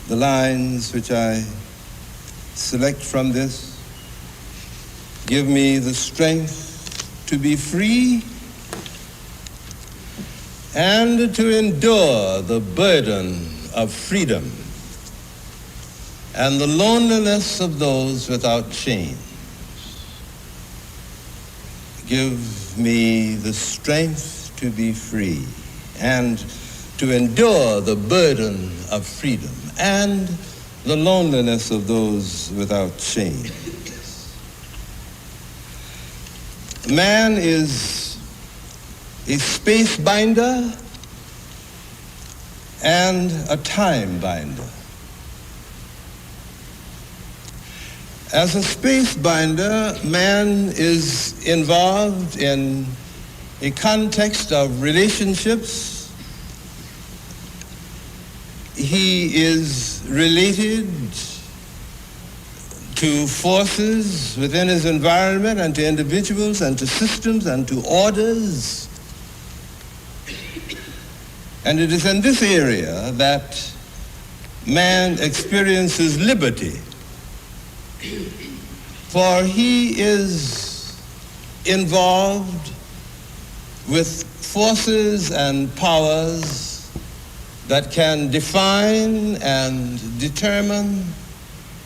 D: The lines which I select from this: give me the strength to be free and to endure the burden of freedom and the loneliness of those without chains. Give me the strength to be free and to endure the burden of freedom and the loneliness of those without chains. Man is a space binder and a time binder. As a space binder, man is involved in a context of relationships. He is related to forces within his environment and to individuals and to systems and to orders. And it is in this area that man experiences liberty, for he is involved with forces and powers that can define and determine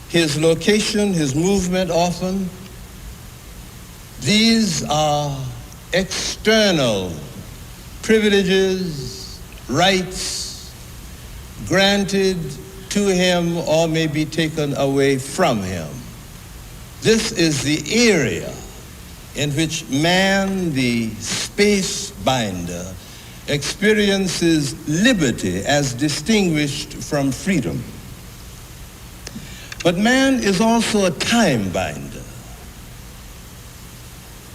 D: his location, his movement often. These are external privileges, rights granted to him or may be taken away from him. This is the area in which man, the space binder, experiences liberty as distinguished from freedom. But man is also a time binder.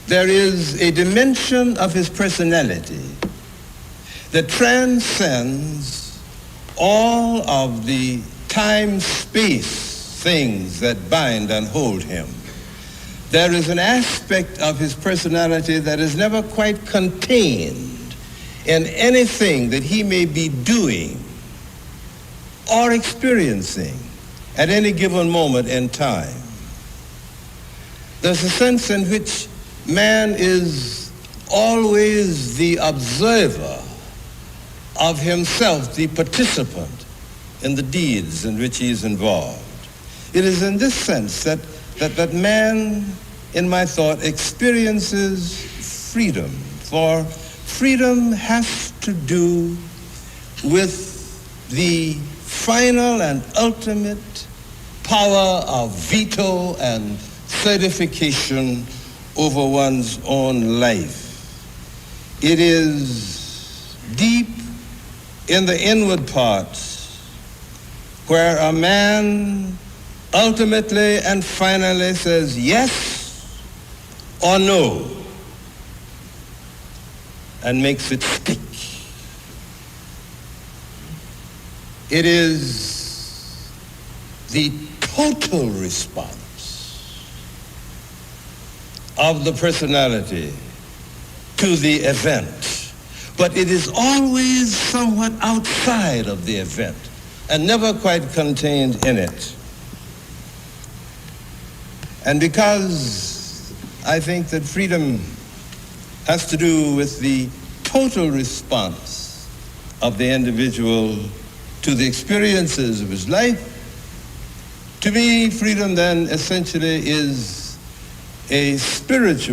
D: There is a dimension of his personality that transcends all of the time-space things that bind and hold him. There is an aspect of his personality that is never quite contained in anything that he may be doing or experiencing at any given moment in time. There's a sense in which man is always the observer of himself, the participant in the deeds in which he is involved. It is in this sense that man, in my thought, experiences freedom, for freedom has to do with the final and ultimate power of veto and certification over one's own life. It is deep in the inward parts where a man ultimately and finally says yes or no and makes it stick. It is the total response of the personality to the event, but it is always somewhat outside of the event and never quite contained in it. And because I think that freedom has to do with the total response of the individual to the experiences of his life, to me, freedom then essentially is a spiritual